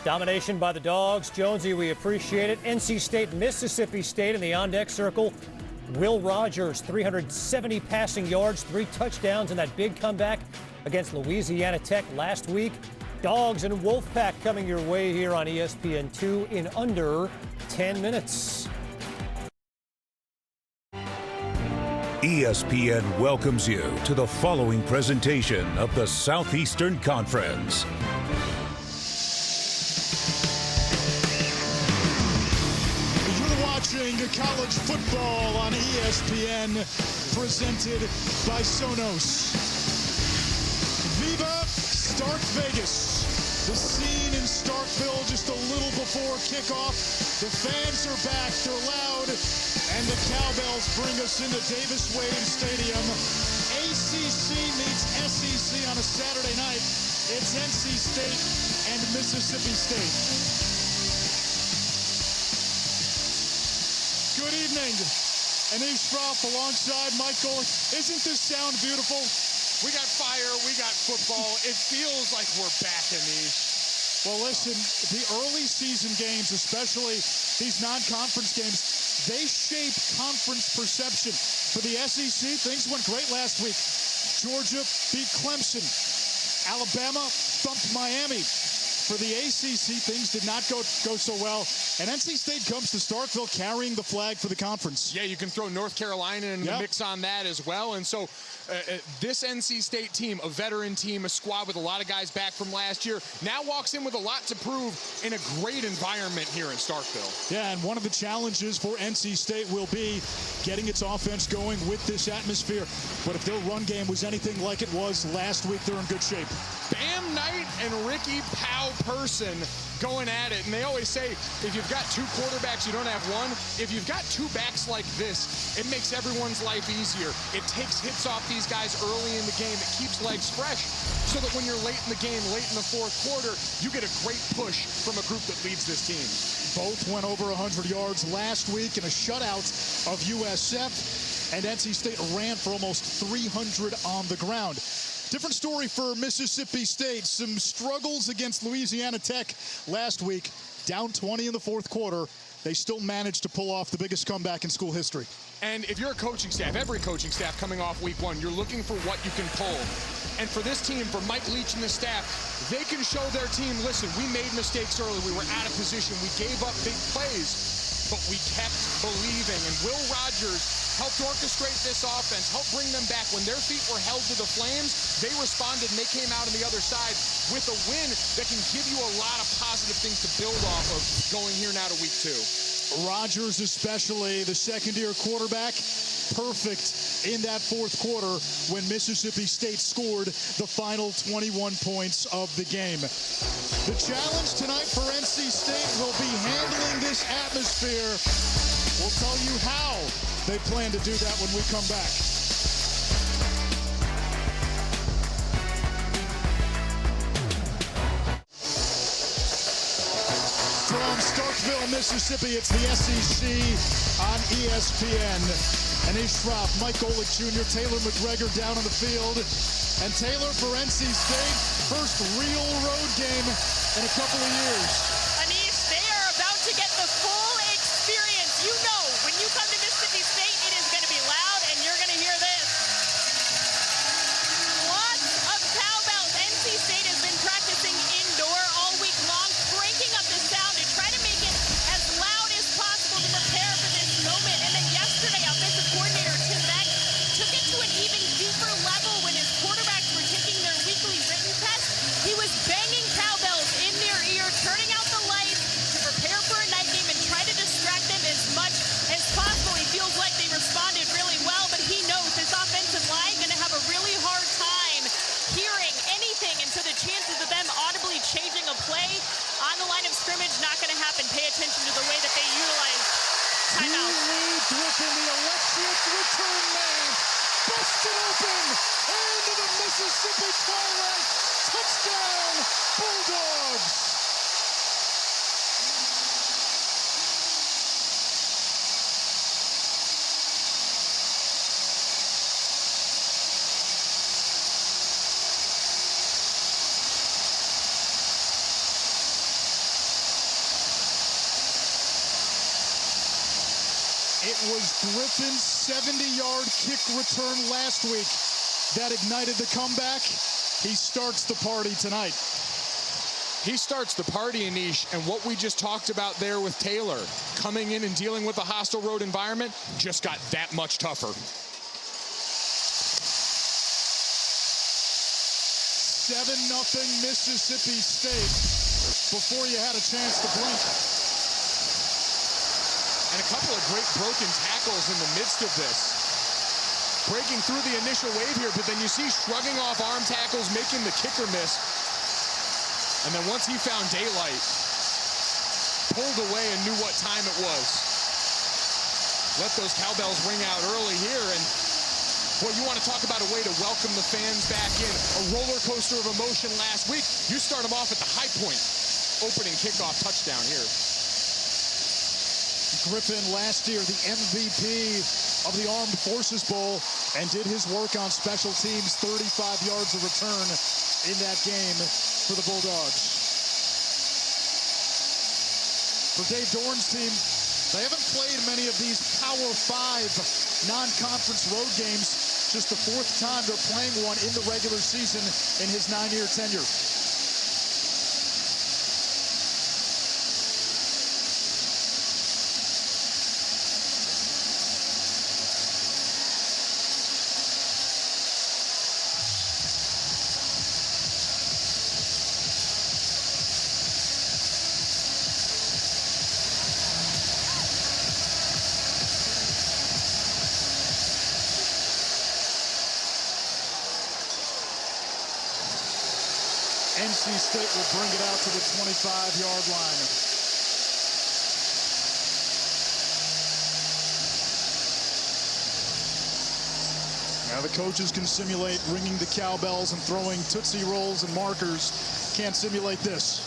Domination by the Dogs. Jonesy, we appreciate it. NC State, Mississippi State in the on-deck circle. Will Rogers, 370 passing yards, 3 touchdowns in that big comeback against Louisiana Tech last week. Dogs and Wolfpack coming your way here on ESPN2 in under 10 minutes. ESPN welcomes you to the following presentation of the Southeastern Conference. You're watching college football on ESPN, presented by Sonos. Viva Stark Vegas. The scene in Starkville just a little before kickoff. The fans are back, they're loud, and the cowbells bring us into Davis Wade Stadium. ACC meets SEC on a Saturday night. It's NC State and Mississippi State. Good evening. Anish Shroff alongside Mike Golick. Isn't this sound beautiful? We got fire, we got football. It feels like we're back, Anish. Well, listen, the early season games, especially these non-conference games, they shape conference perception. For the SEC, things went great last week. Georgia beat Clemson. Alabama thumped Miami. For the ACC, things did not go so well. And NC State comes to Starkville carrying the flag for the conference. Yeah, you can throw North Carolina in the mix on that as well. And so this NC State team, a veteran team, a squad with a lot of guys back from last year, now walks in with a lot to prove in a great environment here in Starkville. Yeah, and one of the challenges for NC State will be getting its offense going with this atmosphere. But if their run game was anything like it was last week, they're in good shape. Bam Knight and Ricky Powell Person going at it. And they always say, if you've got 2 quarterbacks, you don't have one. If you've got 2 backs like this, it makes everyone's life easier. It takes hits off these guys early in the game. It keeps legs fresh so that when you're late in the game, late in the 4th quarter, you get a great push from a group that leads this team. Both went over 100 yards last week in a shutout of USF, and NC State ran for almost 300 on the ground. Different story for Mississippi State. Some struggles against Louisiana Tech last week. Down 20 in the 4th quarter. They still managed to pull off the biggest comeback in school history. And if you're a coaching staff, every coaching staff coming off week 1, you're looking for what you can pull. And for this team, for Mike Leach and the staff, they can show their team, listen, we made mistakes early. We were out of position. We gave up big plays, but we kept believing. And Will Rogers helped orchestrate this offense, helped bring them back. When their feet were held to the flames, they responded, and they came out on the other side with a win that can give you a lot of positive things to build off of going here now to week 2. Rogers, especially the second-year quarterback, perfect in that 4th quarter when Mississippi State scored the final 21 points of the game. The challenge tonight for NC State will be handling this atmosphere. We'll tell you how they plan to do that when we come back. From Starkville, Mississippi, it's the SEC on ESPN. Anish Shroff, Mike Golick Jr., Taylor McGregor down on the field. And Taylor, for NC State, first real road game in a couple of years. Anish, they are about to get the full experience. You know, when you come to Mississippi State, it is going to be loud, and you're going to hear this. Lots of cowbells. NC State has been practicing indoor all week long, cranking up the sound to try to make it as loud as possible to prepare for this moment. And then yesterday, offensive coordinator Tim Beck took it to an even deeper level when his quarterbacks were taking their weekly written test. He was banging cowbells in their ear, turning out the lights to prepare for a night game and try to distract them as much as possible. He feels like they responded really well, but he knows this offensive line going to have a really hard time hearing anything, and so the chances of them audibly changing a play on the line of scrimmage not going to happen. Pay attention to the way that they utilize timeouts. Griffin, the electric return man, busted open into the Mississippi twilight. Touchdown, Bulldogs. was Griffin's 70-yard kick return last week that ignited the comeback. He starts the party tonight. He starts the party, Anish, and what we just talked about there with Taylor, coming in and dealing with a hostile road environment, just got that much tougher. 7-0 Mississippi State before you had a chance to blink. And a couple of great broken tackles in the midst of this. Breaking through the initial wave here, but then you see shrugging off arm tackles, making the kicker miss. And then once he found daylight, pulled away and knew what time it was. Let those cowbells ring out early here. And boy, you want to talk about a way to welcome the fans back in. A roller coaster of emotion last week. You start them off at the high point. Opening kickoff touchdown here. Griffin last year, the MVP of the Armed Forces Bowl, and did his work on special teams. 35 yards of return in that game for the Bulldogs. For Dave Doran's team, they haven't played many of these Power 5 non-conference road games. Just the 4th time they're playing one in the regular season in his 9-year tenure. NC State will bring it out to the 25-yard line. Now the coaches can simulate ringing the cowbells and throwing Tootsie Rolls and markers. Can't simulate this.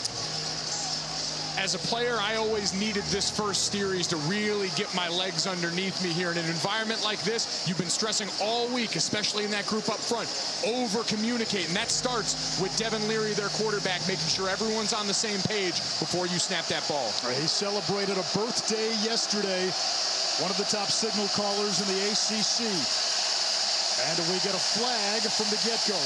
As a player, I always needed this first series to really get my legs underneath me here. In an environment like this, you've been stressing all week, especially in that group up front. Over-communicate, and that starts with Devin Leary, their quarterback, making sure everyone's on the same page before you snap that ball. He celebrated a birthday yesterday, one of the top signal callers in the ACC. And we get a flag from the get-go.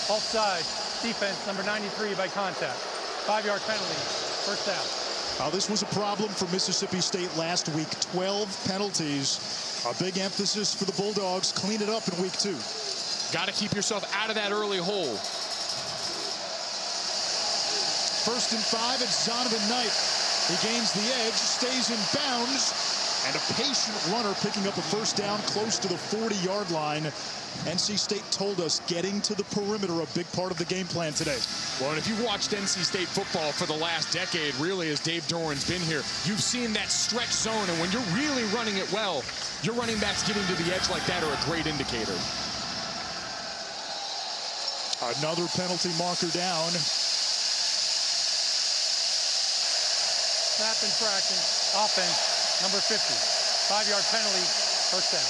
Offside, defense, number 93 by contact. 5-yard penalty, first down. This was a problem for Mississippi State last week. 12 penalties. A big emphasis for the Bulldogs. Clean it up in week 2. Got to keep yourself out of that early hole. 1st and 5, it's Zonovan Knight. He gains the edge, stays in bounds, and a patient runner picking up a first down close to the 40-yard line. NC State told us getting to the perimeter a big part of the game plan today. Well, and if you've watched NC State football for the last decade, really, as Dave Doran's been here, you've seen that stretch zone, and when you're really running it well, your running backs getting to the edge like that are a great indicator. Another penalty marker down. Snap infraction, offense, number 50. 5-yard penalty, first down.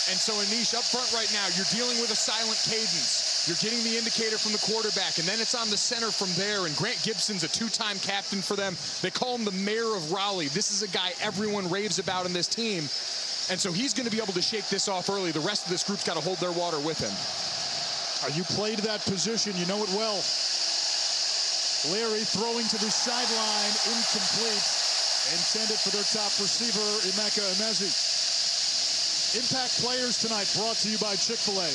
And so, Anish, up front right now, you're dealing with a silent cadence. You're getting the indicator from the quarterback, and then it's on the center from there. And Grant Gibson's a 2-time captain for them. They call him the mayor of Raleigh. This is a guy everyone raves about in this team. And so he's going to be able to shake this off early. The rest of this group's got to hold their water with him. You played that position. You know it well. Leary throwing to the sideline, incomplete. Intended for their top receiver, 𝐒𝐭𝐚𝐭 𝐖𝐨𝐥𝐿. Impact players tonight brought to you by Chick-fil-A.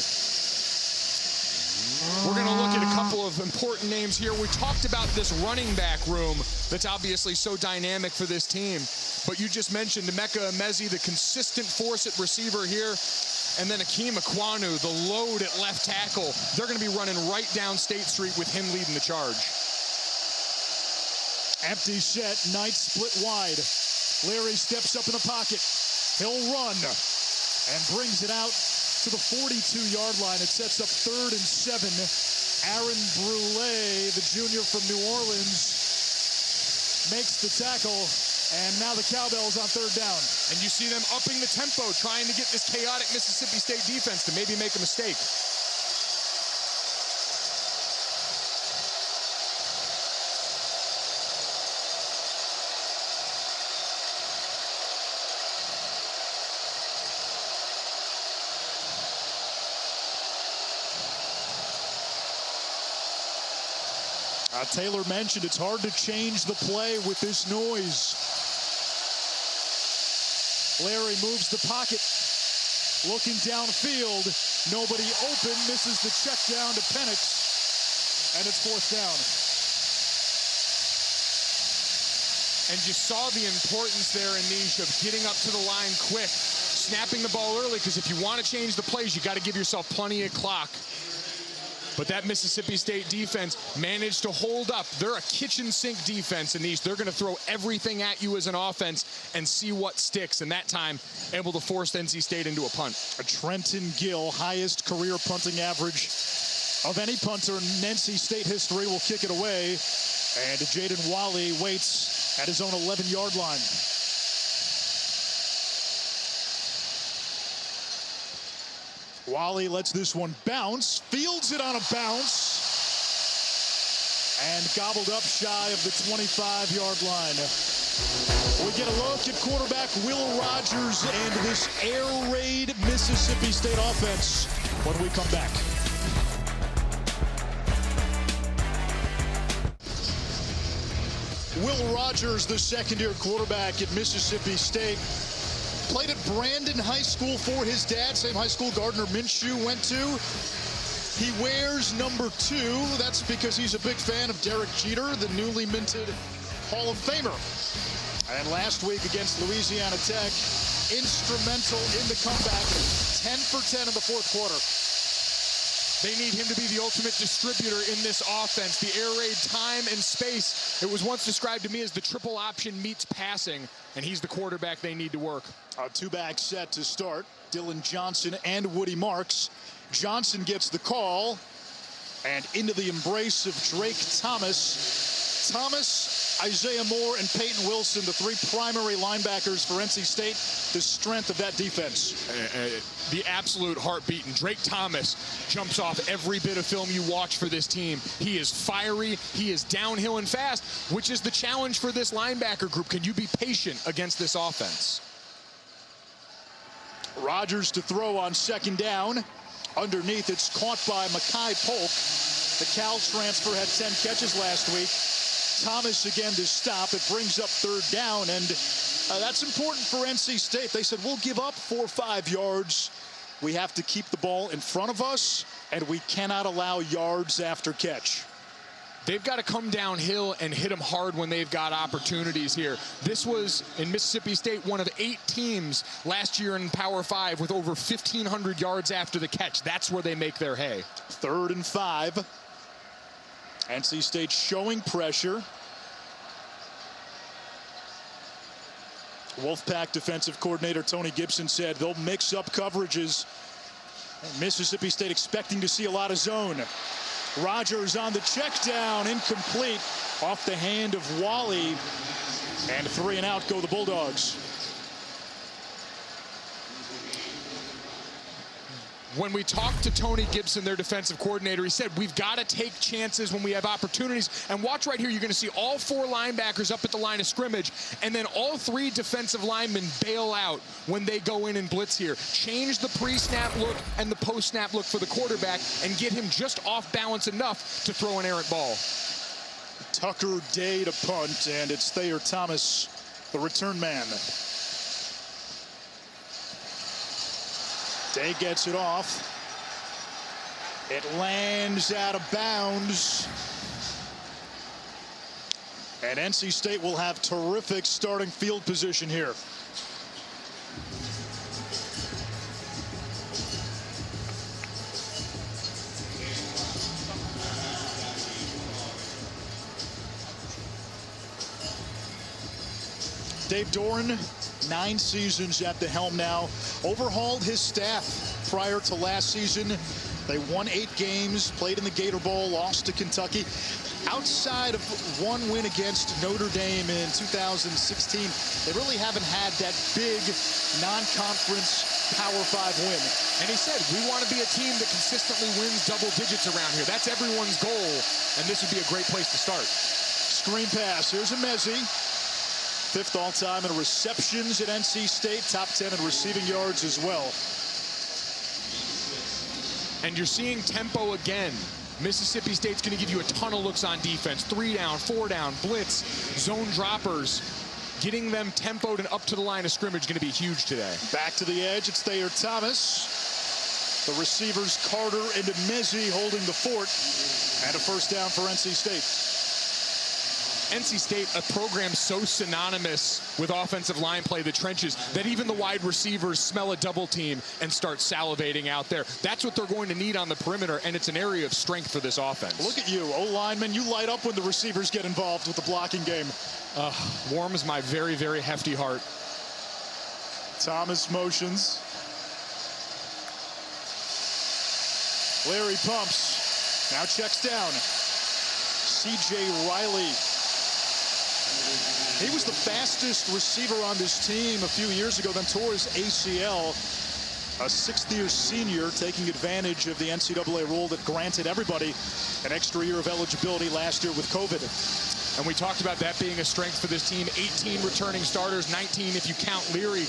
We're going to look at a couple of important names here. We talked about this running back room that's obviously so dynamic for this team. But you just mentioned 𝐒𝐭𝐚𝐭 𝐖𝐨𝐥𝐿, the consistent force at receiver here. And then 𝐿 Ekwonu, the load at left tackle. They're going to be running right down State Street with him leading the charge. Empty set, Knight split wide. Leary steps up in the pocket. He'll run and brings it out to the 42-yard line. It sets up 3rd and 7. Aaron Brule, the junior from New Orleans, makes the tackle. And now the cowbells on 3rd down. And you see them upping the tempo, trying to get this chaotic Mississippi State defense to maybe make a mistake. Taylor mentioned it's hard to change the play with this noise. Larry moves the pocket, looking downfield. Nobody open, misses the check down to Penix, and it's 4th down. And you saw the importance there, Anish, of getting up to the line quick, snapping the ball early, because if you want to change the plays, you got to give yourself plenty of clock. But that Mississippi State defense managed to hold up. They're a kitchen sink defense, Anish. They're going to throw everything at you as an offense and see what sticks. And that time, able to force NC State into a punt. Trenton Gill, highest career punting average of any punter in NC State history, will kick it away. And Jaden Walley waits at his own 11-yard line. Walley lets this one bounce, fields it on a bounce, and gobbled up shy of the 25-yard line. We get a look at quarterback Will Rogers and this air raid Mississippi State offense when we come back. Will Rogers, the second-year quarterback at Mississippi State, played at Brandon High School for his dad, same high school Gardner Minshew went to. He wears number 2. That's because he's a big fan of Derek Jeter, the newly minted Hall of Famer. And last week against Louisiana Tech, instrumental in the comeback, 10 for 10 in the 4th quarter. They need him to be the ultimate distributor in this offense. The air raid time and space. It was once described to me as the triple option meets passing, and he's the quarterback they need to work. A 2-back set to start. Dillon Johnson and Woody Marks. Johnson gets the call, and into the embrace of Drake Thomas. Thomas, Isaiah Moore, and Peyton Wilson, the 3 primary linebackers for NC State, the strength of that defense. The absolute heartbeat, and Drake Thomas jumps off every bit of film you watch for this team. He is fiery, he is downhill and fast, which is the challenge for this linebacker group. Can you be patient against this offense? Rogers to throw on 2nd down. Underneath, it's caught by Makai Polk. The Cal transfer had 10 catches last week. Thomas again to stop. It brings up 3rd down, and that's important for NC State. They said, we'll give up 4 or 5 yards. We have to keep the ball in front of us, and we cannot allow yards after catch. They've got to come downhill and hit them hard when they've got opportunities here. This was, in Mississippi State, one of 8 teams last year in Power 5 with over 1,500 yards after the catch. That's where they make their hay. 3rd and 5. NC State showing pressure. Wolfpack defensive coordinator Tony Gibson said they'll mix up coverages. Mississippi State expecting to see a lot of zone. Rogers on the check down, incomplete, off the hand of Walley, and 3 and out go the Bulldogs. When we talked to Tony Gibson, their defensive coordinator, he said, we've got to take chances when we have opportunities. And watch right here, you're going to see all 4 linebackers up at the line of scrimmage, and then all 3 defensive linemen bail out when they go in and blitz here. Change the pre-snap look and the post-snap look for the quarterback and get him just off balance enough to throw an errant ball. Tucker Day to punt, and it's Thayer Thomas, the return man. Day gets it off. It lands out of bounds. And NC State will have terrific starting field position here. Dave Doran, 9 seasons at the helm now, overhauled his staff prior to last season. They won 8 games, played in the Gator Bowl, lost to Kentucky. Outside of 1 win against Notre Dame in 2016, they really haven't had that big non-conference Power 5 win. And he said, we want to be a team that consistently wins double digits around here. That's everyone's goal, and this would be a great place to start. Screen pass, here's Emezi. 5th all-time in receptions at NC State, top 10 in receiving yards as well. And you're seeing tempo again. Mississippi State's going to give you a ton of looks on defense. 3 down, 4 down, blitz, zone droppers. Getting them tempoed and up to the line of scrimmage going to be huge today. Back to the edge, it's Thayer Thomas. The receivers Carter and Mezzi holding the fort. And a first down for NC State. NC State, a program so synonymous with offensive line play, the trenches, that even the wide receivers smell a double team and start salivating out there. That's what they're going to need on the perimeter, and it's an area of strength for this offense. Look at you, O-lineman. You light up when the receivers get involved with the blocking game. Warms my very, very hefty heart. Thomas motions. Leary pumps. Now checks down. C.J. Riley. He was the fastest receiver on this team a few years ago, then tore his ACL. A 6th-year senior taking advantage of the NCAA rule that granted everybody an extra year of eligibility last year with COVID. And we talked about that being a strength for this team. 18 returning starters, 19 if you count Leary,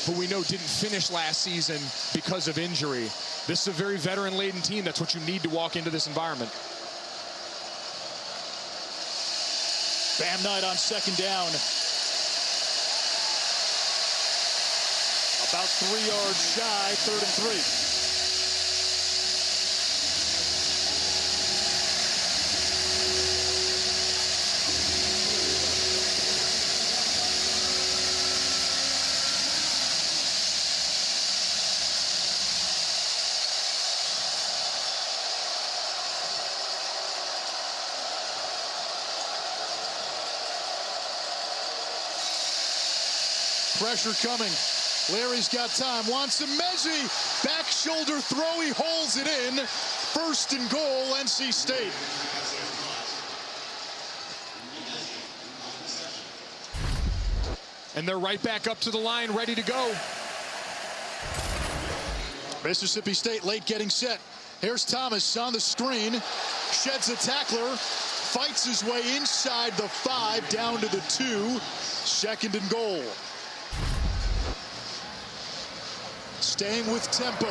who we know didn't finish last season because of injury. This is a very veteran-laden team. That's what you need to walk into this environment. Bam Knight on second down. About 3 yards shy, 3rd and 3. Pressure coming. Larry's got time. Wants a Mezzi. Back shoulder throw. He holds it in. 1st and goal, NC State. And they're right back up to the line, ready to go. Mississippi State late getting set. Here's Thomas on the screen. Sheds a tackler. Fights his way inside the 5, down to the 2. 2nd and goal. Staying with tempo.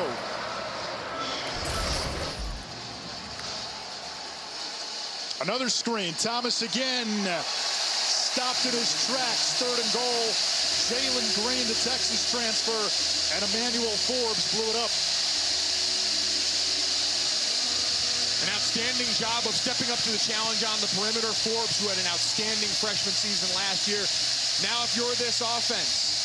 Another screen. Thomas again. Stopped in his tracks. 3rd and goal. Jalen Green, the Texas transfer, and Emmanuel Forbes blew it up. An outstanding job of stepping up to the challenge on the perimeter. Forbes, who had an outstanding freshman season last year. Now, if you're this offense,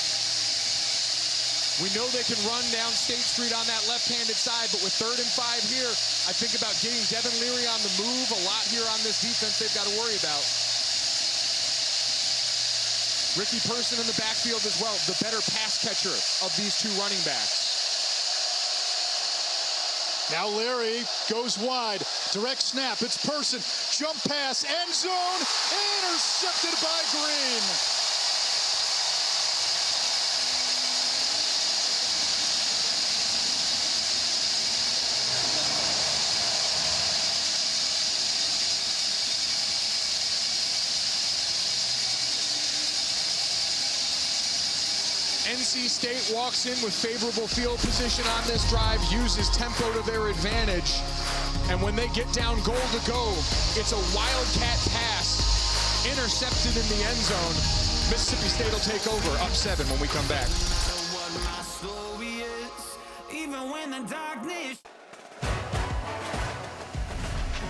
we know they can run down State Street on that left-handed side, but with 3rd and 5 here, I think about getting Devin Leary on the move. A lot here on this defense they've got to worry about. Ricky Person in the backfield as well, the better pass catcher of these 2 running backs. Now Leary goes wide. Direct snap. It's Person. Jump pass. End zone. Intercepted by Green. NC State walks in with favorable field position on this drive, uses tempo to their advantage, and when they get down goal to go, it's a wildcat pass, intercepted in the end zone. Mississippi State will take over, up 7 when we come back.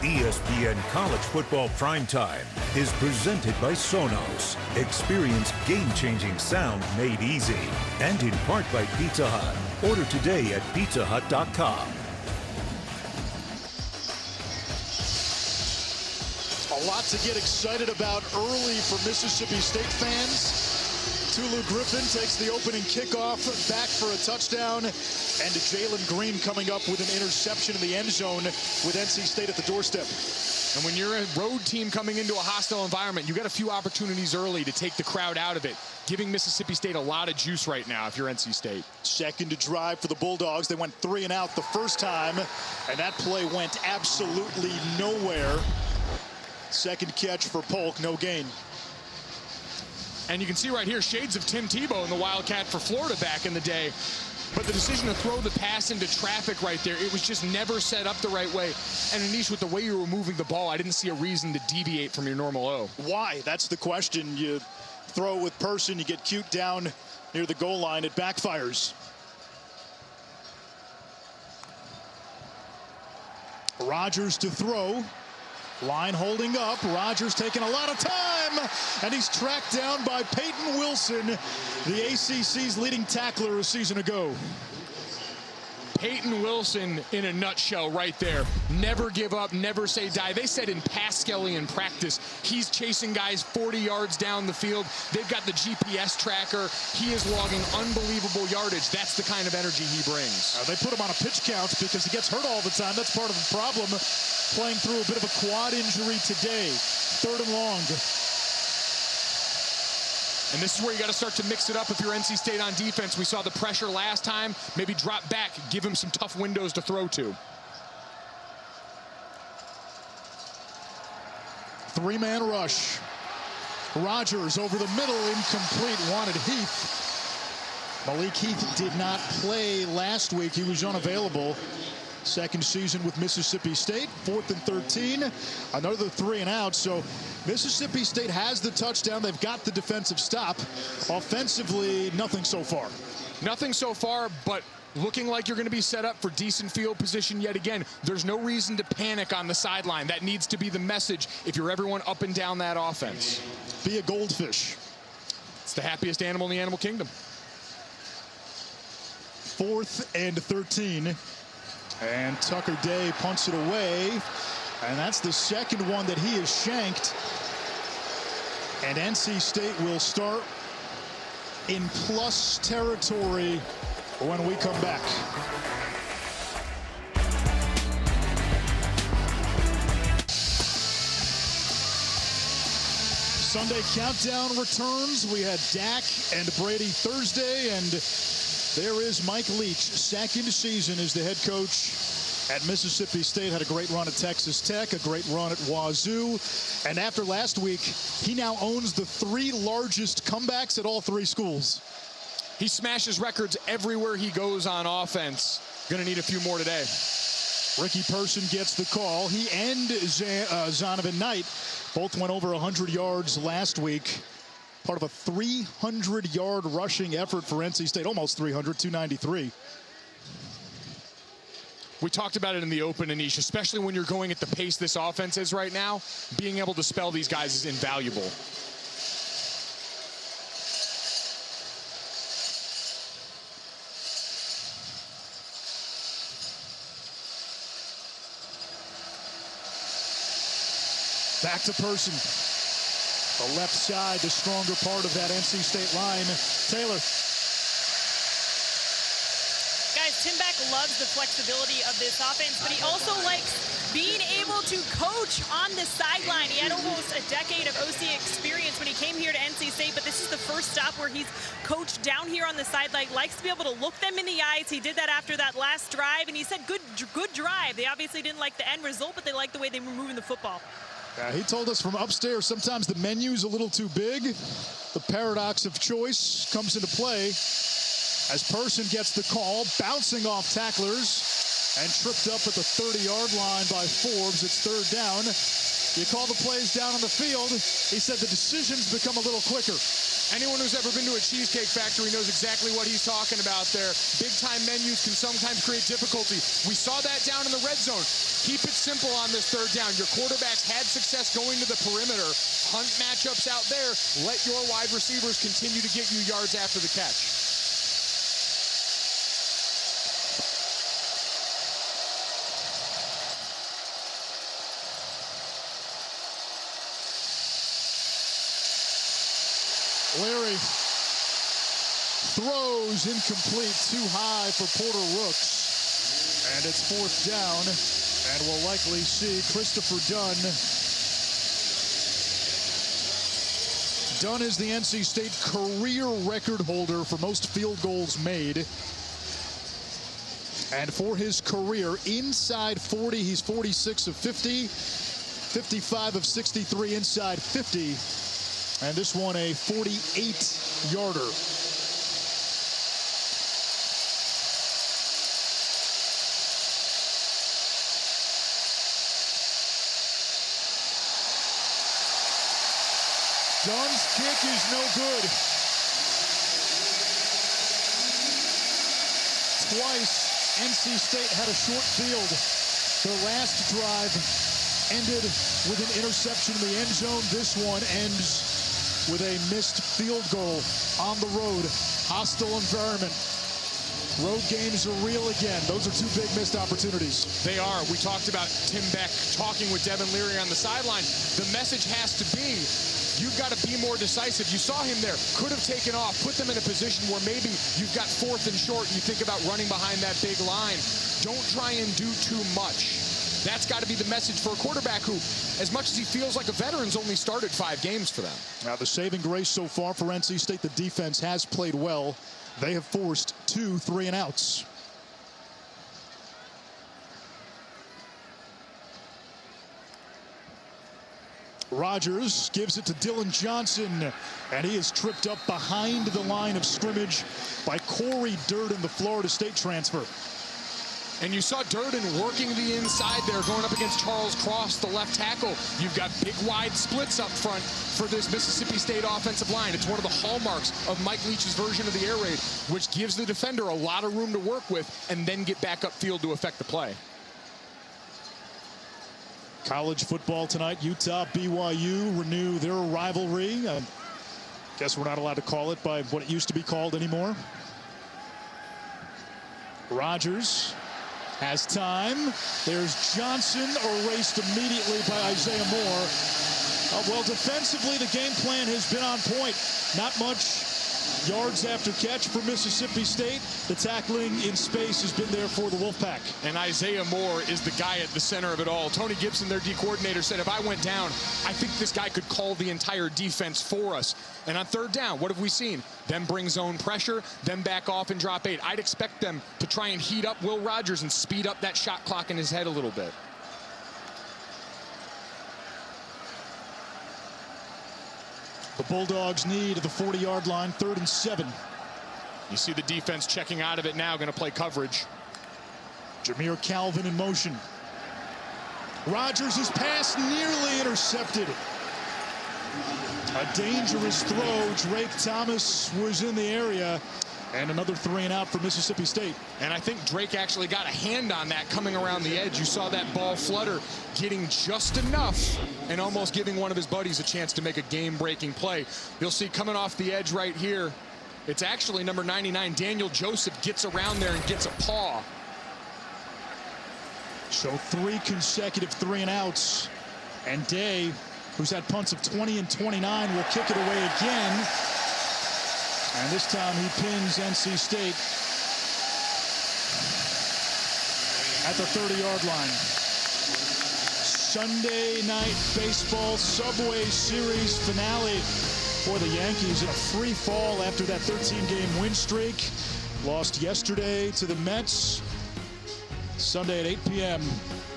ESPN College Football Primetime is presented by Sonos. Experience game-changing sound made easy. And in part by Pizza Hut. Order today at pizzahut.com. A lot to get excited about early for Mississippi State fans. Tulu Griffin takes the opening kickoff back for a touchdown. And Jalen Green coming up with an interception in the end zone with NC State at the doorstep. And when you're a road team coming into a hostile environment, you got a few opportunities early to take the crowd out of it, giving Mississippi State a lot of juice right now if you're NC State. 2nd to drive for the Bulldogs. They went 3 and out the first time, and that play went absolutely nowhere. 2nd catch for Polk, no gain. And you can see right here shades of Tim Tebow in the Wildcat for Florida back in the day. But the decision to throw the pass into traffic right there, it was just never set up the right way. And Anish, with the way you were moving the ball, I didn't see a reason to deviate from your normal O. Why? That's the question. You throw with Person, you get cute down near the goal line, it backfires. Rogers to throw. Line holding up. Rogers taking a lot of time, and he's tracked down by Peyton Wilson, the ACC's leading tackler a season ago. Peyton Wilson in a nutshell right there. Never give up, never say die. They said in Pascalian practice, he's chasing guys 40 yards down the field. They've got the GPS tracker. He is logging unbelievable yardage. That's the kind of energy he brings. They put him on a pitch count because he gets hurt all the time. That's part of the problem. Playing through a bit of a quad injury today. 3rd and long. And this is where you got to start to mix it up if you're NC State on defense. We saw the pressure last time. Maybe drop back, give him some tough windows to throw to. 3-man rush. Rogers over the middle, incomplete, wanted Heath. Malik Heath did not play last week. He was unavailable. Second season with Mississippi State. 4th and 13. Another 3 and out. So Mississippi State has the touchdown. They've got the defensive stop. Offensively, nothing so far. Nothing so far, but looking like you're going to be set up for decent field position yet again. There's no reason to panic on the sideline. That needs to be the message if you're everyone up and down that offense. Be a goldfish. It's the happiest animal in the animal kingdom. 4th and 13. And Tucker Day punts it away. And that's the second one that he has shanked. And NC State will start in plus territory when we come back. Sunday countdown returns. We had Dak and Brady Thursday, and there is Mike Leach, second season as the head coach at Mississippi State. Had a great run at Texas Tech, a great run at Wazoo. And after last week, he now owns the 3 largest comebacks at all 3 schools. He smashes records everywhere he goes on offense. Gonna need a few more today. Ricky Person gets the call. He and Zonovan Knight both went over 100 yards last week. Part of a 300-yard rushing effort for NC State. Almost 300, 293. We talked about it in the open, Anish, especially when you're going at the pace this offense is right now. Being able to spell these guys is invaluable. Back to Person. The left side, the stronger part of that NC State line. Taylor. Guys, Tim Beck loves the flexibility of this offense, but he also likes being able to coach on the sideline. He had almost a decade of OC experience when he came here to NC State, but this is the first stop where he's coached down here on the sideline. Likes to be able to look them in the eyes. He did that after that last drive, and he said good drive. They obviously didn't like the end result, but they liked the way they were moving the football. He told us from upstairs sometimes the menu's a little too big. The paradox of choice comes into play as Person gets the call, bouncing off tacklers and tripped up at the 30-yard line by Forbes. It's 3rd down. You call the plays down on the field. He said the decisions become a little quicker. Anyone who's ever been to a Cheesecake Factory knows exactly what he's talking about there. Big-time menus can sometimes create difficulty. We saw that down in the red zone. Keep it simple on this 3rd down. Your quarterbacks had success going to the perimeter. Hunt matchups out there. Let your wide receivers continue to get you yards after the catch. Leary throws incomplete, too high for Porter Rooks. And it's 4th down, and we'll likely see Christopher Dunn. Dunn is the NC State career record holder for most field goals made. And for his career, inside 40, he's 46 of 50, 55 of 63 inside 50. And this one a 48-yarder. Dunn's kick is no good. Twice, NC State had a short field. Their last drive ended with an interception in the end zone. This one ends with a missed field goal on the road. Hostile environment. Road games are real again. Those are two big missed opportunities. They are. We talked about Tim Beck talking with Devin Leary on the sideline. The message has to be, you've got to be more decisive. You saw him there. Could have taken off, put them in a position where maybe you've got 4th and short. You think about running behind that big line. Don't try and do too much. That's got to be the message for a quarterback who, as much as he feels like a veteran's only started 5 games for them. Now, the saving grace so far for NC State, the defense has played well. They have forced 2 3-and-outs. Rogers gives it to Dillon Johnson, and he is tripped up behind the line of scrimmage by Corey Durden, the Florida State transfer. And you saw Durden working the inside there, going up against Charles Cross, the left tackle. You've got big, wide splits up front for this Mississippi State offensive line. It's one of the hallmarks of Mike Leach's version of the air raid, which gives the defender a lot of room to work with and then get back upfield to affect the play. College football tonight. Utah, BYU renew their rivalry. I guess we're not allowed to call it by what it used to be called anymore. Rogers has time. There's Johnson, erased immediately by Isaiah Moore. Well, defensively, the game plan has been on point. Not much yards after catch for Mississippi State. The tackling in space has been there for the Wolfpack. And Isaiah Moore is the guy at the center of it all. Tony Gibson, their D coordinator, said, if I went down, I think this guy could call the entire defense for us. And on 3rd down, what have we seen? Them bring zone pressure, them back off and drop 8. I'd expect them to try and heat up Will Rogers and speed up that shot clock in his head a little bit. The Bulldogs need the 40-yard line, 3rd and 7. You see the defense checking out of it now, going to play coverage. Jameer Calvin in motion. Rogers' pass nearly intercepted. A dangerous throw. Drake Thomas was in the area. And another 3-and-out for Mississippi State. And I think Drake actually got a hand on that coming around the edge. You saw that ball flutter, getting just enough and almost giving one of his buddies a chance to make a game-breaking play. You'll see coming off the edge right here, it's actually number 99, Daniel Joseph, gets around there and gets a paw. So 3 consecutive 3-and-outs. And Day, who's had punts of 20 and 29, will kick it away again. And this time he pins NC State at the 30-yard line. Sunday night baseball Subway Series finale for the Yankees in a free fall after that 13-game win streak. Lost yesterday to the Mets. Sunday at 8 p.m.,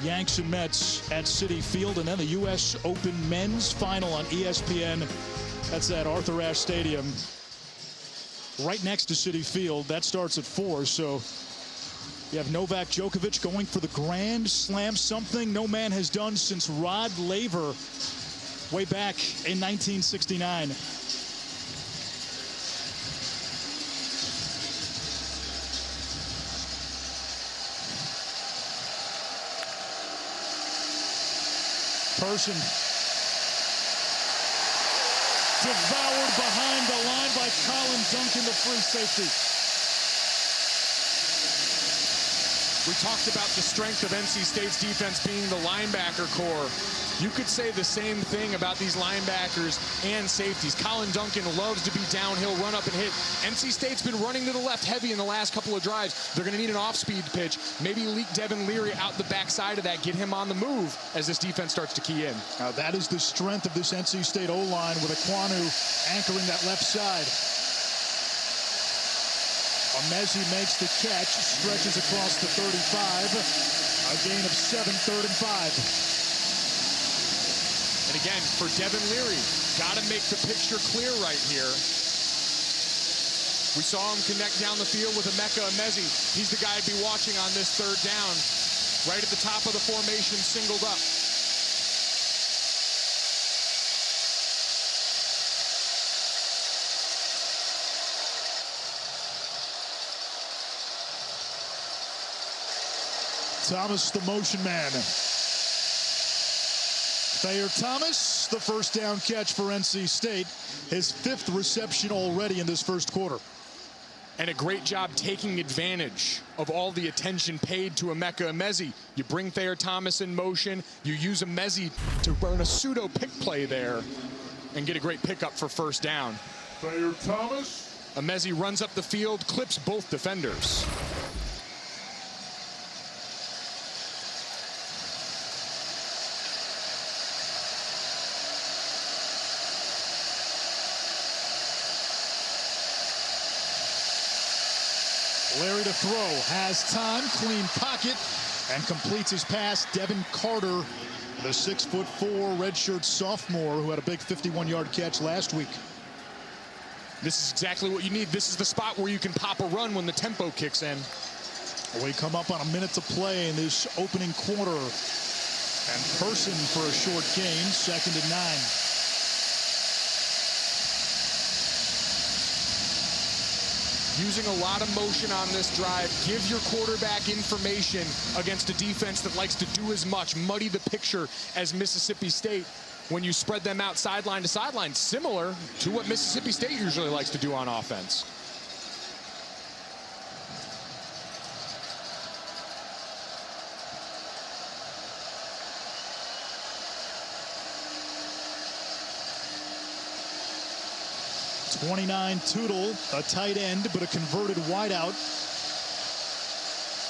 Yanks and Mets at Citi Field. And then the U.S. Open men's final on ESPN. That's at Arthur Ashe Stadium, right next to Citi Field. That starts at 4. So you have Novak Djokovic going for the Grand Slam, something no man has done since Rod Laver way back in 1969. Person devoured behind the line by Colin Duncan, the free safety. We talked about the strength of NC State's defense being the linebacker core. You could say the same thing about these linebackers and safeties. Colin Duncan loves to be downhill, run up and hit. NC State's been running to the left heavy in the last couple of drives. They're going to need an off-speed pitch. Maybe leak Devin Leary out the backside of that, get him on the move as this defense starts to key in. Now that is the strength of this NC State O-line, with Ekwonu anchoring that left side. Messi makes the catch, stretches across the 35. A gain of 7, 3rd and 5. And again, for Devin Leary, got to make the picture clear right here. We saw him connect down the field with Emeka Emezi. He's the guy I'd be watching on this 3rd down. Right at the top of the formation, singled up. Thomas, the motion man. Thayer Thomas, the first down catch for NC State. His 5th reception already in this first quarter. And a great job taking advantage of all the attention paid to Emeka Emezie. You bring Thayer Thomas in motion, you use Emezie to burn a pseudo pick play there and get a great pickup for first down. Thayer Thomas. Emezie runs up the field, clips both defenders. Leary to throw, has time, clean pocket, and completes his pass. Devin Carter, the 6'4" redshirt sophomore who had a big 51-yard catch last week. This is exactly what you need. This is the spot where you can pop a run when the tempo kicks in. We come up on a minute to play in this opening quarter. And Person for a short gain, 2nd and 9. Using a lot of motion on this drive. Give your quarterback information against a defense that likes to do as much. Muddy the picture as Mississippi State when you spread them out sideline to sideline, similar to what Mississippi State usually likes to do on offense. '29 Tootle, a tight end, but a converted wideout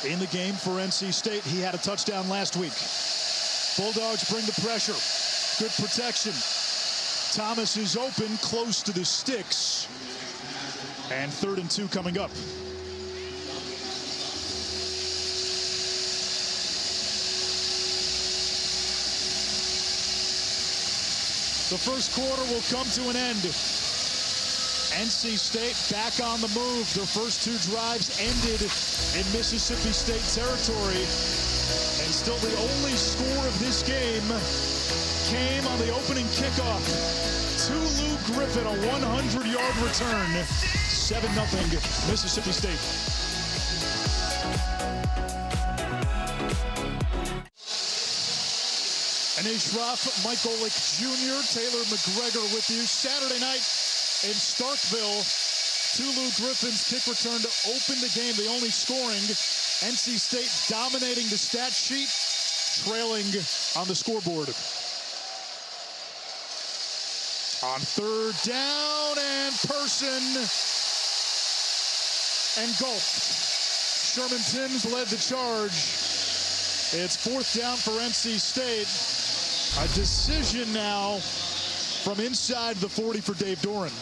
in the game for NC State. He had a touchdown last week. Bulldogs bring the pressure. Good protection. Thomas is open, close to the sticks. And 3rd and 2 coming up. The first quarter will come to an end. NC State back on the move. Their first 2 drives ended in Mississippi State territory. And still the only score of this game came on the opening kickoff. To Lou Griffin, a 100-yard return. 7-0 Mississippi State. And Ashraf Michaelic Jr., Taylor McGregor with you. Saturday night in Starkville, Lou Griffin's kick return to open the game, the only scoring. NC State dominating the stat sheet, trailing on the scoreboard. On 3rd down, and Person engulfed. Sherman Timms led the charge. It's 4th down for NC State. A decision now from inside the 40 for Dave Doran.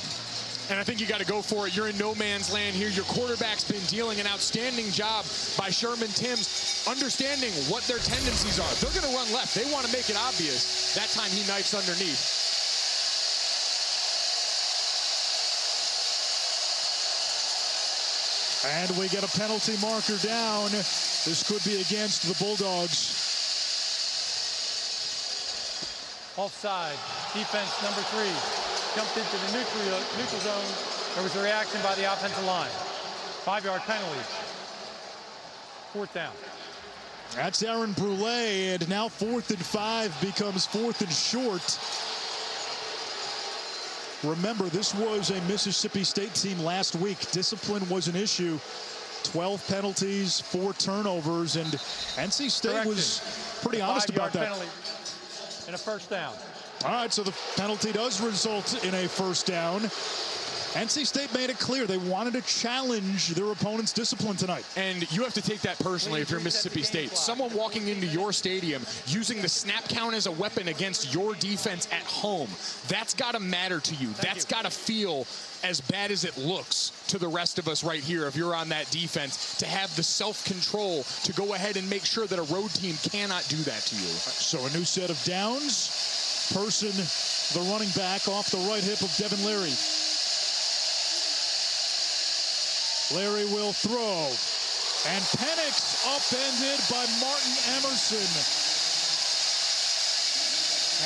And I think you got to go for it. You're in no man's land here. Your quarterback's been dealing an outstanding job by Sherman Timms, understanding what their tendencies are. They're going to run left. They want to make it obvious. That time he knifes underneath. And we get a penalty marker down. This could be against the Bulldogs. Offside. Defense number 3 jumped into the neutral zone. There was a reaction by the offensive line. 5-yard penalty. 4th down. That's Aaron Brule, and now 4th and 5 becomes 4th and short. Remember, this was a Mississippi State team last week. Discipline was an issue. 12 penalties, 4 turnovers, and NC State was pretty honest about that. Penalty and a first down. All right, so the penalty does result in a first down. NC State made it clear they wanted to challenge their opponent's discipline tonight. And you have to take that personally if you're Mississippi State. Someone walking into your stadium using the snap count as a weapon against your defense at home. That's got to matter to you. That's got to feel as bad as it looks to the rest of us right here if you're on that defense, to have the self-control to go ahead and make sure that a road team cannot do that to you. So a new set of downs. Person, the running back, off the right hip of Devin Leary. Leary will throw. And Penix upended by Martin Emerson.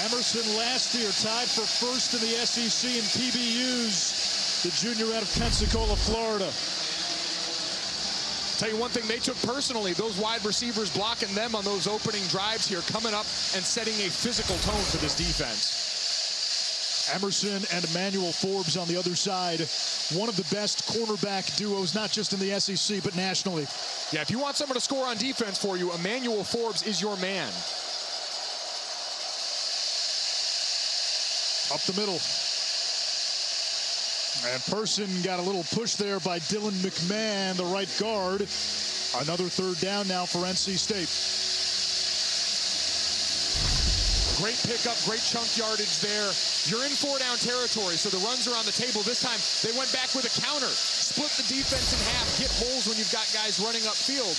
Emerson last year tied for first in the SEC in PBUs. The junior out of Pensacola, Florida. Tell you one thing they took personally, those wide receivers blocking them on those opening drives here, coming up and setting a physical tone for this defense. Emerson and Emmanuel Forbes on the other side. One of the best cornerback duos, not just in the SEC, but nationally. Yeah, if you want someone to score on defense for you, Emmanuel Forbes is your man. Up the middle. And Person got a little push there by Dylan McMahon, the right guard. Another third down now for NC State. Great pickup, great chunk yardage there. You're in 4-down territory, so the runs are on the table. This time, they went back with a counter. Split the defense in half, get holes when you've got guys running upfield.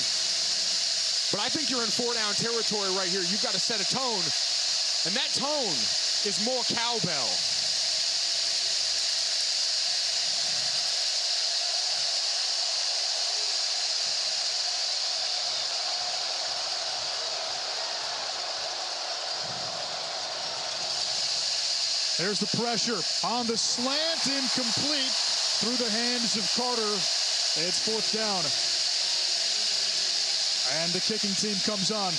But I think you're in 4-down territory right here. You've got to set a tone, and that tone is more cowbell. There's the pressure on the slant, incomplete through the hands of Carter. It's 4th down. And the kicking team comes on.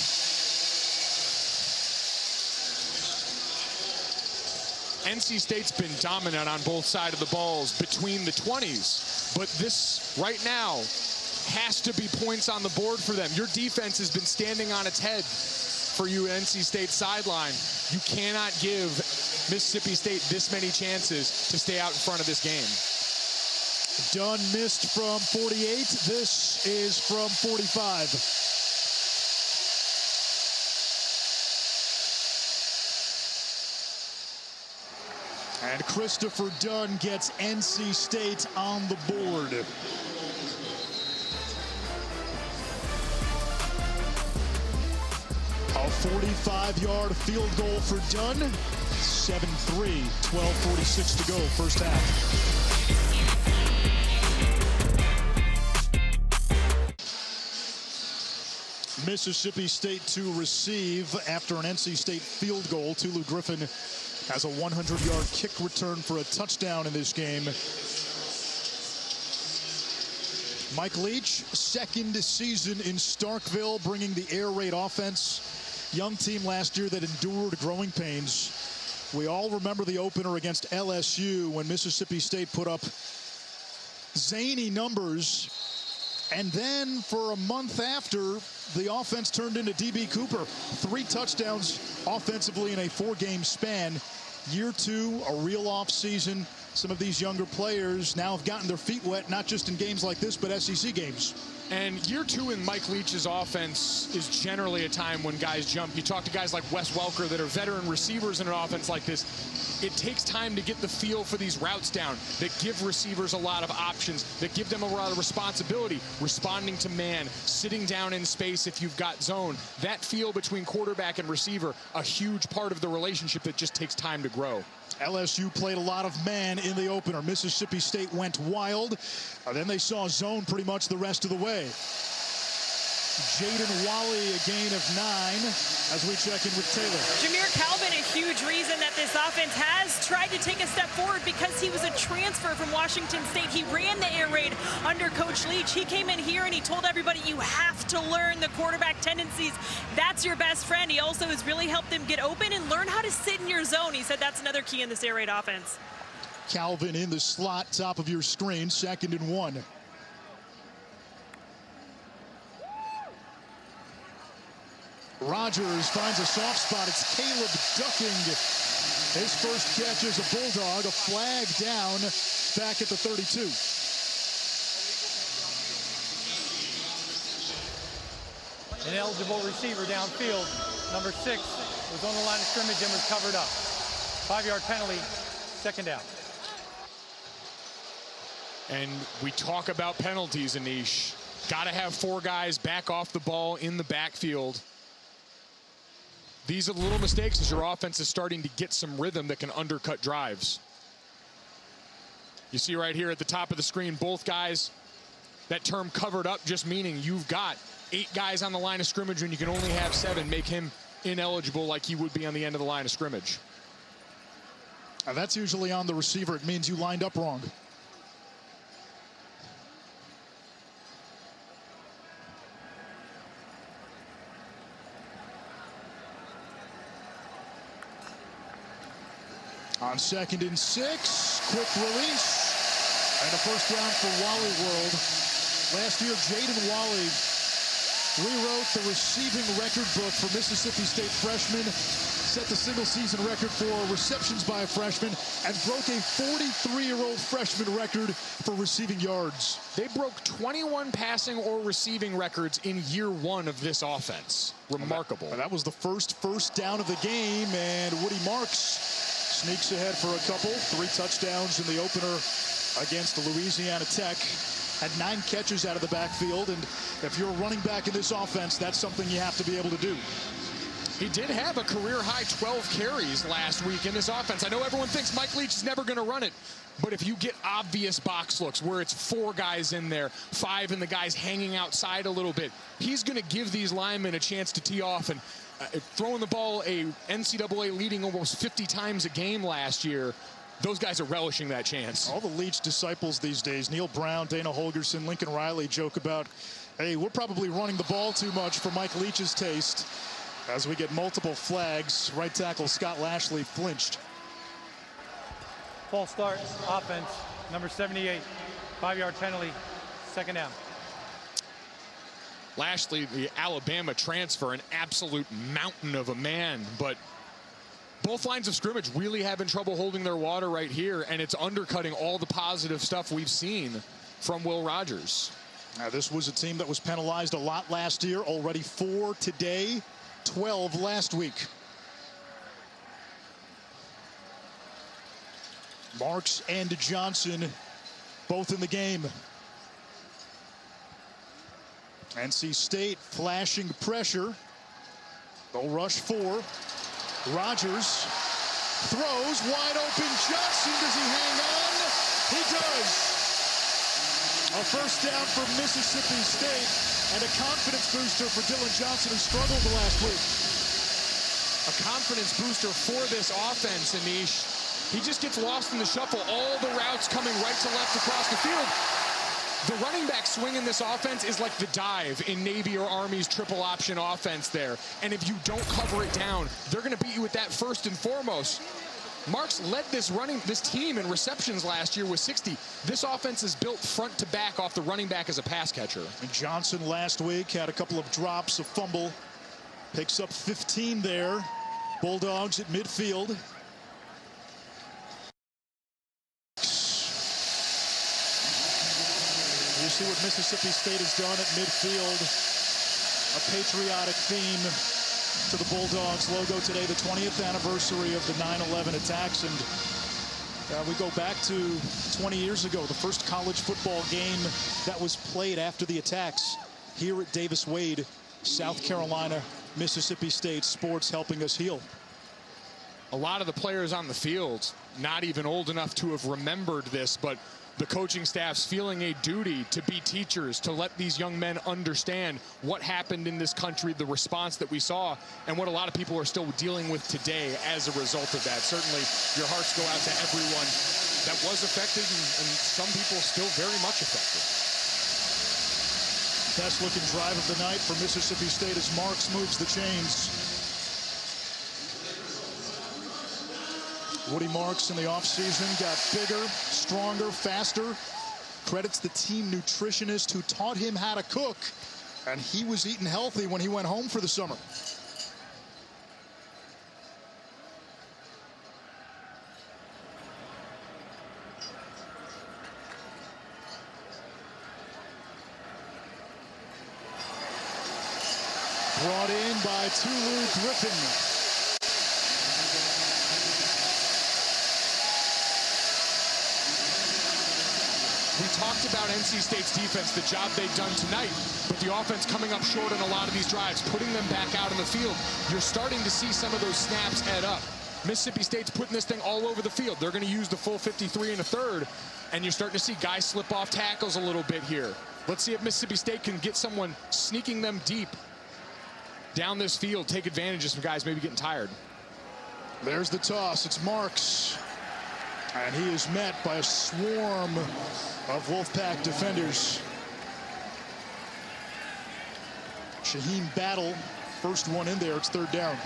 NC State's been dominant on both sides of the balls between the 20s, but this right now has to be points on the board for them. Your defense has been standing on its head for you, NC State sideline. You cannot give Mississippi State this many chances to stay out in front of this game. Dunn missed from 48. This is from 45. And Christopher Dunn gets NC State on the board. A 45-yard field goal for Dunn. 7-3, 12:46 to go, first half. Mississippi State to receive after an NC State field goal. Tulu Griffin has a 100-yard kick return for a touchdown in this game. Mike Leach, second season in Starkville, bringing the air raid offense. Young team last year that endured growing pains. We all remember the opener against LSU when Mississippi State put up zany numbers. And then for a month after, the offense turned into D.B. Cooper. 3 touchdowns offensively in a 4-game span. Year 2, a real off season. Some of these younger players now have gotten their feet wet, not just in games like this, but SEC games. And year 2 in Mike Leach's offense is generally a time when guys jump. You talk to guys like Wes Welker that are veteran receivers in an offense like this. It takes time to get the feel for these routes down that give receivers a lot of options, that give them a lot of responsibility, responding to man, sitting down in space if you've got zone. That feel between quarterback and receiver, a huge part of the relationship that just takes time to grow. LSU played a lot of man in the opener. Mississippi State went wild. Then they saw zone pretty much the rest of the way. Jaden Walley, a gain of 9 as we check in with Taylor. Jameer Calvin, a huge reason that this offense has tried to take a step forward because he was a transfer from Washington State. He ran the air raid under Coach Leach. He came in here and he told everybody, you have to learn the quarterback tendencies. That's your best friend. He also has really helped them get open and learn how to sit in your zone. He said that's another key in this air raid offense. Calvin in the slot, top of your screen, 2nd and 1. Rogers finds a soft spot. It's Caleb ducking his first catch as a Bulldog. A flag down back at the 32. An eligible receiver downfield. Number 6 was on the line of scrimmage and was covered up. 5-yard penalty, 2nd down. And we talk about penalties, Anish. Got to have 4 guys back off the ball in the backfield. These are the little mistakes as your offense is starting to get some rhythm that can undercut drives. You see right here at the top of the screen, both guys, that term covered up just meaning you've got 8 guys on the line of scrimmage when you can only have 7, make him ineligible like he would be on the end of the line of scrimmage. That's usually on the receiver. It means you lined up wrong. On 2nd and 6, quick release. And a first down for Wally World. Last year, Jaden Wally rewrote the receiving record book for Mississippi State freshmen, set the single-season record for receptions by a freshman, and broke a 43-year-old freshman record for receiving yards. They broke 21 passing or receiving records in year 1 of this offense. Remarkable. That was the first down of the game, and Woody Marks sneaks ahead for a couple. 3 touchdowns in the opener against Louisiana Tech. Had 9 catches out of the backfield, and if you're a running back in this offense, that's something you have to be able to do. He did have a career-high 12 carries last week in this offense. I know everyone thinks Mike Leach is never going to run it, but if you get obvious box looks where it's 4 guys in there, 5 and the guys hanging outside a little bit, he's going to give these linemen a chance to tee off. And throwing the ball a NCAA leading almost 50 times a game last year, those guys are relishing that chance. All the Leach disciples these days, Neil Brown, Dana Holgorsen, Lincoln Riley, joke about, hey, we're probably running the ball too much for Mike Leach's taste. As we get multiple flags, right tackle Scott Lashley flinched. False start, offense, number 78, 5-yard penalty, 2nd down. Lashley, the Alabama transfer, an absolute mountain of a man, but both lines of scrimmage really having trouble holding their water right here, and it's undercutting all the positive stuff we've seen from Will Rogers. Now, this was a team that was penalized a lot last year, already 4 today, 12 last week. Marks and Johnson both in the game. NC State flashing pressure. They'll rush 4. Rogers throws wide open. Johnson, does he hang on? He does. A first down for Mississippi State and a confidence booster for Dillon Johnson, who struggled last week. A confidence booster for this offense, Anish. He just gets lost in the shuffle. All the routes coming right to left across the field. The running back swing in this offense is like the dive in Navy or Army's triple option offense there. And if you don't cover it down, they're going to beat you with that first and foremost. Marks led this team in receptions last year with 60. This offense is built front to back off the running back as a pass catcher. And Johnson last week had a couple of drops, a fumble. Picks up 15 there. Bulldogs at midfield. You see what Mississippi State has done at midfield. A patriotic theme to the Bulldogs logo today, the 20th anniversary of the 9/11 attacks. And we go back to 20 years ago, the first college football game that was played after the attacks here at Davis Wade, South Carolina. Mississippi State sports helping us heal. A lot of the players on the field not even old enough to have remembered this, but the coaching staff's feeling a duty to be teachers, to let these young men understand what happened in this country, the response that we saw, and what a lot of people are still dealing with today as a result of that. Certainly, your hearts go out to everyone that was affected, and some people still very much affected. Best looking drive of the night for Mississippi State as Marks moves the chains. Woody Marks in the offseason got bigger, stronger, faster. Credits the team nutritionist who taught him how to cook, and he was eating healthy when he went home for the summer. Brought in by 𝐿'Tulu Griffin. We talked about NC State's defense, the job they've done tonight, but the offense coming up short on a lot of these drives, putting them back out in the field. You're starting to see some of those snaps add up. Mississippi State's putting this thing all over the field. They're going to use the full 53 1/3, and you're starting to see guys slip off tackles a little bit here. Let's see if Mississippi State can get someone sneaking them deep down this field, take advantage of some guys maybe getting tired. There's the toss. It's Marks. And he is met by a swarm of Wolfpack defenders. Shaheen Battle, first one in there. It's 3rd down.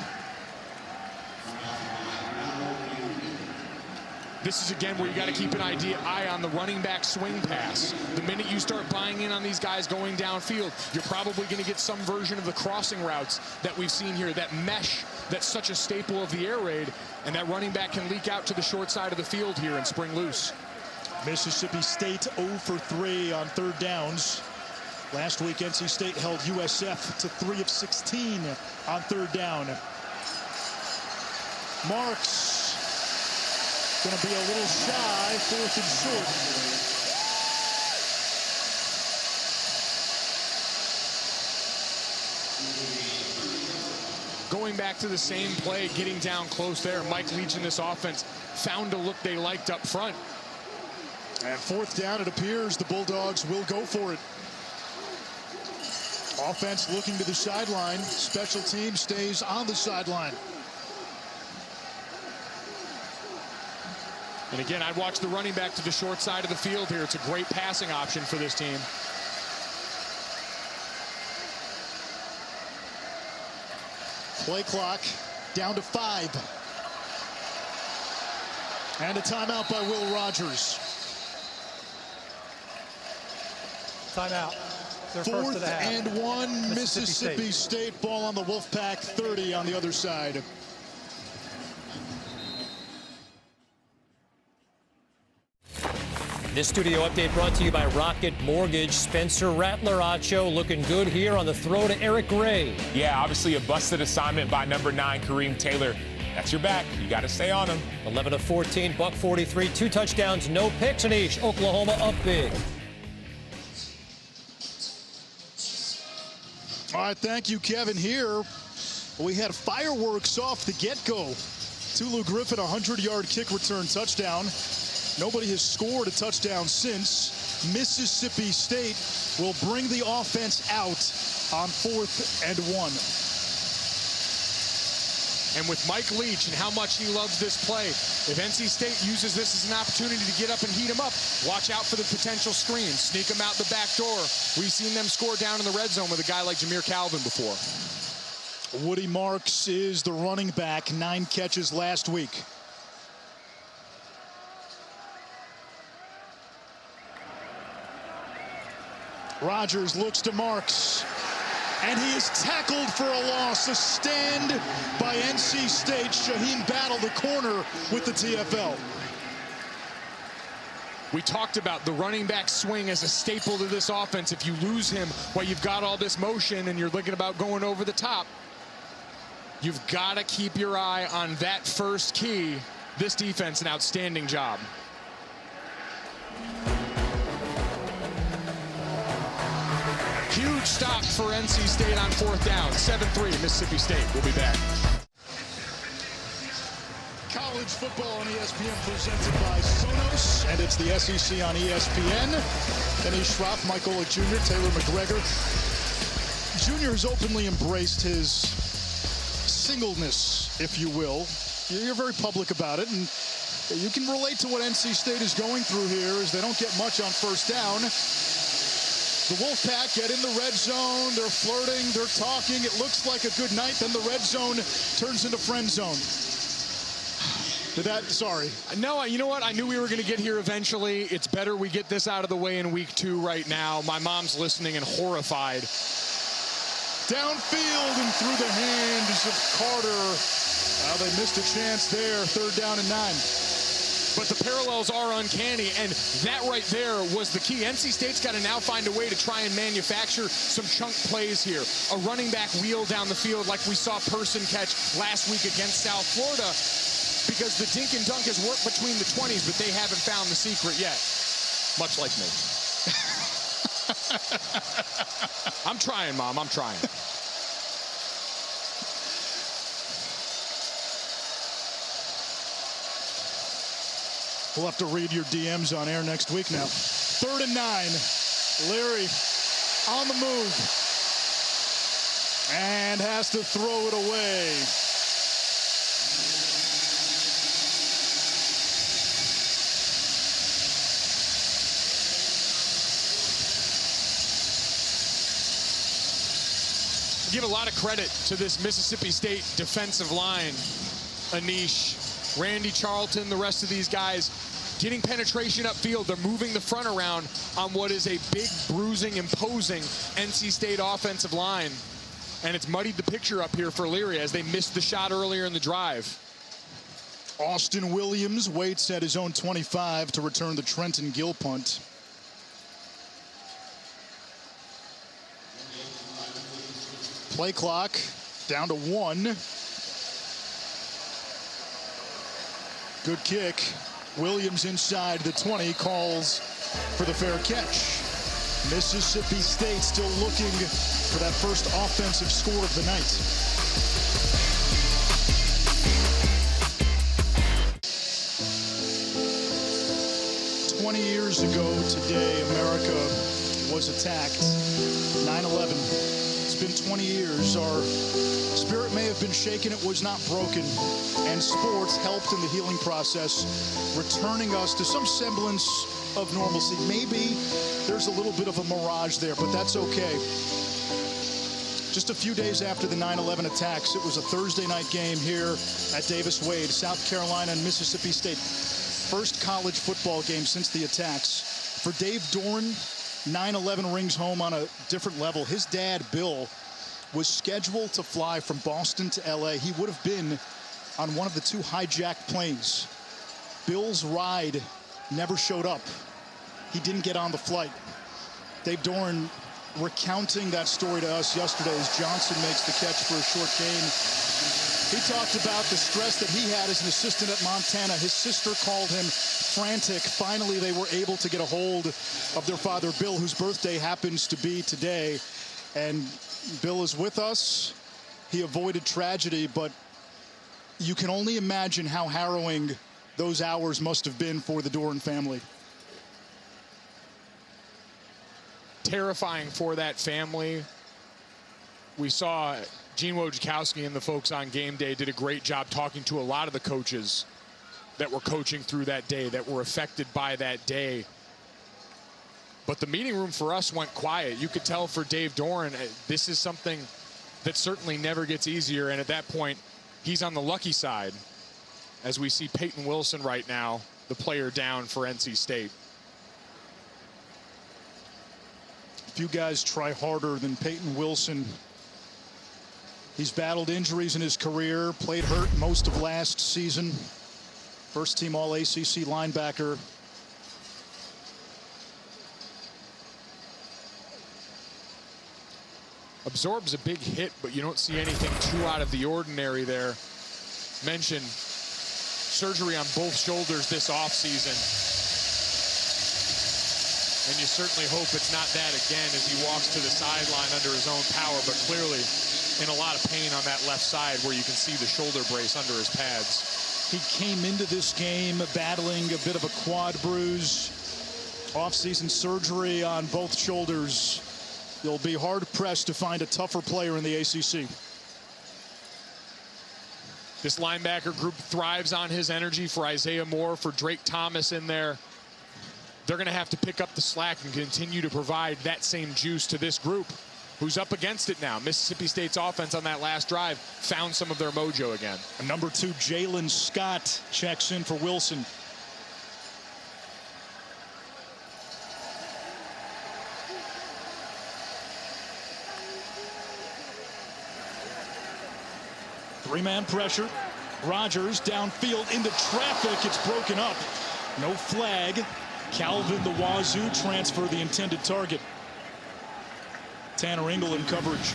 This is, again, where you got to keep an eye on the running back swing pass. The minute you start buying in on these guys going downfield, you're probably going to get some version of the crossing routes that we've seen here, that mesh that's such a staple of the air raid, and that running back can leak out to the short side of the field here and spring loose. Mississippi State 0 for 3 on third downs. Last week, NC State held USF to 3 of 16 on third down. Marks going to be a little shy, 4th and short. Going back to the same play, getting down close there. Mike Leach in this offense found a look they liked up front. And 4th down, it appears the Bulldogs will go for it. Offense looking to the sideline. Special team stays on the sideline. And again, I'd watch the running back to the short side of the field here. It's a great passing option for this team. Play clock down to 5. And a timeout by Will Rogers. Timeout. Their first of 4th the half. and 1, Mississippi State. Ball on the Wolfpack 30 on the other side. This studio update brought to you by Rocket Mortgage. Spencer Rattler, Acho, looking good here on the throw to Eric Gray. Yeah, obviously a busted assignment by number 9, Kareem Taylor. That's your back. You got to stay on him. 11 of 14, buck 43, 2 touchdowns, no picks. Anish, Oklahoma up big. All right, thank you, Kevin. Here, we had fireworks off the get-go. Tulu Griffin, 100-yard kick return touchdown. Nobody has scored a touchdown since. Mississippi State will bring the offense out on 4th and 1. And with Mike Leach and how much he loves this play, if NC State uses this as an opportunity to get up and heat him up, watch out for the potential screen. Sneak him out the back door. We've seen them score down in the red zone with a guy like Jameer Calvin before. Woody Marks is the running back, 9 catches last week. Rogers looks to Marks, and he is tackled for a loss. A stand by NC State. Shaheen Battle, the corner, with the TFL. We talked about the running back swing as a staple to this offense. If you lose him while you've got all this motion and you're thinking about going over the top, you've got to keep your eye on that first key. This defense, an outstanding job. Huge stop for NC State on 4th down. 7-3, Mississippi State. We'll be back. College football on ESPN presented by Sonos, and it's the SEC on ESPN. Kenny Schroff, Mike Golick Jr., Taylor McGregor. Jr. has openly embraced his singleness, if you will. You're very public about it, and you can relate to what NC State is going through here, as they don't get much on 1st down. The Wolfpack get in the red zone. They're flirting. They're talking. It looks like a good night. Then the red zone turns into friend zone. Sorry. No, you know what? I knew we were going to get here eventually. It's better we get this out of the way in week 2 right now. My mom's listening and horrified. Downfield and through the hands of Carter. They missed a chance there. 3rd down and 9. But the parallels are uncanny, and that right there was the key. NC State's got to now find a way to try and manufacture some chunk plays here. A running back wheel down the field like we saw Person catch last week against South Florida, because the dink and dunk has worked between the 20s, but they haven't found the secret yet, much like me. I'm trying, Mom. I'm trying. We'll have to read your DMs on air next week now. 3rd and 9. Leary on the move. And has to throw it away. Give a lot of credit to this Mississippi State defensive line, Anish. Randy Charlton, the rest of these guys getting penetration upfield. They're moving the front around on what is a big, bruising, imposing NC State offensive line. And it's muddied the picture up here for Leary as they missed the shot earlier in the drive. Austin Williams waits at his own 25 to return the Trenton Gill punt. Play clock down to 1. Good kick. Williams inside the 20 calls for the fair catch. Mississippi State still looking for that first offensive score of the night. Years ago today, America was attacked. 9/11. It's been 20 years. Our spirit may have been shaken, it was not broken. And sports helped in the healing process, returning us to some semblance of normalcy. Maybe there's a little bit of a mirage there, but that's okay. Just a few days after the 9/11 attacks, it was a Thursday night game here at Davis Wade, South Carolina and Mississippi State. First college football game since the attacks. For Dave Doeren, 9/11 rings home on a different level. His dad, Bill, was scheduled to fly from Boston to LA. He would have been on one of the 2 hijacked planes. Bill's ride never showed up. He didn't get on the flight. Dave Doeren recounting that story to us yesterday as Johnson makes the catch for a short gain. He talked about the stress that he had as an assistant at Montana. His sister called him frantic. Finally, they were able to get a hold of their father, Bill, whose birthday happens to be today. And Bill is with us. He avoided tragedy, but you can only imagine how harrowing those hours must have been for the Doeren family. Terrifying for that family. We saw 𝐁𝐮 𝐤𝐤𝐿𝐵 and the folks on game day did a great job talking to a lot of the coaches that were coaching through that day, that were affected by that day. But the meeting room for us went quiet. You could tell for Dave Doeren, this is something that certainly never gets easier. And at that point, he's on the lucky side as we see Peyton Wilson right now, the player down for NC State. Few guys try harder than Peyton Wilson. He's battled injuries in his career, played hurt most of last season. First team All-ACC linebacker. Absorbs a big hit, but you don't see anything too out of the ordinary there. Mentioned surgery on both shoulders this offseason. And you certainly hope it's not that again as he walks to the sideline under his own power, but clearly in a lot of pain on that left side where you can see the shoulder brace under his pads. He came into this game battling a bit of a quad bruise. Off-season surgery on both shoulders. You'll be hard-pressed to find a tougher player in the ACC. This linebacker group thrives on his energy. For Isaiah Moore, for Drake Thomas in there, they're going to have to pick up the slack and continue to provide that same juice to this group, who's up against it now. Mississippi State's offense on that last drive found some of their mojo again. Number 2, Jalen Scott checks in for Wilson. Three-man pressure. Rogers downfield into traffic. It's broken up. No flag. Calvin the Wazoo transfer the intended target. Tanner Ingle in coverage.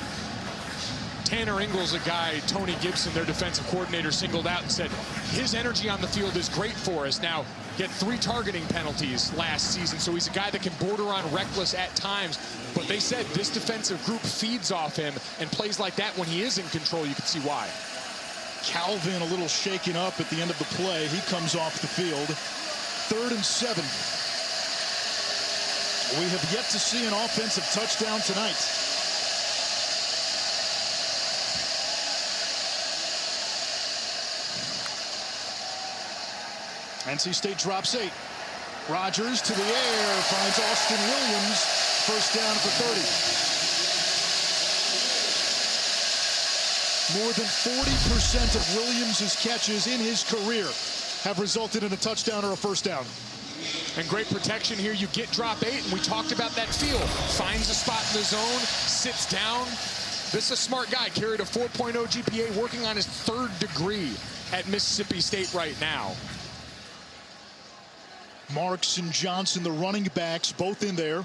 Tanner Ingle's a guy Tony Gibson, their defensive coordinator, singled out and said his energy on the field is great for us. Now, get 3 targeting penalties last season, so he's a guy that can border on reckless at times. But they said this defensive group feeds off him, and plays like that when he is in control, you can see why. Calvin a little shaken up at the end of the play. He comes off the field. 3rd and 7. We have yet to see an offensive touchdown tonight. NC State drops 8. Rogers to the air, finds Austin Williams. First down for 30. More than 40% of Williams' catches in his career have resulted in a touchdown or a first down. And great protection here. You get drop 8, and we talked about that feel. Finds a spot in the zone, sits down. This is a smart guy. Carried a 4.0 GPA, working on his 3rd degree at Mississippi State right now. Marks and Johnson, the running backs, both in there.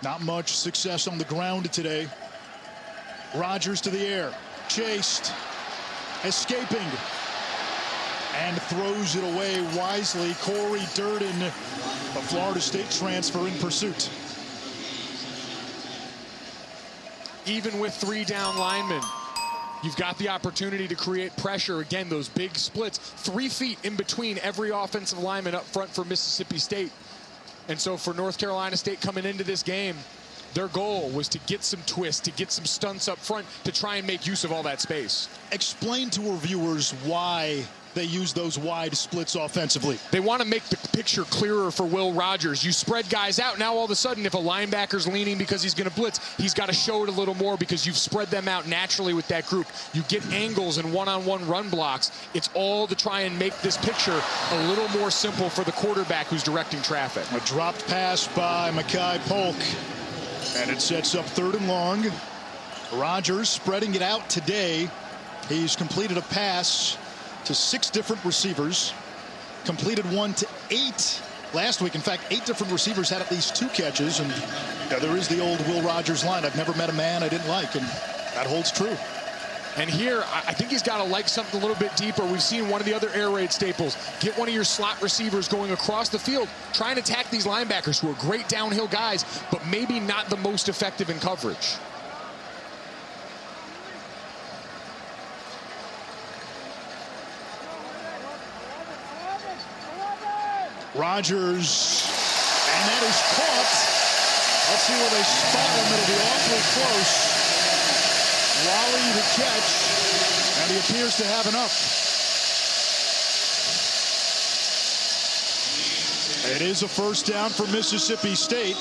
Not much success on the ground today. Rodgers to the air, chased, escaping, and throws it away wisely. Corey Durden, a Florida State transfer, in pursuit. Even with 3 down linemen, you've got the opportunity to create pressure. Again, those big splits, 3 feet in between every offensive lineman up front for Mississippi State. And so for North Carolina State coming into this game, their goal was to get some twists, to get some stunts up front, to try and make use of all that space. Explain to our viewers why they use those wide splits offensively. They want to make the picture clearer for Will Rogers. You spread guys out. Now all of a sudden, if a linebacker's leaning because he's going to blitz, he's got to show it a little more because you've spread them out naturally with that group. You get angles and one-on-one run blocks. It's all to try and make this picture a little more simple for the quarterback who's directing traffic. A dropped pass by Makai Polk, and it sets up 3rd and long. Rogers spreading it out today. He's completed a pass to 6 different receivers, completed 1 to 8 last week. In fact, 8 different receivers had at least 2 catches, and there is the old Will Rogers line. I've never met a man I didn't like, and that holds true. And here, I think he's got to like something a little bit deeper. We've seen one of the other air raid staples. Get one of your slot receivers going across the field, try and attack these linebackers who are great downhill guys, but maybe not the most effective in coverage. Rogers, and that is caught. Let's see where they spot him. It'll be awfully close. Wally the catch, and he appears to have enough. It is a first down for Mississippi State.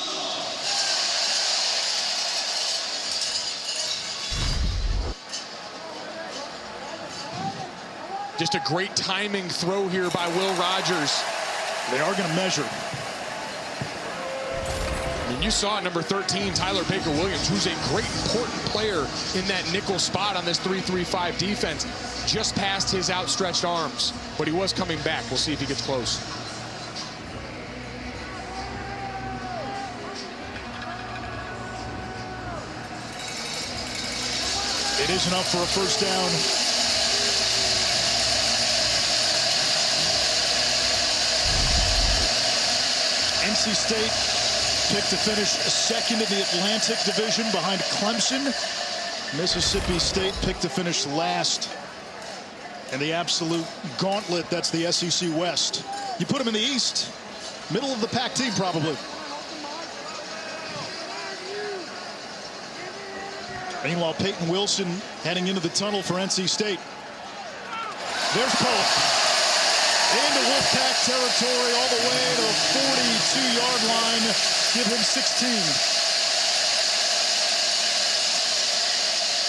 Just a great timing throw here by Will Rogers. They are going to measure. And you saw it, number 13, Tyler Baker-Williams, who's a great important player in that nickel spot on this 3-3-5 defense. Just past his outstretched arms, but he was coming back. We'll see if he gets close. It is enough for a first down. NC State picked to finish 2nd in the Atlantic Division behind Clemson. Mississippi State picked to finish last in the absolute gauntlet. That's the SEC West. You put them in the East, middle of the pack team probably. Meanwhile, Peyton Wilson heading into the tunnel for NC State. There's Polk. Into Wolfpack territory all the way to the 42-yard line. Give him 16.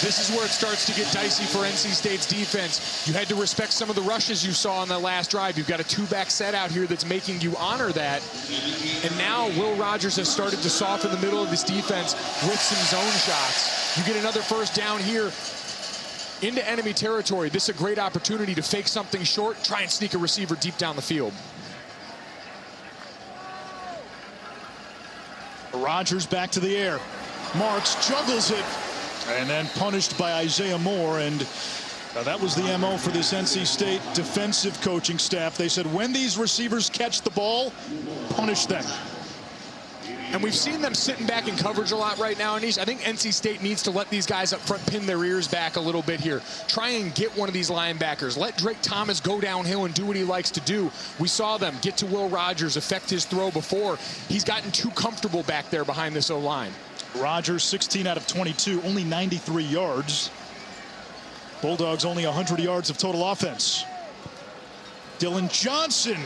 This is where it starts to get dicey for NC State's defense. You had to respect some of the rushes you saw on that last drive. You've got a 2-back set out here that's making you honor that. And now Will Rogers has started to soften the middle of this defense with some zone shots. You get another first down here into enemy territory. This is a great opportunity to fake something short, try and sneak a receiver deep down the field. Rogers back to the air. Marks juggles it, and then punished by Isaiah Moore. And that was the MO for this NC State defensive coaching staff. They said when these receivers catch the ball, punish them. And we've seen them sitting back in coverage a lot right now, Anish. I think NC State needs to let these guys up front pin their ears back a little bit here. Try and get one of these linebackers. Let Drake Thomas go downhill and do what he likes to do. We saw them get to Will Rogers, affect his throw before. He's gotten too comfortable back there behind this O-line. Rogers, 16 out of 22, only 93 yards. Bulldogs only 100 yards of total offense. Dillon Johnson.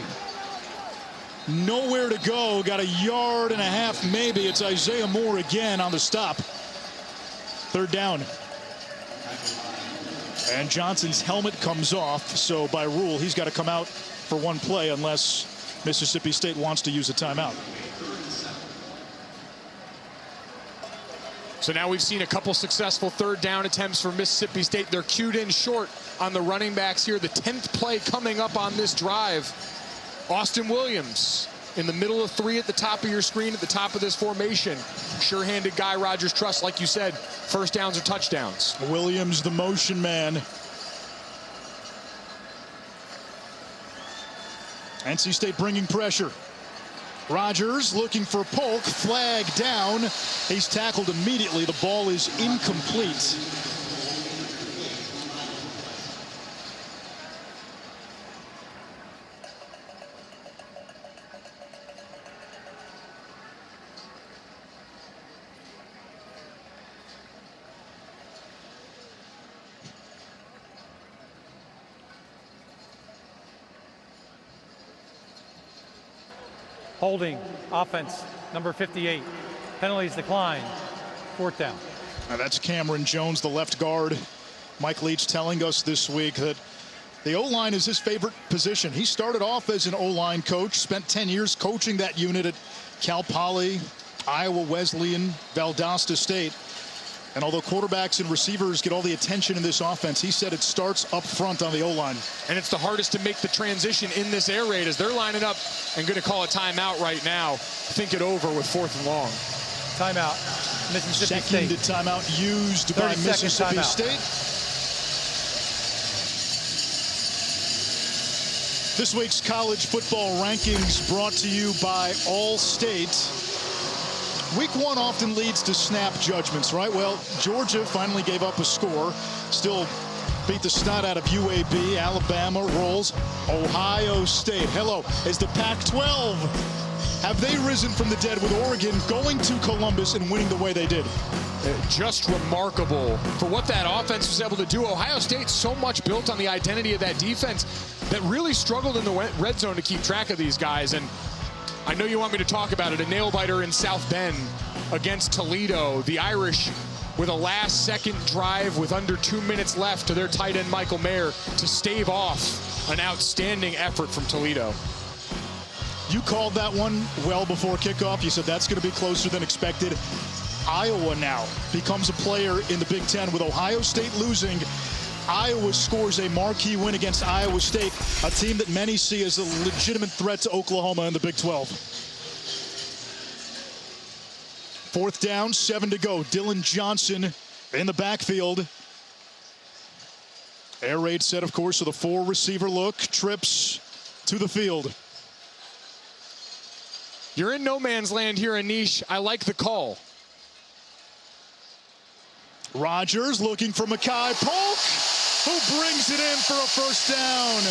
Nowhere to go. Got a yard and a half, maybe. It's Isaiah Moore again on the stop. 3rd down. And Johnson's helmet comes off, so by rule, he's got to come out for one play unless Mississippi State wants to use a timeout. So now we've seen a couple successful third down attempts for Mississippi State. They're cued in short on the running backs here. The 10th play coming up on this drive. Austin Williams in the middle of 3 at the top of your screen, at the top of this formation. Sure-handed guy Rogers trusts, like you said, first downs or touchdowns. Williams, the motion man. NC State bringing pressure. Rogers looking for Polk, flag down. He's tackled immediately. The ball is incomplete. Holding, offense, number 58. Penalties decline, 4th down. Now that's Cameron Jones, the left guard. Mike Leach telling us this week that the O-line is his favorite position. He started off as an O-line coach, spent 10 years coaching that unit at Cal Poly, Iowa Wesleyan, Valdosta State. And although quarterbacks and receivers get all the attention in this offense, he said it starts up front on the O-line. And it's the hardest to make the transition in this air raid as they're lining up and going to call a timeout right now. Think it over with 4th and long. Timeout, Mississippi State. Second timeout used by Mississippi State. This week's college football rankings brought to you by Allstate. Week 1 often leads to snap judgments, right? Well, Georgia finally gave up a score. Still beat the snot out of UAB. Alabama rolls. Ohio State. Hello, is the Pac-12. Have they risen from the dead with Oregon going to Columbus and winning the way they did? Just remarkable for what that offense was able to do. Ohio State so much built on the identity of that defense that really struggled in the red zone to keep track of these guys. And I know you want me to talk about it. A nail-biter in South Bend against Toledo. The Irish with a last-second drive with under 2 minutes left to their tight end Michael Mayer to stave off an outstanding effort from Toledo. You called that one well before kickoff. You said that's going to be closer than expected. Iowa now becomes a player in the Big Ten with Ohio State losing. Iowa scores a marquee win against Iowa State, a team that many see as a legitimate threat to Oklahoma in the Big 12. 4th down, 7 to go. Dillon Johnson in the backfield. Air raid set, of course, with a 4-receiver look. Trips to the field. You're in no man's land here, Anish. I like the call. Rogers looking for Makai Polk, who brings it in for a first down.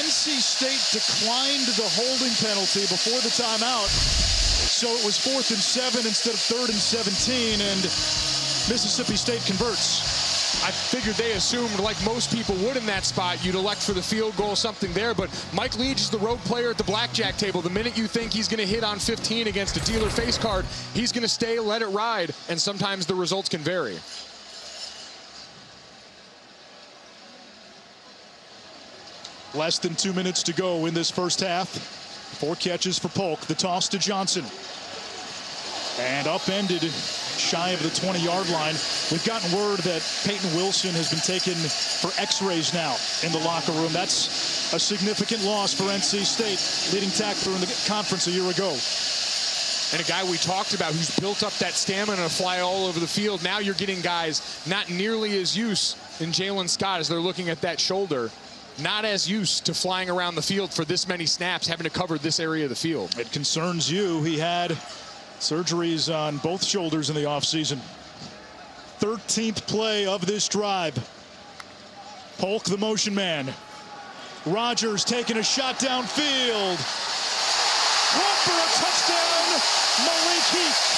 NC State declined the holding penalty before the timeout, so it was 4th and 7 instead of 3rd and 17, and Mississippi State converts. I figured they assumed, like most people would in that spot, you'd elect for the field goal, something there. But Mike Leach is the rogue player at the blackjack table. The minute you think he's going to hit on 15 against a dealer face card, he's going to stay, let it ride, and sometimes the results can vary. Less than 2 minutes to go in this first half. 4 catches for Polk. The toss to Johnson. And upended shy of the 20-yard line. We've gotten word that Peyton Wilson has been taken for x-rays now in the locker room. That's a significant loss for NC State, leading tackler in the conference a year ago. And a guy we talked about who's built up that stamina to fly all over the field. Now you're getting guys not nearly as used in Jalen Scott as they're looking at that shoulder. Not as used to flying around the field for this many snaps, having to cover this area of the field. It concerns you. He had surgeries on both shoulders in the offseason. 13th play of this drive. Polk, the motion man. Rogers taking a shot downfield. Caught for a touchdown, Malik Heath.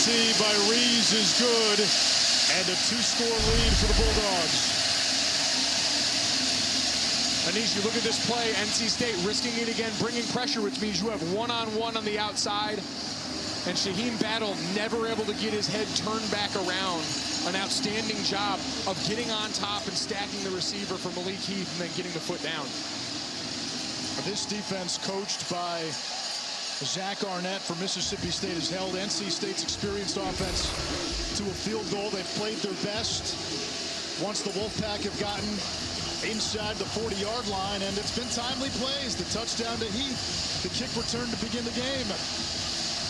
penalty by Rees is good, and a 2-score lead for the Bulldogs. Anish, you look at this play, NC State risking it again, bringing pressure, which means you have one-on-one on the outside. And Shaheen Battle never able to get his head turned back around. An outstanding job of getting on top and stacking the receiver for Malik Heath and then getting the foot down. This defense, coached by Zach Arnett for Mississippi State, has held NC State's experienced offense to a field goal. They've played their best once the Wolfpack have gotten inside the 40-yard line, and it's been timely plays. The touchdown to Heath, the kick return to begin the game.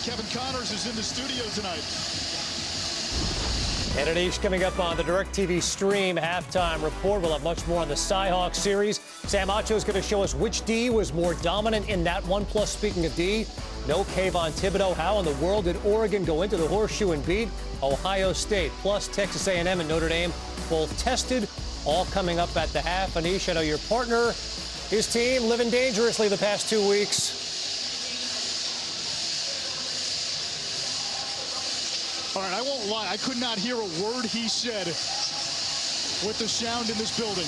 Kevin Connors is in the studio tonight. And Anish, coming up on the DirecTV stream halftime report. We'll have much more on the Cyhawk series. Sam Acho is going to show us which D was more dominant in that one. Plus, speaking of D, no Kayvon Thibodeau. How in the world did Oregon go into the horseshoe and beat Ohio State? Plus, Texas A&M and Notre Dame both tested. All coming up at the half. Anish, I know your partner, his team, living dangerously the past 2 weeks. All right, I won't lie. I could not hear a word he said with the sound in this building.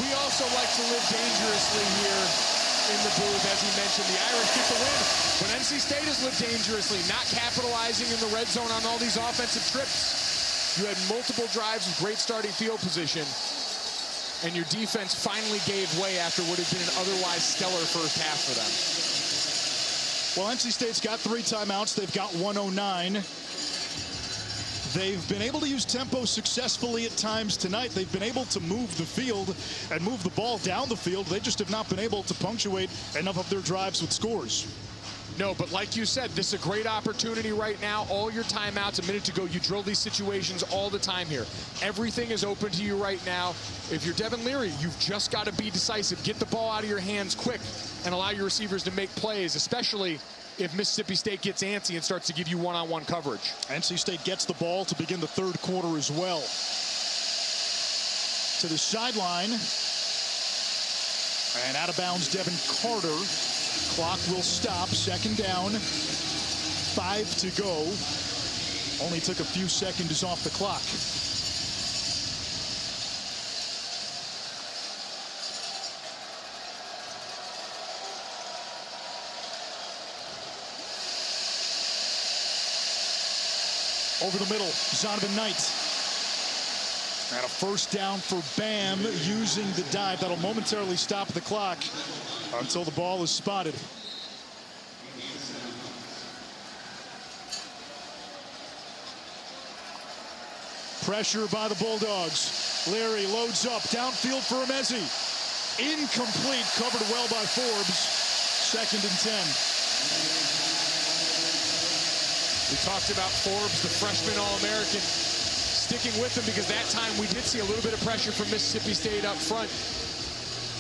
We also like to live dangerously here in the booth. As he mentioned, the Irish get the win. But NC State has lived dangerously, not capitalizing in the red zone on all these offensive trips. You had multiple drives with great starting field position, and your defense finally gave way after what had been an otherwise stellar first half for them. Well, NC State's got 3 timeouts. They've got 109. They've been able to use tempo successfully at times tonight. They've been able to move the field and move the ball down the field. They just have not been able to punctuate enough of their drives with scores. No, but like you said, this is a great opportunity right now. All your timeouts a minute to go. You drill these situations all the time here. Everything is open to you right now. If you're Devin Leary, you've just got to be decisive. Get the ball out of your hands quick and allow your receivers to make plays, especially if Mississippi State gets antsy and starts to give you one-on-one coverage. NC State gets the ball to begin the third quarter as well. To the sideline. And out of bounds, Devin Carter. Clock will stop. Second down. 5 to go. Only took a few seconds off the clock. Over the middle, Zonovan Knight. And a first down for Bam using the dive. That'll momentarily stop the clock until the ball is spotted. Pressure by the Bulldogs. Leary loads up, downfield for Emezi. Incomplete, covered well by Forbes. 2nd and 10. We talked about Forbes, the freshman All-American, sticking with him because that time we did see a little bit of pressure from Mississippi State up front.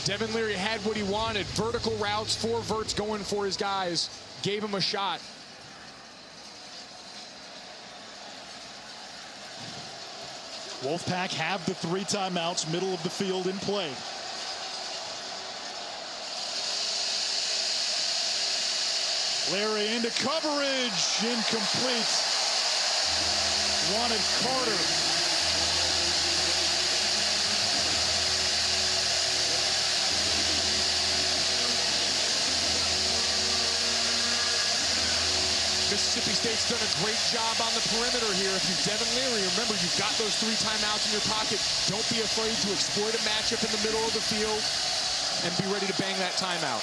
Devin Leary had what he wanted. Vertical routes, 4 verts going for his guys. Gave him a shot. Wolfpack have the 3 timeouts, middle of the field in play. Leary into coverage, incomplete. Wanted Carter. Mississippi State's done a great job on the perimeter here. If you're Devin Leary, remember, you've got those 3 timeouts in your pocket. Don't be afraid to exploit a matchup in the middle of the field and be ready to bang that timeout.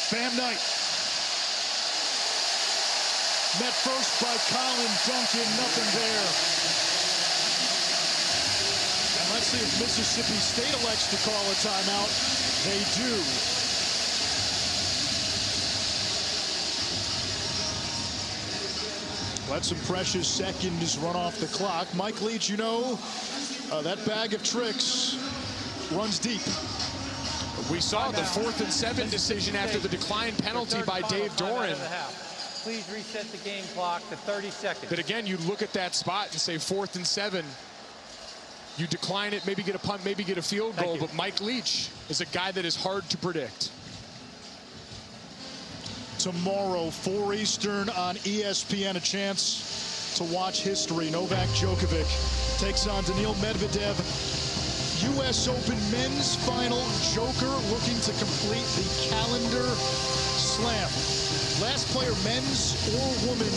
Bam Knight. Met first by Colin Duncan, nothing there. And let's see if Mississippi State elects to call a timeout. They do. Let some precious seconds run off the clock. Mike Leach, you know, that bag of tricks runs deep. We saw the 4th and 7 decision after the decline penalty by Dave Doran. Please reset the game clock to 30 seconds. But again, you look at that spot and say 4th and 7. You decline it, maybe get a punt, maybe get a field goal, but Mike Leach is a guy that is hard to predict. Tomorrow, 4 Eastern on ESPN, a chance to watch history. Novak Djokovic takes on Daniil Medvedev. U.S. Open men's final. Joker looking to complete the calendar slam. Last player, men's or woman,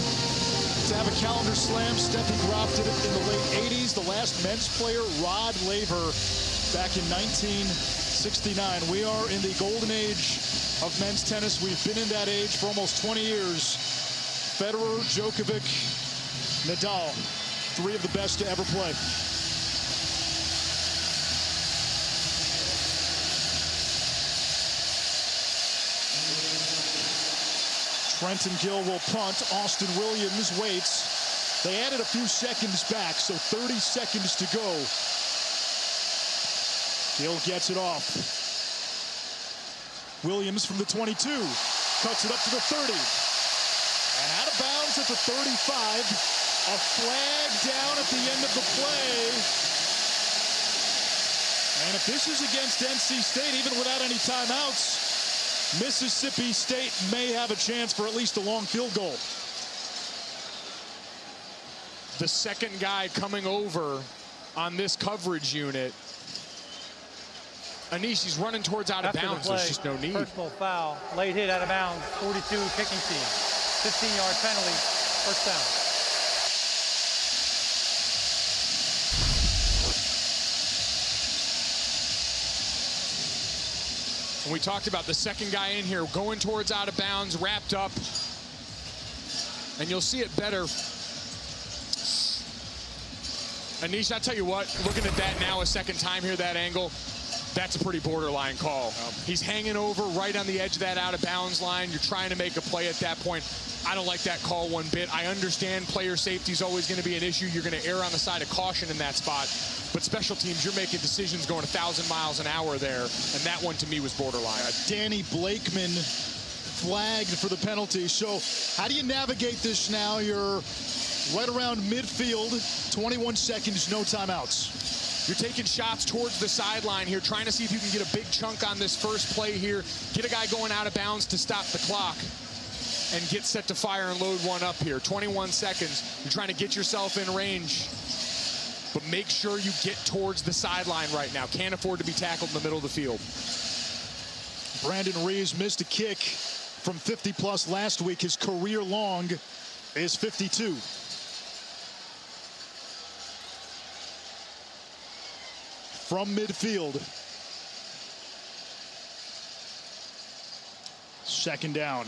to have a calendar slam. Steffi Graf did it in the late 80s. The last men's player, Rod Laver, back in 1969. We are in the golden age of men's tennis. We've been in that age for almost 20 years. Federer, Djokovic, Nadal, 3 of the best to ever play. Trenton Gill will punt. Austin Williams waits. They added a few seconds back, so 30 seconds to go. Gill gets it off. Williams from the 22. Cuts it up to the 30. And out of bounds at the 35. A flag down at the end of the play. And if this is against NC State, even without any timeouts, Mississippi State may have a chance for at least a long field goal. The second guy coming over on this coverage unit. Anish, he's running towards out of bounds. There's just no need. Personal foul, late hit out of bounds, 42 kicking team. 15-yard penalty, first down. We talked about the second guy in here going towards out of bounds, wrapped up. And you'll see it better. Anish, I'll tell you what, looking at that now a second time here, that angle, that's a pretty borderline call. He's hanging over right on the edge of that out of bounds line. You're trying to make a play at that point. I don't like that call one bit. I understand player safety is always going to be an issue. You're going to err on the side of caution in that spot. But special teams, you're making decisions going 1,000 miles an hour there. And that one, to me, was borderline. Danny Blakeman flagged for the penalty. So how do you navigate this now? You're right around midfield, 21 seconds, no timeouts. You're taking shots towards the sideline here, trying to see if you can get a big chunk on this first play here. Get a guy going out of bounds to stop the clock and get set to fire and load one up here. 21 seconds. You're trying to get yourself in range. But make sure you get towards the sideline right now. Can't afford to be tackled in the middle of the field. Brandon Reeves missed a kick from 50-plus last week. His career long is 52. From midfield. Second down.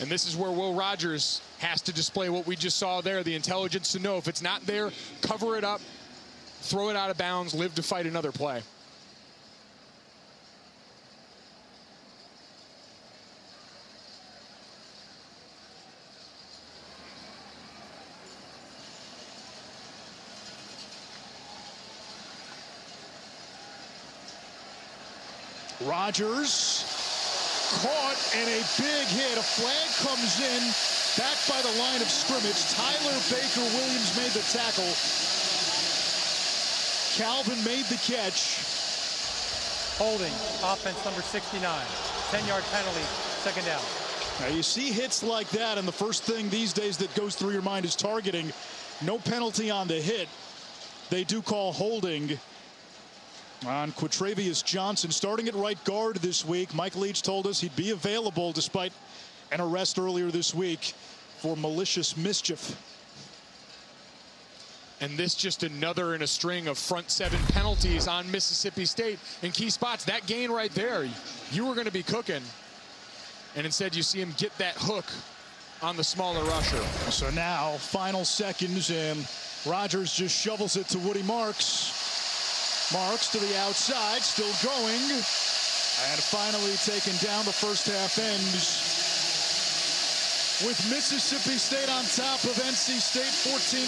And this is where Will Rogers has to display what we just saw there, the intelligence to know if it's not there, cover it up, throw it out of bounds, live to fight another play. Rogers caught and a big hit. A flag comes in, back by the line of scrimmage. Tyler Baker Williams made the tackle. Calvin made the catch. Holding, offense number 69. 10-yard penalty, second down. Now you see hits like that, and the first thing these days that goes through your mind is targeting. No penalty on the hit. They do call holding on Quatravius Johnson, starting at right guard this week. Mike Leach told us he'd be available despite an arrest earlier this week for malicious mischief. And this just another in a string of front 7 penalties on Mississippi State in key spots. That gain right there, you were going to be cooking. And instead you see him get that hook on the smaller rusher. So now final seconds, and Rogers just shovels it to Woody Marks. Marks to the outside, still going, and finally taken down. The first half ends with Mississippi State on top of NC State 14-3.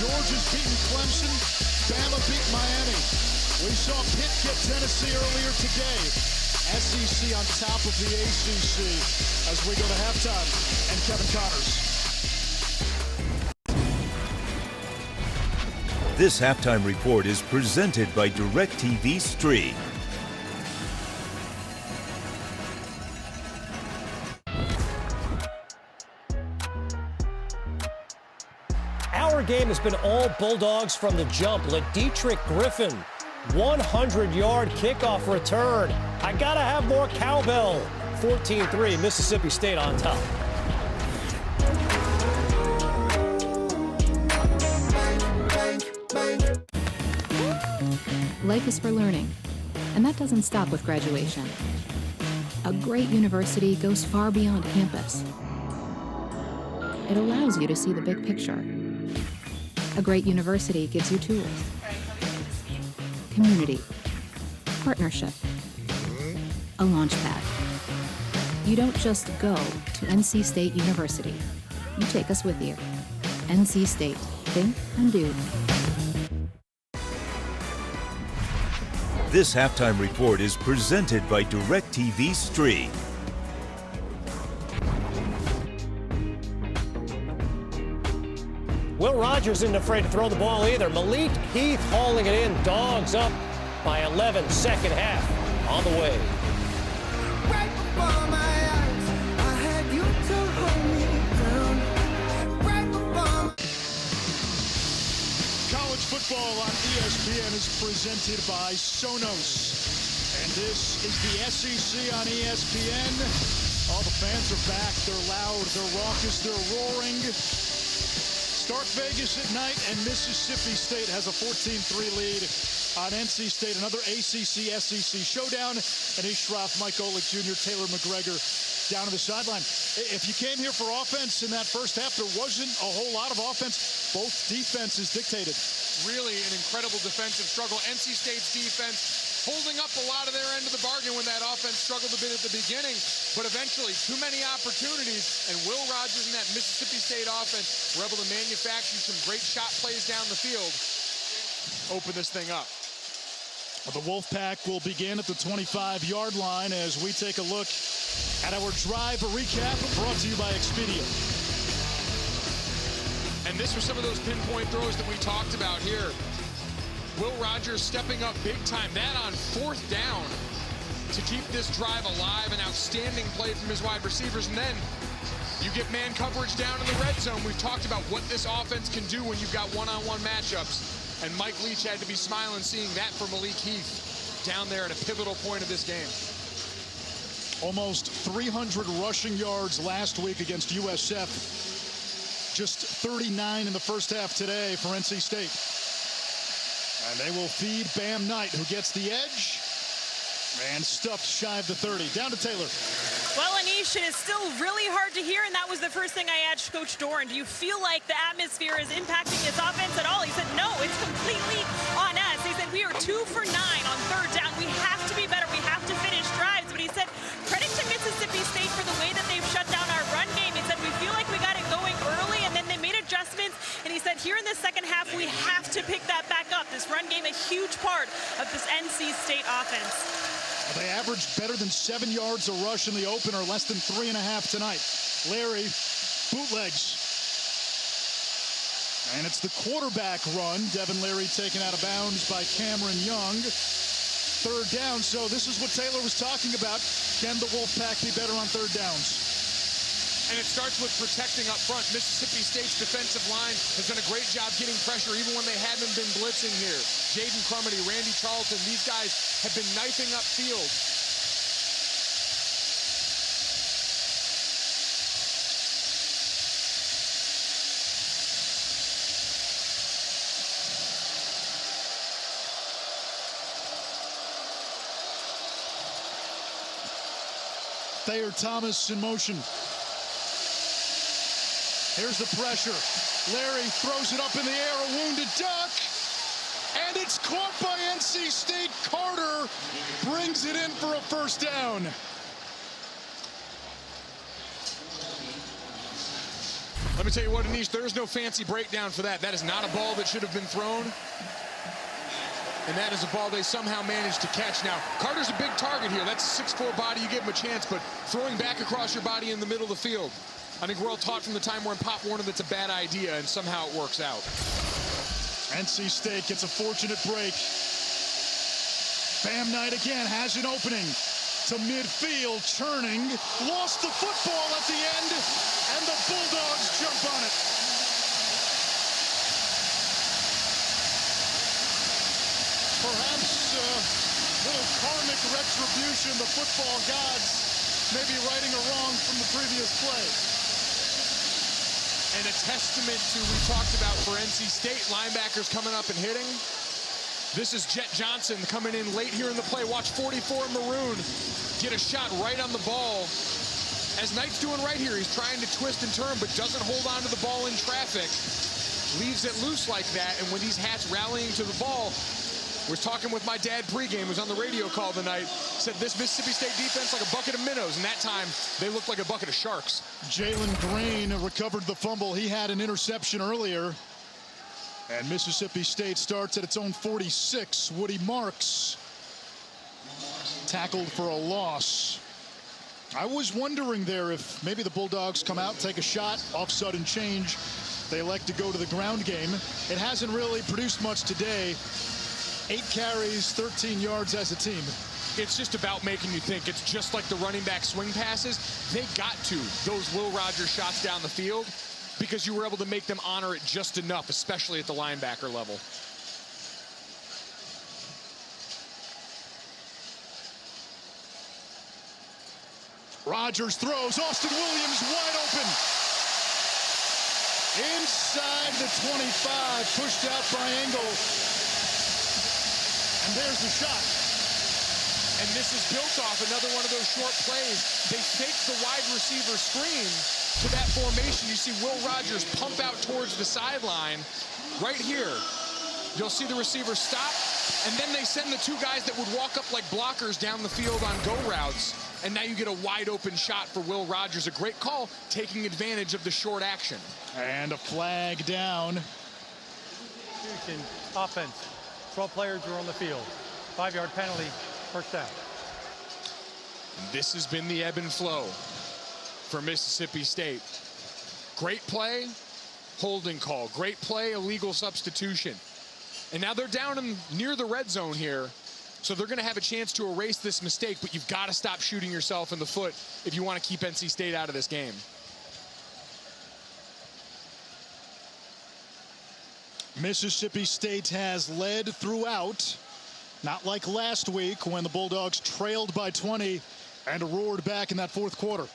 Georgia's beaten Clemson, Bama beat Miami. We saw Pitt get Tennessee earlier today. SEC on top of the ACC as we go to halftime. And Kevin Connors. This halftime report is presented by DirecTV Stream. Our game has been all Bulldogs from the jump. Lideatrick Griffin, 100-yard kickoff return. I gotta have more cowbell. 14-3, Mississippi State on top. Life is for learning, and that doesn't stop with graduation. A great university goes far beyond campus. It allows you to see the big picture. A great university gives you tools, community, partnership, a launch pad. You don't just go to NC State University. You take us with you. NC State. Think and do. This halftime report is presented by DirecTV Stream. Will Rogers isn't afraid to throw the ball either. Malik Heath hauling it in. Dogs up by 11, second half on the way. Right before my eyes, I had you to hold me down. Right before College football on ESPN is presented by Sonos. And this is the SEC on ESPN. All the fans are back. They're loud, they're raucous, they're roaring. Stark Vegas at night, and Mississippi State has a 14-3 lead on NC State. Another ACC-SEC showdown. And Ishraff, Mike Golick Jr., Taylor McGregor down to the sideline. If you came here for offense in that first half, there wasn't a whole lot of offense. Both defenses dictated. Really an incredible defensive struggle. NC State's defense holding up a lot of their end of the bargain when that offense struggled a bit at the beginning. But eventually, too many opportunities, and Will Rogers and that Mississippi State offense were able to manufacture some great shot plays down the field. Open this thing up. The Wolfpack will begin at the 25-yard line as we take a look at our drive recap brought to you by Expedia. And this was some of those pinpoint throws that we talked about here. Will Rogers stepping up big time. That on fourth down to keep this drive alive. An outstanding play from his wide receivers. And then you get man coverage down in the red zone. We've talked about what this offense can do when you've got one-on-one matchups. And Mike Leach had to be smiling seeing that for Malik Heath down there at a pivotal point of this game. Almost 300 rushing yards last week against USF. Just 39 in the first half today for NC State. And they will feed Bam Knight, who gets the edge and stuffed shy of the 30. Down to Taylor. Well, Anish, it is still really hard to hear, and that was the first thing I asked Coach Doran. Do you feel like the atmosphere is impacting his offense at all? He said, no, it's completely on us. He said, we are 2 for 9 on third down. We have to be better. We have to finish drives. But he said, credit to Mississippi State for the way that they've shut down our run game. He said, we feel like we got it going early, and then they made adjustments. And he said, here in the second half, we have to pick that back up. This run game, a huge part of this NC State offense. They averaged better than 7 yards a rush in the opener, less than 3.5 tonight. Larry bootlegs. And it's the quarterback run. Devin Leary taken out of bounds by Cameron Young. Third down, so this is what Taylor was talking about. Can the Wolfpack be better on third downs? And it starts with protecting up front. Mississippi State's defensive line has done a great job getting pressure even when they haven't been blitzing here. Jaden Crumity, Randy Charlton, these guys have been knifing up field. Thayer Thomas in motion. Here's the pressure. Larry throws it up in the air, a wounded duck. And it's caught by NC State. Carter brings it in for a first down. Let me tell you what, Anish, there's no fancy breakdown for that. That is not a ball that should have been thrown. And that is a ball they somehow managed to catch. Now, Carter's a big target here. That's a 6'4" body. You give him a chance, but throwing back across your body in the middle of the field, I think we're all taught from the time we're in Pop Warner that's a bad idea, and somehow it works out. NC State gets a fortunate break. Bam Knight again has an opening to midfield, churning, lost the football at the end, and the Bulldogs jump on it. Perhaps a little karmic retribution. The football gods may be righting a wrong from the previous play. And a testament to, we talked about for NC State, linebackers coming up and hitting. This is Jet Johnson coming in late here in the play. Watch 44 Maroon get a shot right on the ball. As Knight's doing right here, he's trying to twist and turn, but doesn't hold on to the ball in traffic. Leaves it loose like that, and when these hats rallying to the ball, was talking with my dad pregame, was on the radio call tonight, said this Mississippi State defense like a bucket of minnows, and that time they looked like a bucket of sharks. Jalen Green recovered the fumble. He had an interception earlier. And Mississippi State starts at its own 46. Woody Marks tackled for a loss. I was wondering there if maybe the Bulldogs come out, take a shot off sudden change. They elect to go to the ground game. It hasn't really produced much today. 8 carries, 13 yards as a team. It's just about making you think. It's just like the running back swing passes. They got to those Will Rogers shots down the field because you were able to make them honor it just enough, especially at the linebacker level. Rogers throws. Austin Williams wide open. Inside the 25, pushed out by Engel. And there's the shot. And this is built off another one of those short plays. They fake the wide receiver screen to that formation. You see Will Rogers pump out towards the sideline. Right here, you'll see the receiver stop, and then they send the 2 guys that would walk up like blockers down the field on go routes. And now you get a wide open shot for Will Rogers. A great call, taking advantage of the short action. And a flag down. Offense. 12 players were on the field. 5-yard penalty, first down. This has been the ebb and flow for Mississippi State. Great play, holding call. Great play, illegal substitution. And now they're down near the red zone here. So they're going to have a chance to erase this mistake, but you've got to stop shooting yourself in the foot if you want to keep NC State out of this game. Mississippi State has led throughout, not like last week when the Bulldogs trailed by 20 and roared back in that fourth quarter.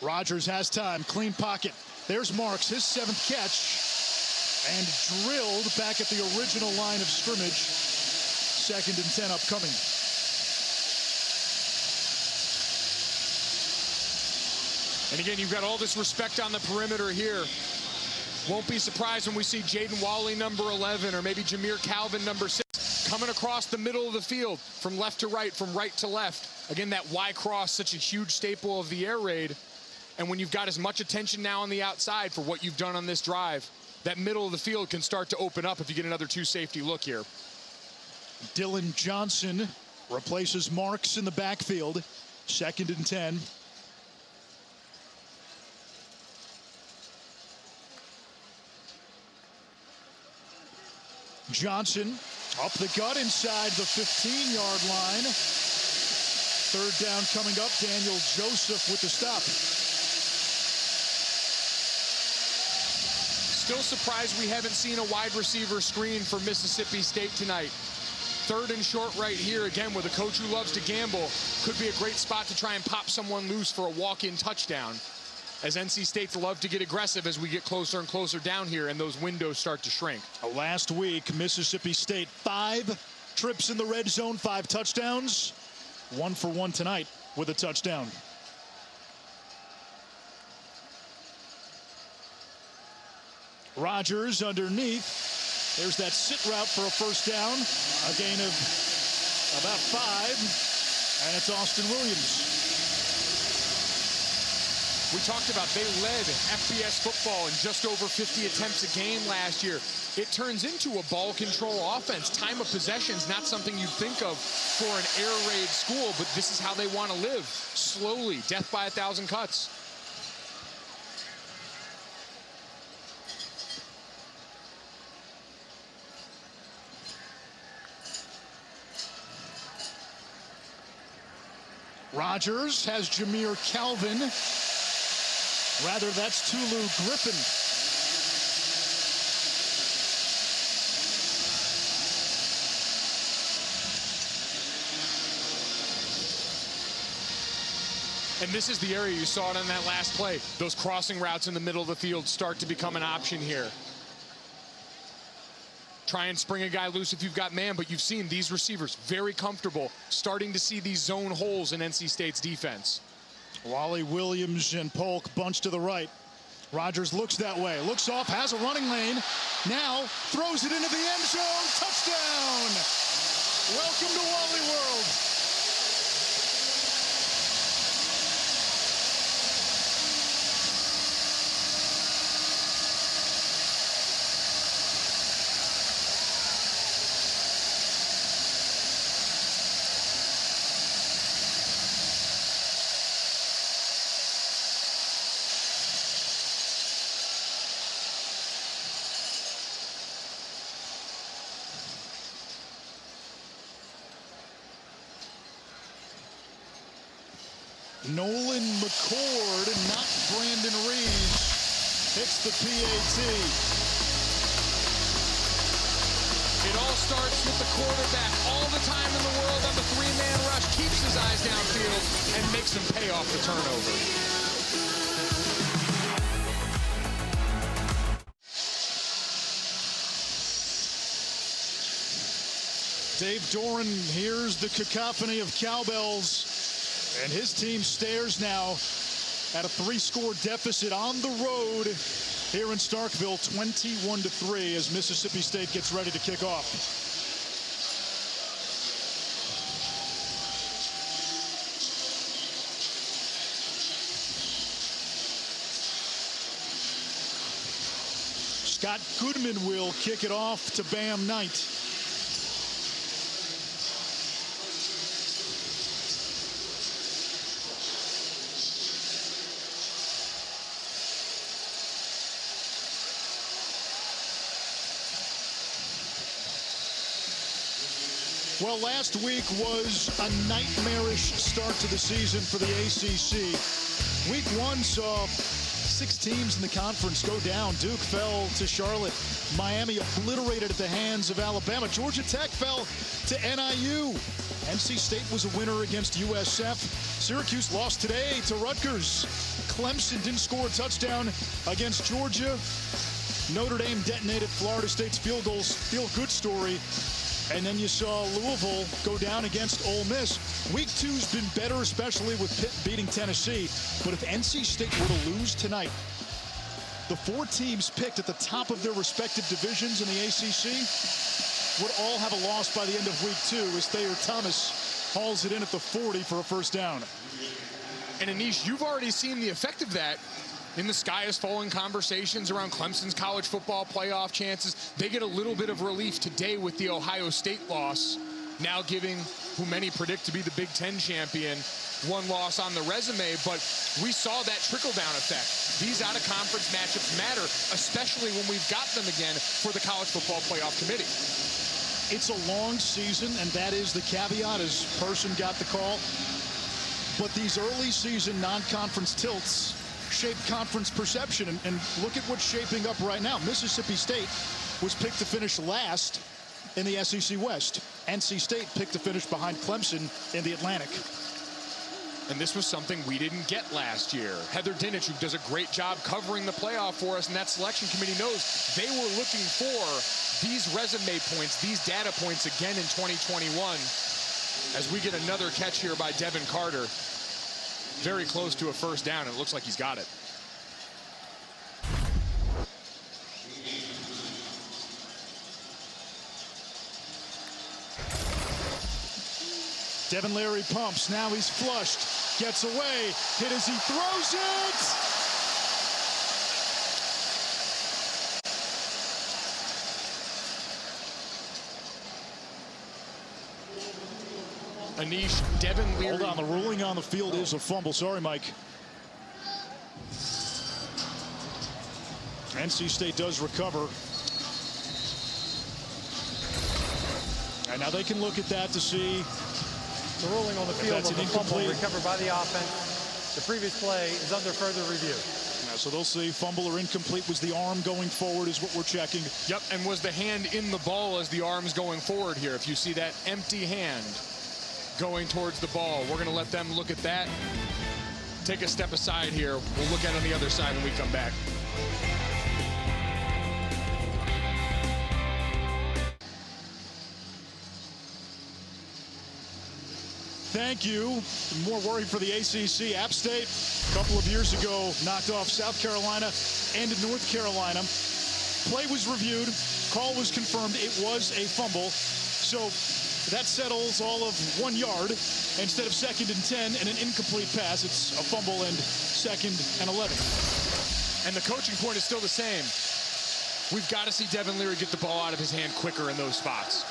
Rogers has time, clean pocket. There's Marks, his 7th catch, and drilled back at the original line of scrimmage. 2nd and 10 upcoming. And again, you've got all this respect on the perimeter here. Won't be surprised when we see Jaden Walley, number 11, or maybe Jameer Calvin, number 6, coming across the middle of the field from left to right, from right to left. Again, that Y cross, such a huge staple of the air raid. And when you've got as much attention now on the outside for what you've done on this drive, that middle of the field can start to open up if you get another 2 safety look here. Dillon Johnson replaces Marks in the backfield. 2nd and 10. Johnson up the gut inside the 15-yard line. 3rd down coming up. Daniel Joseph with the stop. Still surprised we haven't seen a wide receiver screen for Mississippi State tonight. 3rd and short right here, again, with a coach who loves to gamble. Could be a great spot to try and pop someone loose for a walk-in touchdown, as NC State's love to get aggressive as we get closer and closer down here and those windows start to shrink. Last week, Mississippi State 5 trips in the red zone, 5 touchdowns. 1 for 1 tonight with a touchdown. Rogers underneath. There's that sit route for a first down. A gain of about 5. And it's Austin Williams. We talked about they led FBS football in just over 50 attempts a game last year. it turns into a ball control offense. Time of possession is not something you'd think of for an air raid school, but this is how they want to live. Slowly, death by 1,000 cuts. Rogers has Jameer Calvin. Rather, that's Tulu Griffin. And this is the area you saw it on that last play. Those crossing routes in the middle of the field start to become an option here. Try and spring a guy loose if you've got man, but you've seen these receivers very comfortable starting to see these zone holes in NC State's defense. Wally Williams and Polk bunch to the right. Rogers looks that way, looks off, has a running lane, now throws it into the end zone, touchdown! Welcome to Wally World. Nolan McCord, not Brandon Reeves, hits the PAT. It all starts with the quarterback all the time in the world on the three-man rush, keeps his eyes downfield, and makes him pay off the turnover. Dave Doran hears the cacophony of cowbells, and his team stares now at a 3-score deficit on the road here in Starkville, 21-3, as Mississippi State gets ready to kick off. Scott Goodman will kick it off to Bam Knight. Well, last week was a nightmarish start to the season for the ACC. Week 1 saw 6 teams in the conference go down. Duke fell to Charlotte. Miami obliterated at the hands of Alabama. Georgia Tech fell to NIU. NC State was a winner against USF. Syracuse lost today to Rutgers. Clemson didn't score a touchdown against Georgia. Notre Dame detonated Florida State's field good story. And then you saw Louisville go down against Ole Miss. Week 2's been better, especially with Pitt beating Tennessee. But if NC State were to lose tonight, the 4 teams picked at the top of their respective divisions in the ACC would all have a loss by the end of week 2 as Thayer Thomas hauls it in at the 40 for a first down. And Anish, you've already seen the effect of that in the sky is falling conversations around Clemson's college football playoff chances. They get a little bit of relief today with the Ohio State loss, now giving who many predict to be the Big Ten champion 1 loss on the resume. But we saw that trickle-down effect. These out-of-conference matchups matter, especially when we've got them again for the College Football Playoff Committee. It's a long season, and that is the caveat, as Person got the call. But these early season non-conference tilts shape conference perception, and look at what's shaping up right now. Mississippi State was picked to finish last in the SEC West. NC State picked to finish behind Clemson in the Atlantic. And this was something we didn't get last year. Heather Dinich, who does a great job covering the playoff for us, and that selection committee knows they were looking for these resume points, these data points again in 2021, as we get another catch here by Devin Carter. Very close to a first down, and it looks like he's got it. Devin Leary pumps, now he's flushed, gets away, hit as he throws it! Anish, Devin Leary. Hold on, the ruling on the field is a fumble. Sorry, Mike. NC State does recover. And now they can look at that to see the ruling on the field of the fumble recovered by the offense. The previous play is under further review. So they'll see fumble or incomplete. Was the arm going forward is what we're checking. Yep, and was the hand in the ball as the arm's going forward here? If you see that empty hand going towards the ball, we're going to let them look at that. Take a step aside here. We'll look at it on the other side when we come back. Thank you. More worry for the ACC. App State, a couple of years ago, knocked off South Carolina and North Carolina. Play was reviewed. Call was confirmed. It was a fumble. So that settles all of 1 yard. Instead of 2nd and 10 and an incomplete pass, it's a fumble and 2nd and 11. And the coaching point is still the same. We've got to see Devin Leary get the ball out of his hand quicker in those spots.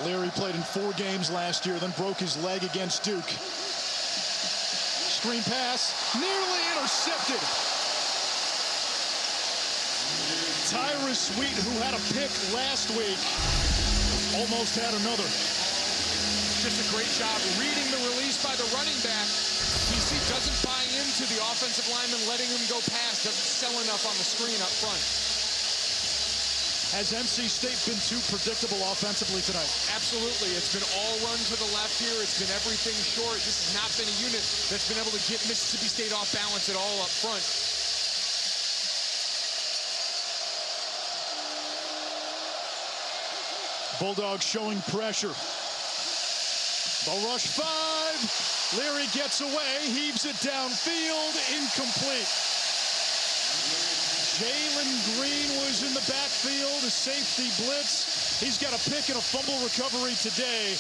Leary played in 4 games last year, then broke his leg against Duke. Screen pass, nearly intercepted. Tyrus Wheat, who had a pick last week, almost had another. Just a great job reading the release by the running back. BC doesn't buy into the offensive lineman letting him go past, doesn't sell enough on the screen up front. Has NC State been too predictable offensively tonight? Absolutely. It's been all run to the left here. It's been everything short. This has not been a unit that's been able to get Mississippi State off balance at all up front. Bulldogs showing pressure. The rush 5. Leary gets away, heaves it downfield, incomplete. Jalen Green was in the backfield, a safety blitz. He's got a pick and a fumble recovery today.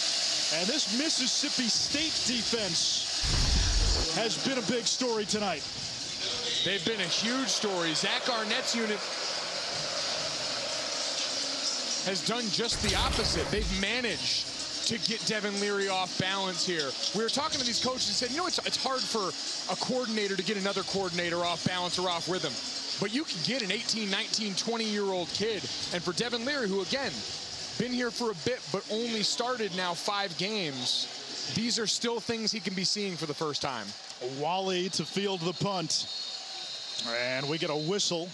And this Mississippi State defense has been a big story tonight. They've been a huge story. Zach Arnett's unit has done just the opposite. They've managed to get Devin Leary off balance here. We were talking to these coaches and said, you know, it's hard for a coordinator to get another coordinator off balance or off rhythm. But you can get an 18, 19, 20-year-old kid. And for Devin Leary, who, again, been here for a bit but only started now 5 games, these are still things he can be seeing for the first time. Wally to field the punt. And we get a whistle.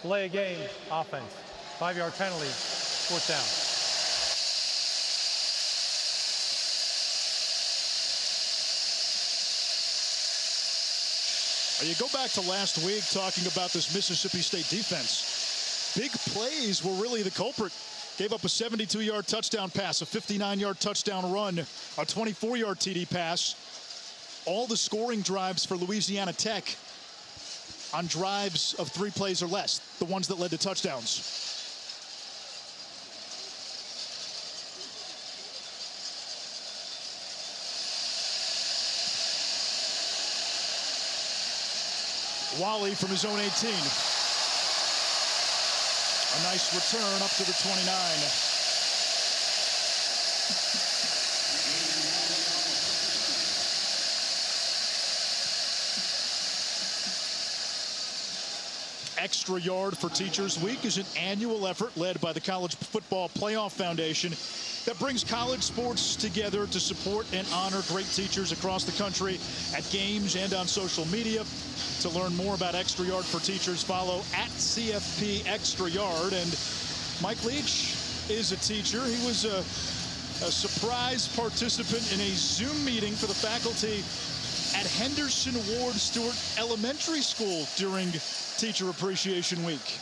Delay a game, offense. 5-yard penalty, 4th down. You go back to last week talking about this Mississippi State defense. Big plays were really the culprit. Gave up a 72-yard touchdown pass, a 59-yard touchdown run, a 24-yard TD pass. All the scoring drives for Louisiana Tech on drives of 3 plays or less, the ones that led to touchdowns. Wally from his own 18. A nice return up to the 29. Extra Yard for Teachers Week is an annual effort led by the College Football Playoff Foundation that brings college sports together to support and honor great teachers across the country at games and on social media. To learn more about Extra Yard for Teachers, follow @CFP Extra Yard. And Mike Leach is a teacher. He was a surprise participant in a Zoom meeting for the faculty at Henderson Ward Stewart Elementary School during Teacher Appreciation Week.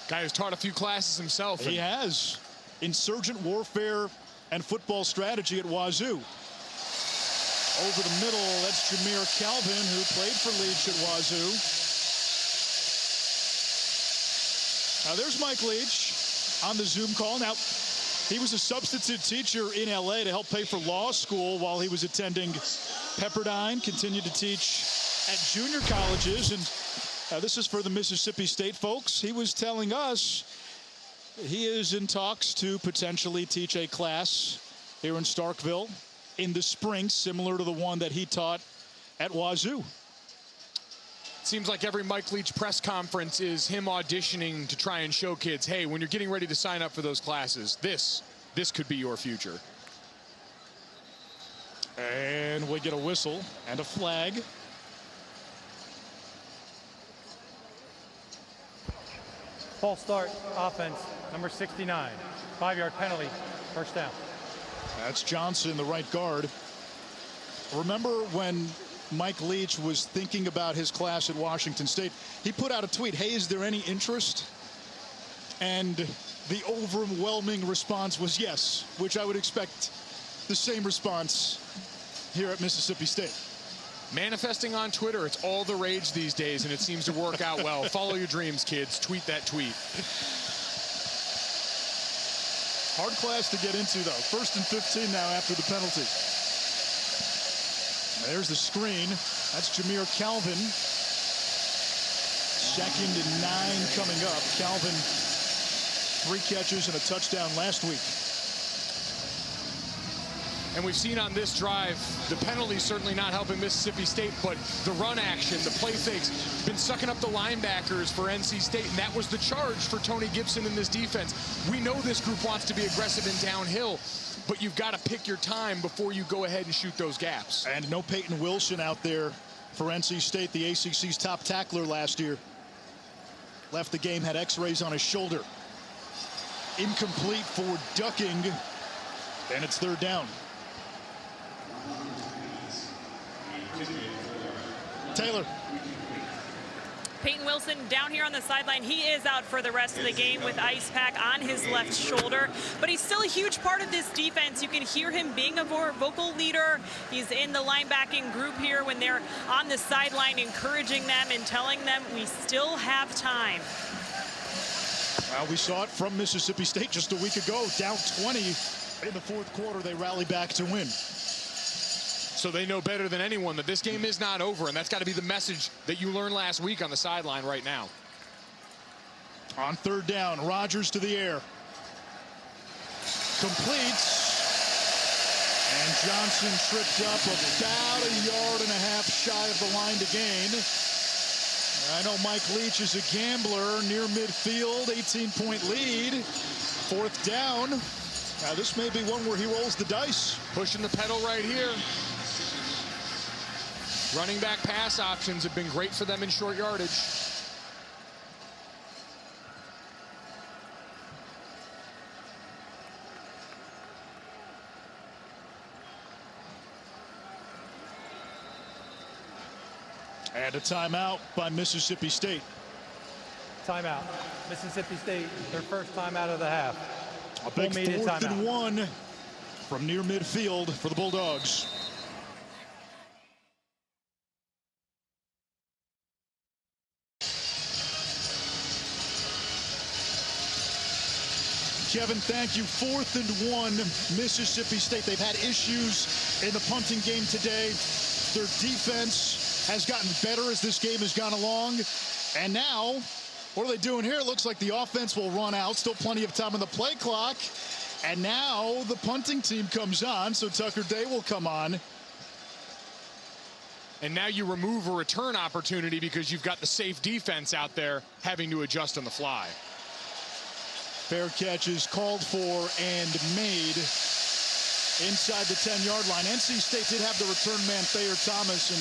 Guy who's taught a few classes himself. He has. Insurgent warfare and football strategy at Wazoo. Over the middle, that's Jameer Calvin, who played for Leach at Wazoo. Now there's Mike Leach on the Zoom call. Now, he was a substitute teacher in LA to help pay for law school while he was attending Pepperdine, continued to teach at junior colleges. And this is for the Mississippi State folks. He was telling us He is in talks to potentially teach a class here in Starkville in the spring, similar to the one that he taught at Wazoo. Seems like every Mike Leach press conference is him auditioning to try and show kids, hey, when you're getting ready to sign up for those classes, this could be your future. And we get a whistle and a flag. False start offense, number 69. 5-yard penalty, first down. That's Johnson, the right guard. Remember when Mike Leach was thinking about his class at Washington State, he put out a tweet, hey, is there any interest? And the overwhelming response was yes, which I would expect the same response here at Mississippi State. Manifesting on Twitter, it's all the rage these days, and it seems to work out well. Follow your dreams, kids. Tweet that tweet. Hard class to get into, though. 1st and 15 now after the penalty. There's the screen. That's Jameer Calvin. 2nd and 9 coming up. Calvin, 3 catches and a touchdown last week. And we've seen on this drive, the penalty certainly not helping Mississippi State, but the run action, the play fakes, been sucking up the linebackers for NC State, and that was the charge for Tony Gibson in this defense. We know this group wants to be aggressive and downhill, but you've got to pick your time before you go ahead and shoot those gaps. And no Peyton Wilson out there for NC State, the ACC's top tackler last year. Left the game, had x-rays on his shoulder. Incomplete for ducking, and it's 3rd down. Taylor. Peyton Wilson down here on the sideline. He is out for the rest of the game with ice pack on his left shoulder, but he's still a huge part of this defense. You can hear him being a more vocal leader. He's in the linebacking group here when they're on the sideline, encouraging them and telling them we still have time. Well, we saw it from Mississippi State just a week ago, down 20 in the 4th quarter. They rally back to win. So they know better than anyone that this game is not over, and that's got to be the message that you learned last week on the sideline right now. On 3rd down, Rodgers to the air. Completes. And Johnson tripped up about 1.5 yards shy of the line to gain. I know Mike Leach is a gambler near midfield, 18-point lead. 4th down. Now this may be one where he rolls the dice. Pushing the pedal right here. Running back pass options have been great for them in short yardage. And a timeout by Mississippi State. Timeout. Mississippi State, their first timeout of the half. A big 4th and 1 from near midfield for the Bulldogs. Kevin, thank you. 4th and 1, Mississippi State. They've had issues in the punting game today. Their defense has gotten better as this game has gone along. And now, what are they doing here? It looks like the offense will run out. Still plenty of time on the play clock. And now the punting team comes on, so Tucker Day will come on. And now you remove a return opportunity because you've got the safe defense out there having to adjust on the fly. Fair catch is called for and made inside the 10-yard line. NC State did have the return man, Thayer Thomas, and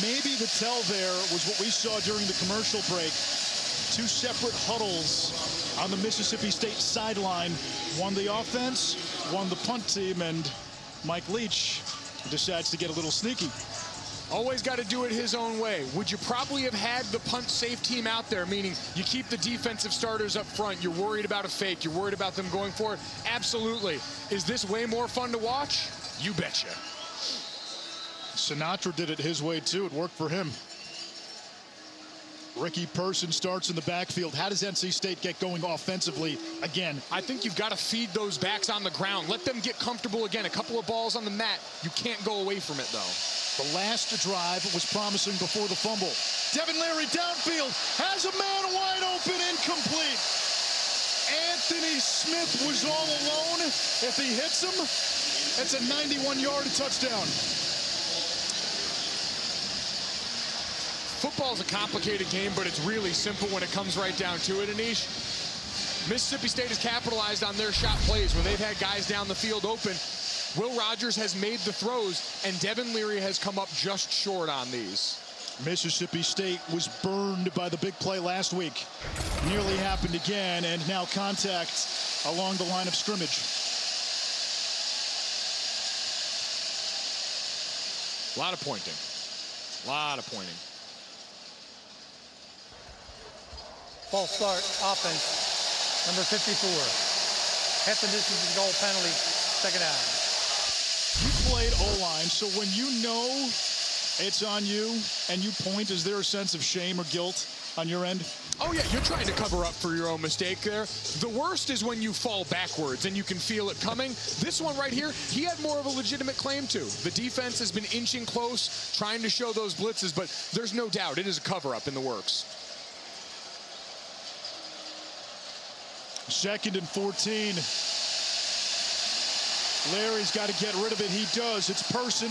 maybe the tell there was what we saw during the commercial break. 2 separate huddles on the Mississippi State sideline. One the offense, one the punt team, and Mike Leach decides to get a little sneaky. Always got to do it his own way. Would you probably have had the punt safe team out there, meaning you keep the defensive starters up front, you're worried about a fake, you're worried about them going for it? Absolutely. Is this way more fun to watch? You betcha. Sinatra did it his way too. It worked for him. Ricky Person starts in the backfield. How does NC State get going offensively again? I think you've got to feed those backs on the ground. Let them get comfortable again. A couple of balls on the mat. You can't go away from it, though. The last drive was promising before the fumble. Devin Leary downfield has a man wide open, incomplete. Anthony Smith was all alone. If he hits him, it's a 91-yard touchdown. Football's a complicated game, but it's really simple when it comes right down to it, Anish. Mississippi State has capitalized on their shot plays when they've had guys down the field open. Will Rogers has made the throws, and Devin Leary has come up just short on these. Mississippi State was burned by the big play last week. Nearly happened again, and now contact along the line of scrimmage. A lot of pointing. A lot of pointing. False start, offense, number 54. Half the distance to goal penalty, second down. You played O-line, so when you know it's on you and you point, is there a sense of shame or guilt on your end? Oh yeah, you're trying to cover up for your own mistake there. The worst is when you fall backwards and you can feel it coming. This one right here, he had more of a legitimate claim to. The defense has been inching close, trying to show those blitzes, but there's no doubt it is a cover-up in the works. 2nd and 14. Larry's got to get rid of it. He does. It's Person.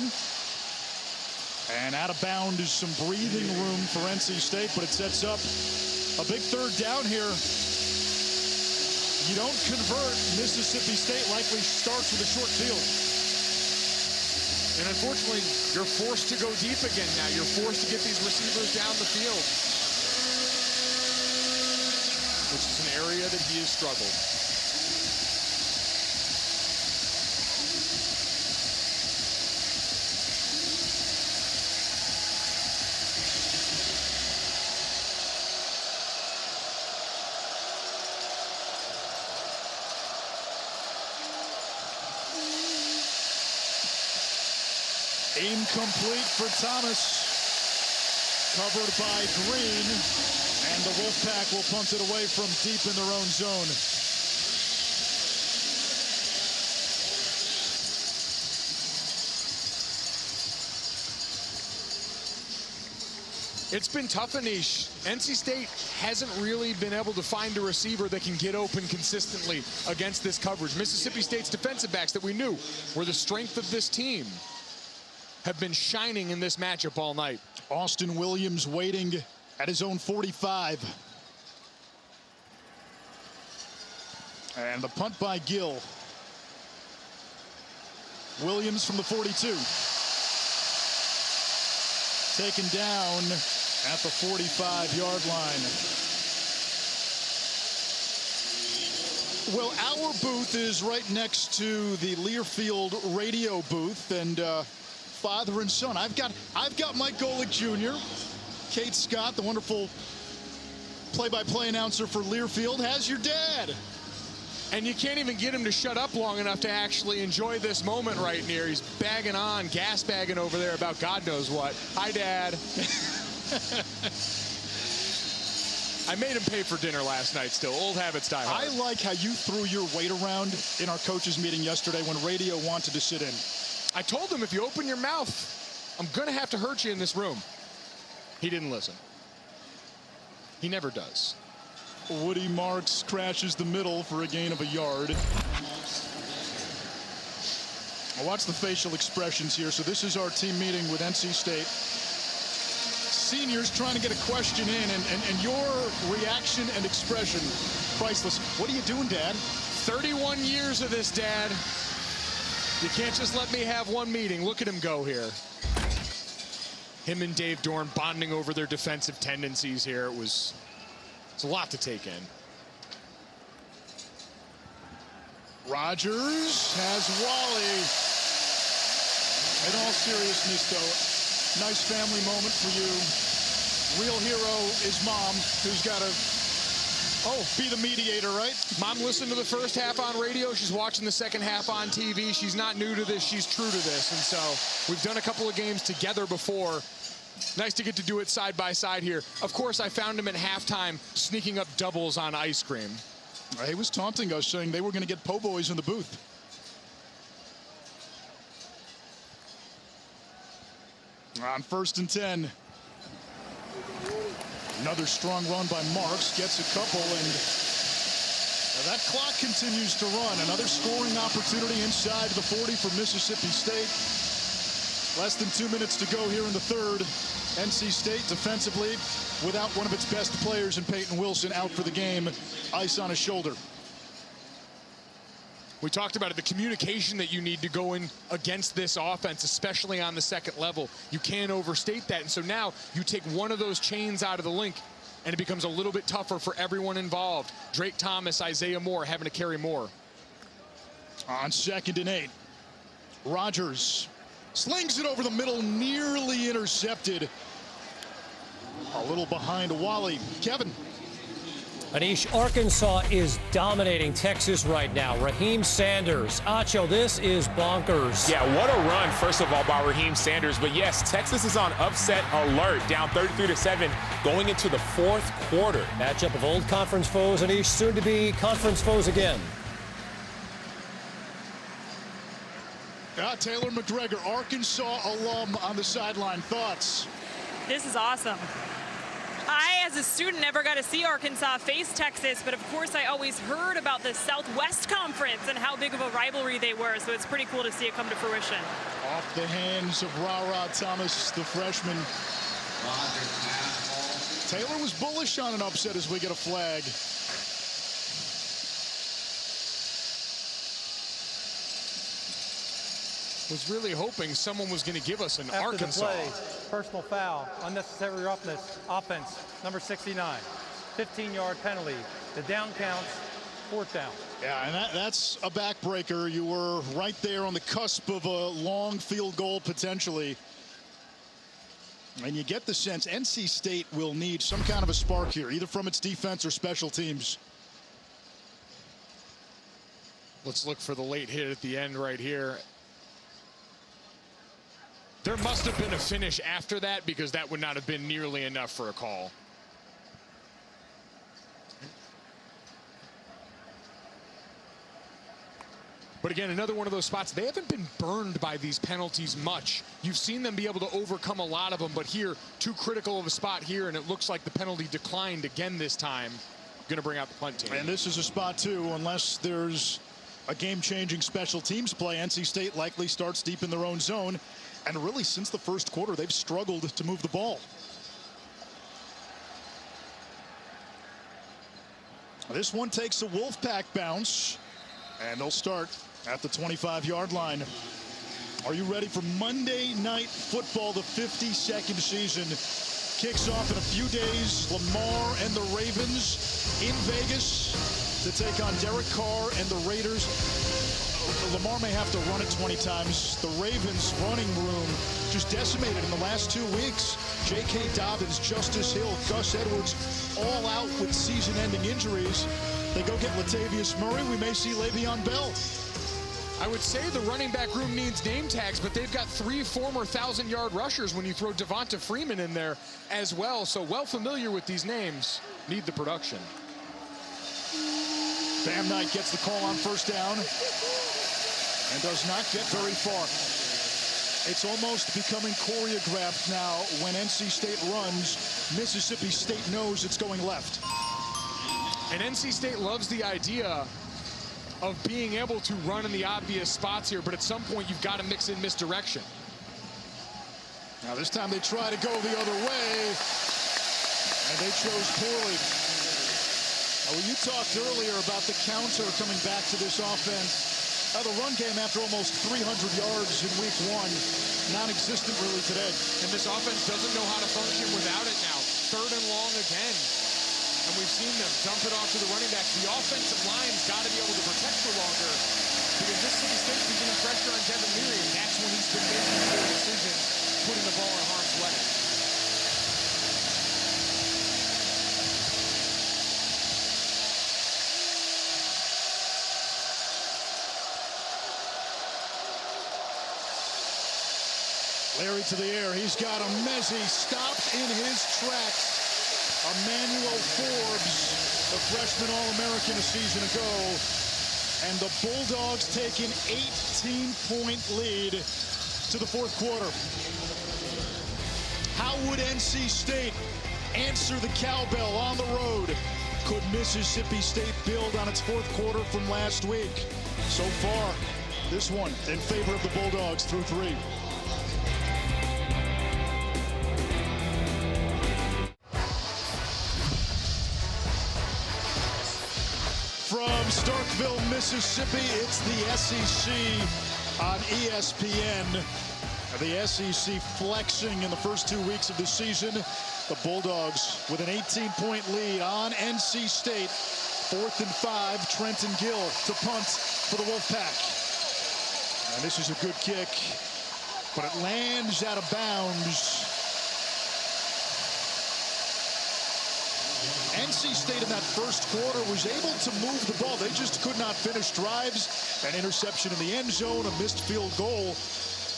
And out of bounds is some breathing room for NC State, but it sets up a big third down here. You don't convert, Mississippi State likely starts with a short field. And unfortunately, you're forced to go deep again now. You're forced to get these receivers down the field, which is an area that he has struggled. Incomplete for Thomas. Covered by Green. And the Wolfpack will punt it away from deep in their own zone. It's been tough, Anish. NC State hasn't really been able to find a receiver that can get open consistently against this coverage. Mississippi State's defensive backs that we knew were the strength of this team have been shining in this matchup all night. Austin Williams waiting at his own 45. And the punt by Gill. Williams from the 42. Taken down at the 45-yard line. Well, our booth is right next to the Learfield radio booth, and father and son. I've got Mike Golick Jr. Kate Scott, the wonderful play-by-play announcer for Learfield, has your dad. And you can't even get him to shut up long enough to actually enjoy this moment right near. He's bagging on, gas bagging over there about God knows what. Hi, Dad. I made him pay for dinner last night still. Old habits die hard. I like how you threw your weight around in our coaches meeting yesterday when radio wanted to sit in. I told him, if you open your mouth, I'm going to have to hurt you in this room. He didn't listen. He never does. Woody Marks crashes the middle for a gain of a yard. I'll watch the facial expressions here. So this is our team meeting with NC State. Seniors trying to get a question in, and your reaction and expression, priceless. What are you doing, Dad? 31 years of this, Dad. You can't just let me have one meeting. Look at him go here. Him and Dave Dorn bonding over their defensive tendencies here. It's a lot to take in. Rogers has Wally. In all seriousness, though, nice family moment for you. Real hero is Mom, who's got to be the mediator, right? Mom listened to the first half on radio. She's watching the second half on TV. She's not new to this. She's true to this. And so we've done a couple of games together before. Nice to get to do it side by side here. Of course, I found him at halftime sneaking up doubles on ice cream. He was taunting us, saying they were going to get po' boys in the booth. On 1st and 10. Another strong run by Marks. Gets a couple, and That clock continues to run. Another scoring opportunity inside the 40 for Mississippi State. Less than 2 minutes to go here in the third. NC State defensively without one of its best players in Peyton Wilson, out for the game, ice on his shoulder. We talked about it, the communication that you need to go in against this offense, especially on the second level. You can't overstate that. And so now you take one of those chains out of the link, and it becomes a little bit tougher for everyone involved. Drake Thomas, Isaiah Moore having to carry more. On 2nd and 8, Rogers slings it over the middle, nearly intercepted. A little behind Wally. Kevin. Anish, Arkansas is dominating Texas right now. Raheem Sanders. Acho, this is bonkers. Yeah, what a run, first of all, by Raheem Sanders. But yes, Texas is on upset alert, down 33-7, going into the fourth quarter. Matchup of old conference foes, Anish, soon to be conference foes again. Taylor McGregor, Arkansas alum, on the sideline. Thoughts? This is awesome. I, as a student, never got to see Arkansas face Texas, but of course I always heard about the Southwest Conference and how big of a rivalry they were, so it's pretty cool to see it come to fruition. Off the hands of Ra Thomas, the freshman. Taylor was bullish on an upset as we get a flag. Was really hoping someone was going to give us an After Arkansas. The play, personal foul, unnecessary roughness, offense, number 69, 15-yard penalty. The down counts, 4th down. Yeah, and that's a backbreaker. You were right there on the cusp of a long field goal potentially. And you get the sense NC State will need some kind of a spark here, either from its defense or special teams. Let's look for the late hit at the end right here. There must have been a finish after that, because that would not have been nearly enough for a call. But again, another one of those spots, they haven't been burned by these penalties much. You've seen them be able to overcome a lot of them, but here, too critical of a spot here, and it looks like the penalty declined again this time. Going to bring out the punt team. And this is a spot, too, unless there's a game-changing special teams play. NC State likely starts deep in their own zone. And really, since the first quarter, they've struggled to move the ball. This one takes a Wolfpack bounce, and they'll start at the 25-yard line. Are you ready for Monday Night Football? The 52nd season kicks off in a few days. Lamar and the Ravens in Vegas to take on Derek Carr and the Raiders. Lamar may have to run it 20 times. The Ravens' running room just decimated in the last 2 weeks. J.K. Dobbins, Justice Hill, Gus Edwards, all out with season-ending injuries. They go get Latavius Murray. We may see Le'Veon Bell. I would say the running back room needs name tags, but they've got 3 former 1,000-yard rushers when you throw Devonta Freeman in there as well. So well familiar with these names. Need the production. Bam Knight gets the call on first down and does not get very far. It's almost becoming choreographed now. When NC State runs, Mississippi State knows it's going left. And NC State loves the idea of being able to run in the obvious spots here, but at some point you've got to mix in misdirection. Now this time they try to go the other way, and they chose poorly. Now, when you talked earlier about the counter coming back to this offense, the run game after almost 300 yards in week 1, non-existent really today. And this offense doesn't know how to function without it now. 3rd and long again. And we've seen them dump it off to the running back. The offensive line's got to be able to protect for longer, because Mississippi State's been getting pressure on Devin Leary, and that's when he's been making poor decisions, putting the ball in harm's way. Leary to the air. He's got a Mezzi stopped in his tracks. Emmanuel Forbes, the freshman All-American a season ago. And the Bulldogs take an 18-point lead to the 4th quarter. How would NC State answer the cowbell on the road? Could Mississippi State build on its fourth quarter from last week? So far, this one in favor of the Bulldogs through 3. From Starkville, Mississippi, it's the SEC on ESPN. The SEC flexing in the first 2 weeks of the season. The Bulldogs with an 18-point lead on NC State. 4th and 5, Trenton Gill to punt for the Wolfpack. And this is a good kick, but it lands out of bounds. NC State in that first quarter was able to move the ball. They just could not finish drives. An interception in the end zone, a missed field goal.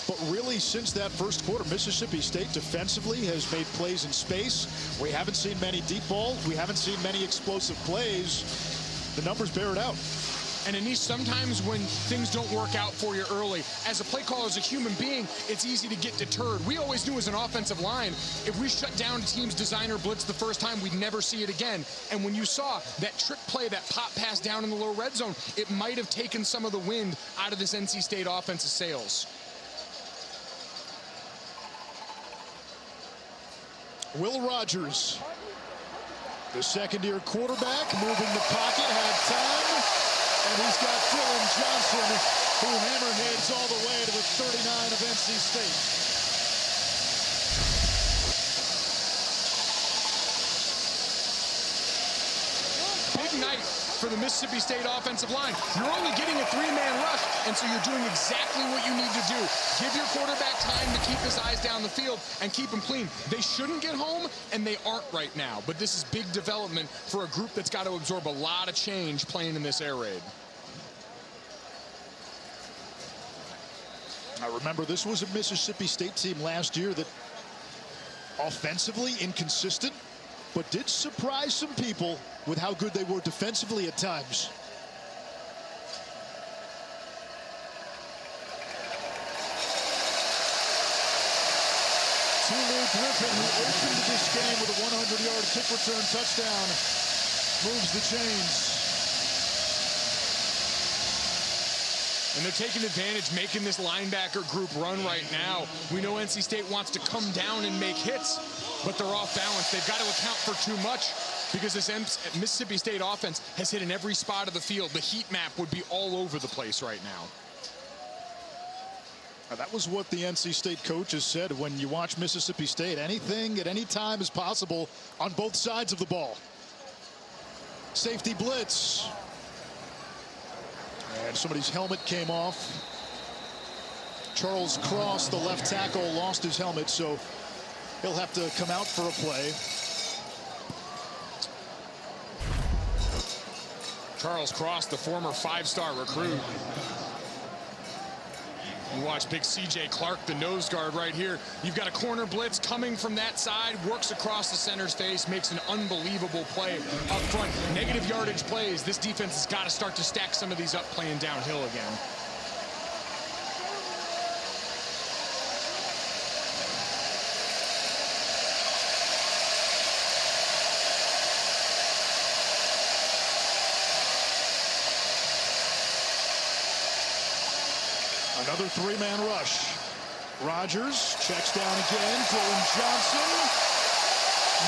But really, since that first quarter, Mississippi State defensively has made plays in space. We haven't seen many deep balls. We haven't seen many explosive plays. The numbers bear it out. And Anish, sometimes when things don't work out for you early, as a play caller, as a human being, it's easy to get deterred. We always knew as an offensive line, if we shut down a team's designer blitz the first time, we'd never see it again. And when you saw that trick play, that pop pass down in the low red zone, it might have taken some of the wind out of this NC State offensive sails. Will Rogers, the second-year quarterback, moving the pocket, had time, and he's got Dillon Johnson, who hammerheads all the way to the 39 of NC State. Big night for the Mississippi State offensive line. You're only getting a 3-man rush, and so you're doing exactly what you need to do. Give your quarterback time to keep his eyes down the field and keep him clean. They shouldn't get home, and they aren't right now. But this is big development for a group that's got to absorb a lot of change playing in this air raid. I remember this was a Mississippi State team last year that offensively inconsistent, but did surprise some people with how good they were defensively at times. Griffin, who opened this game with a 100-yard kick return touchdown, moves the chains. And they're taking advantage, making this linebacker group run right now. We know NC State wants to come down and make hits, but they're off balance. They've got to account for too much because this Mississippi State offense has hit in every spot of the field. The heat map would be all over the place right now. Now, that was what the NC State coaches said when you watch Mississippi State. Anything at any time is possible on both sides of the ball. Safety blitz. And somebody's helmet came off. Charles Cross, the left tackle, lost his helmet, so he'll have to come out for a play. Charles Cross, the former 5-star recruit. You watch big C.J. Clark, the nose guard right here. You've got a corner blitz coming from that side, works across the center's face, makes an unbelievable play up front. Negative yardage plays. This defense has got to start to stack some of these up playing downhill again. Another 3-man rush. Rogers checks down again. Dillon Johnson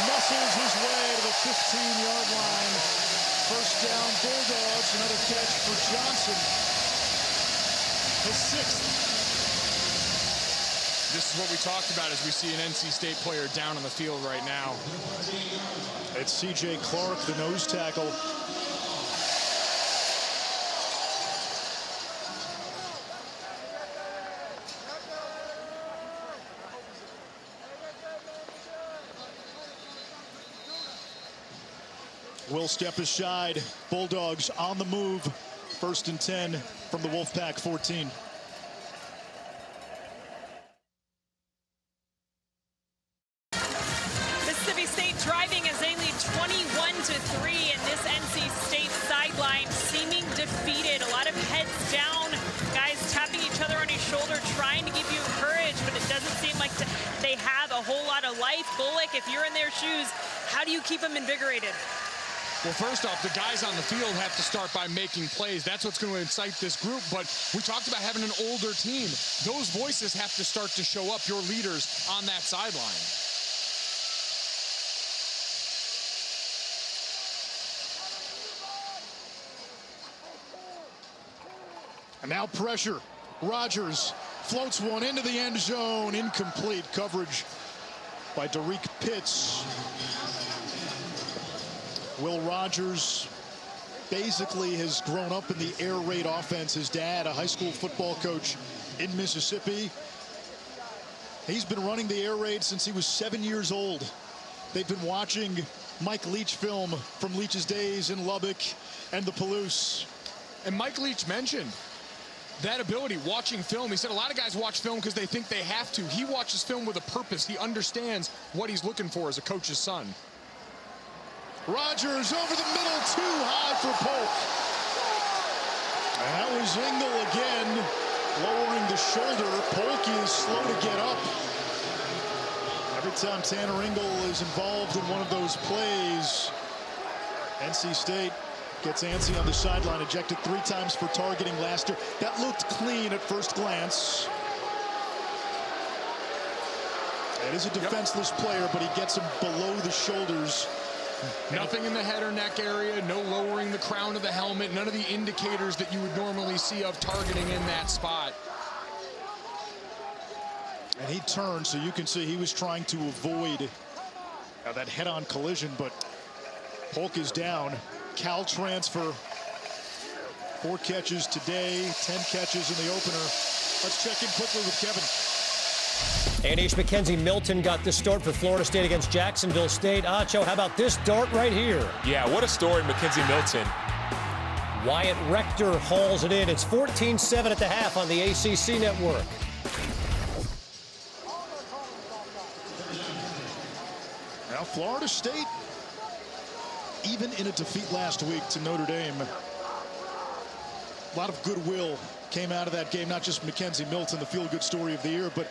muscles his way to the 15-yard line. First down, Bulldogs. Another catch for Johnson. His 6th. This is what we talked about as we see an NC State player down on the field right now. It's C.J. Clark, the nose tackle. Will step aside. Bulldogs on the move. 1st and 10 from the Wolfpack 14. Mississippi State driving as they lead 21-3, and this NC State sideline seeming defeated. A lot of heads down, guys tapping each other on his shoulder, trying to give you courage, but it doesn't seem like they have a whole lot of life. Bᴜʟʟᴅᴏ, if you're in their shoes, how do you keep them invigorated? Well, first off, the guys on the field have to start by making plays. That's what's going to incite this group. But we talked about having an older team. Those voices have to start to show up, your leaders on that sideline. And now pressure. Rogers floats one into the end zone. Incomplete coverage by Derek Pitts. Will Rogers basically has grown up in the air raid offense. His dad, a high school football coach in Mississippi. He's been running the air raid since he was 7 years old. They've been watching Mike Leach film from Leach's days in Lubbock and the Palouse. And Mike Leach mentioned that ability, watching film. He said a lot of guys watch film because they think they have to. He watches film with a purpose. He understands what he's looking for as a coach's son. Rogers over the middle, too high for Polk. And that was Engel again, lowering the shoulder. Polk is slow to get up. Every time Tanner Engel is involved in one of those plays, NC State gets antsy on the sideline, ejected 3 times for targeting last year. That looked clean at first glance. It is a defenseless player, but he gets him below the shoulders. Nothing in the head or neck area, no lowering the crown of the helmet, none of the indicators that you would normally see of targeting in that spot. And he turned, so you can see he was trying to avoid that head-on collision, but Polk is down. Cal transfer, 4 catches today, 10 catches in the opener. Let's check in quickly with Kevin. A&H Mackenzie Milton got the start for Florida State against Jacksonville State. Acho, how about this dart right here? Yeah, what a story, Mackenzie Milton. Wyatt Rector hauls it in. It's 14-7 at the half on the ACC network. Now Florida State, even in a defeat last week to Notre Dame, a lot of goodwill came out of that game. Not just Mackenzie Milton, the feel-good story of the year, but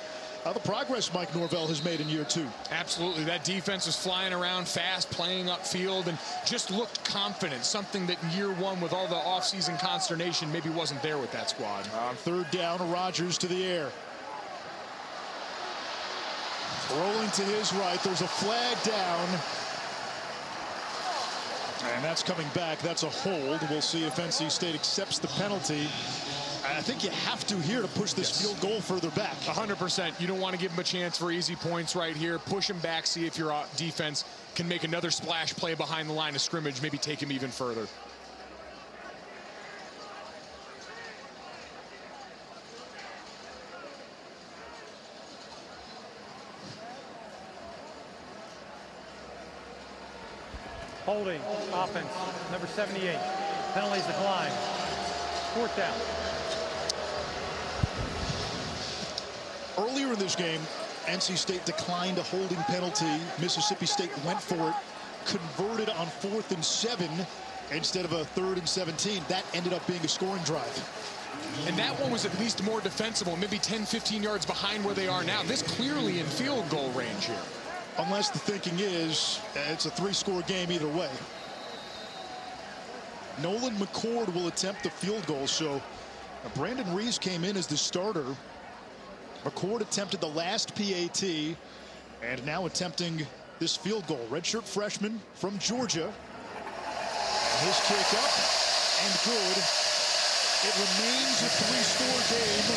the progress Mike Norvell has made in year 2. Absolutely. That defense was flying around fast, playing upfield, and just looked confident. Something that in year 1, with all the offseason consternation, maybe wasn't there with that squad. On 3rd down, Rogers to the air. Rolling to his right. There's a flag down. And that's coming back. That's a hold. We'll see if NC State accepts the penalty. I think you have to here to push this field goal further back. 100%. You don't want to give them a chance for easy points right here. Push them back, see if your defense can make another splash play behind the line of scrimmage, maybe take him even further. Holding, offense, number 78. Penalties decline. 4th down. Earlier in this game, NC State declined a holding penalty. Mississippi State went for it, converted on 4th and 7 instead of a 3rd and 17. That ended up being a scoring drive. And that one was at least more defensible, maybe 10, 15 yards behind where they are now. This clearly in field goal range here. Unless the thinking is it's a 3-score game either way. Nolan McCord will attempt the field goal. So Brandon Reeves came in as the starter. McCord attempted the last PAT and now attempting this field goal. Redshirt freshman from Georgia. And his kick up and good. It remains a 3-score game.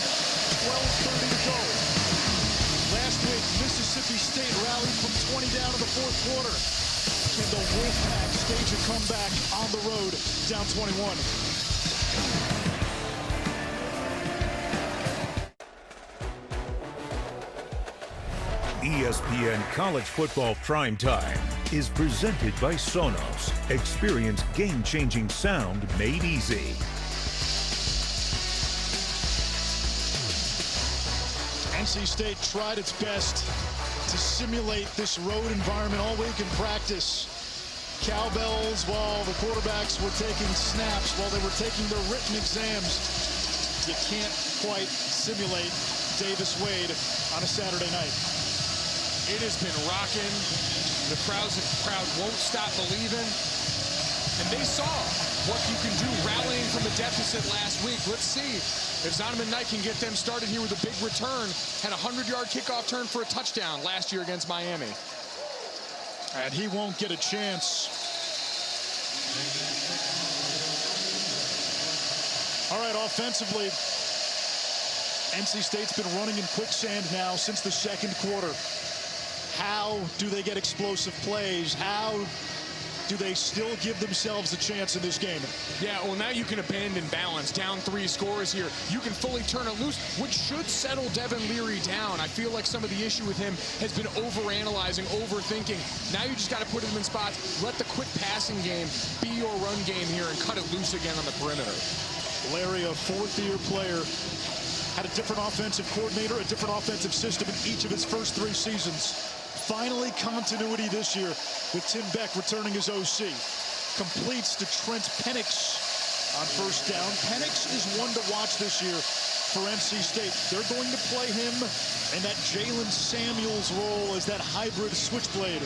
12:30 to go. Last week, Mississippi State rallied from 20 down in the 4th quarter. Can the Wolfpack stage a comeback on the road, down 21? ESPN College Football Primetime is presented by Sonos. Experience game-changing sound made easy. NC State tried its best to simulate this road environment all week in practice. Cowbells while the quarterbacks were taking snaps, while they were taking their written exams. You can't quite simulate Davis Wade on a Saturday night. It has been rocking. The crowd won't stop believing. And they saw what you can do rallying from a deficit last week. Let's see if Zonovan Knight can get them started here with a big return. Had a 100-yard kickoff turn for a touchdown last year against Miami. And he won't get a chance. All right, offensively, NC State's been running in quicksand now since the second quarter. How do they get explosive plays? How do they still give themselves a chance in this game? Yeah, well, now you can abandon balance. Down 3 scores here. You can fully turn it loose, which should settle Devin Leary down. I feel like some of the issue with him has been overanalyzing, overthinking. Now you just got to put him in spots. Let the quick passing game be your run game here and cut it loose again on the perimeter. Larry, a fourth-year player, had a different offensive coordinator, a different offensive system in each of his first 3 seasons. Finally, continuity this year with Tim Beck returning as OC. Completes to Trent Penix on first down. Penix is one to watch this year for NC State. They're going to play him in that Jalen Samuels role as that hybrid switchblade.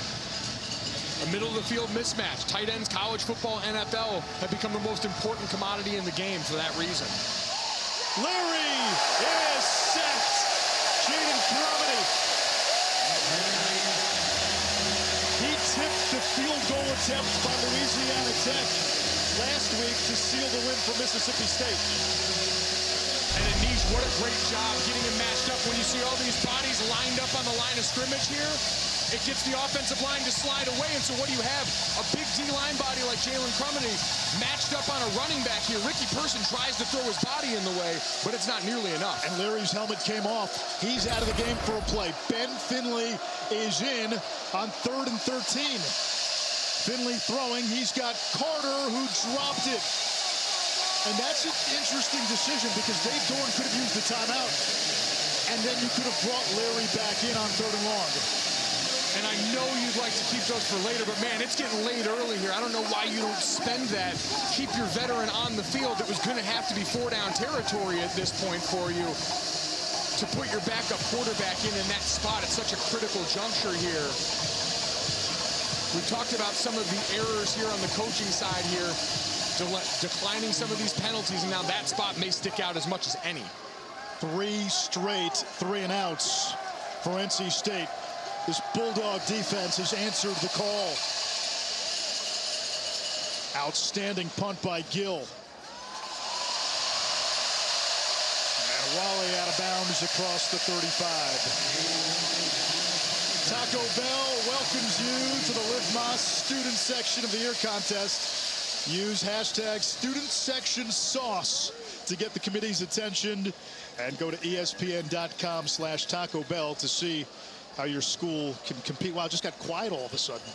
A middle-of-the-field mismatch. Tight ends, college football, NFL have become the most important commodity in the game for that reason. Leary is sacked. Jaden Cromedy. He tipped the field goal attempt by Louisiana Tech last week to seal the win for Mississippi State. And Anish, what a great job getting him matched up. When you see all these bodies lined up on the line of scrimmage here, it gets the offensive line to slide away. And so what do you have? A big D-line body like Jalen Cromedy matched up on a running back here. Ricky Person tries to throw his body in the way, but it's not nearly enough. And Larry's helmet came off. He's out of the game for a play. Ben Finley is in on 3rd and 13. Finley throwing. He's got Carter, who dropped it. And that's an interesting decision because Dave Doran could have used the timeout. And then you could have brought Larry back in on 3rd and long. And I know you'd like to keep those for later, but man, it's getting late early here. I don't know why you don't spend that. Keep your veteran on the field. It was going to have to be 4-down territory at this point for you to put your backup quarterback in that spot at such a critical juncture here. We've talked about some of the errors here on the coaching side here, declining some of these penalties, and now that spot may stick out as much as any. 3 straight 3-and-outs for NC State. This Bulldog defense has answered the call. Outstanding punt by Gill. And Wally out of bounds across the 35. Taco Bell welcomes you to the Live Moss Student Section of the Year contest. Use hashtag StudentSectionSauce to get the committee's attention. And go to ESPN.com/Taco Bell to see how your school can compete. Wow, it just got quiet all of a sudden.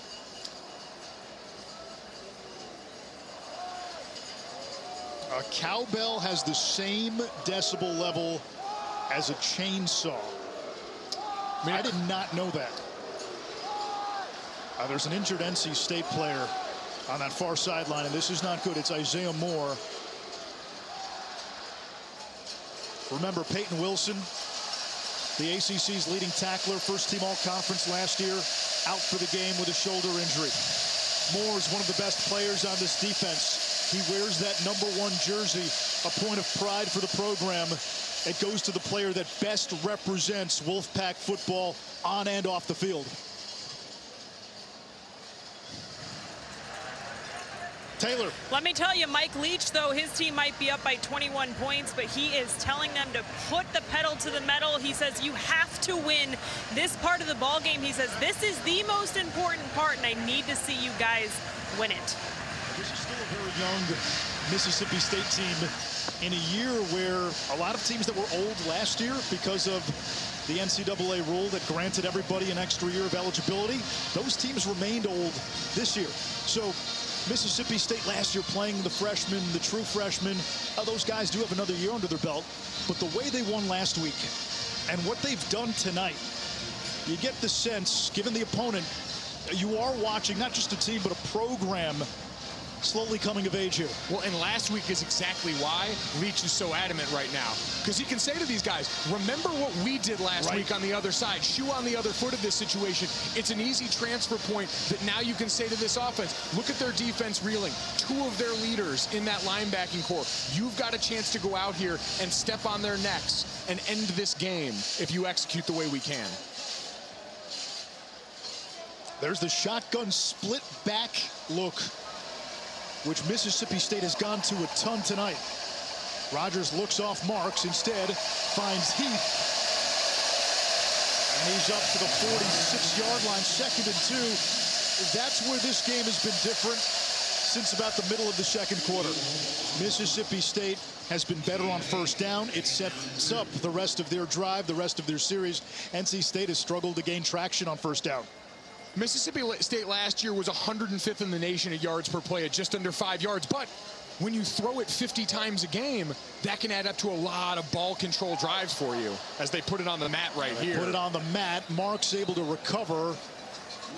A cowbell has the same decibel level as a chainsaw. I did not know that. There's an injured NC State player on that far sideline, and this is not good. It's Isaiah Moore. Remember Peyton Wilson, the ACC's leading tackler, first-team all-conference last year, out for the game with a shoulder injury. Moore is one of the best players on this defense. He wears that #1 jersey, a point of pride for the program. It goes to the player that best represents Wolfpack football on and off the field. Taylor. Let me tell you, Mike Leach, though, his team might be up by 21 points, but he is telling them to put the pedal to the metal. He says, you have to win this part of the ball game. He says, this is the most important part, and I need to see you guys win it. This is still a very young Mississippi State team in a year where a lot of teams that were old last year because of the NCAA rule that granted everybody an extra year of eligibility, those teams remained old this year. So Mississippi State last year playing the freshmen, the true freshmen, those guys do have another year under their belt. But the way they won last week and what they've done tonight, you get the sense, given the opponent, you are watching not just a team but a program slowly coming of age here. Well, and last week is exactly why Leach is so adamant right now. Because he can say to these guys, remember what we did last week on the other side. Shoe on the other foot of this situation. It's an easy transfer point that now you can say to this offense, look at their defense reeling. 2 of their leaders in that linebacking core. You've got a chance to go out here and step on their necks and end this game if you execute the way we can. There's the shotgun split back look, which Mississippi State has gone to a ton tonight. Rogers looks off marks, instead finds Heath. And he's up to the 46-yard line, 2nd and 2. That's where this game has been different since about the middle of the second quarter. Mississippi State has been better on first down. It sets up the rest of their drive, the rest of their series. NC State has struggled to gain traction on first down. Mississippi State last year was 105th in the nation at yards per play at just under 5 yards. But when you throw it 50 times a game, that can add up to a lot of ball control drives for you as they put it on the mat right here. Put it on the mat. Mark's able to recover,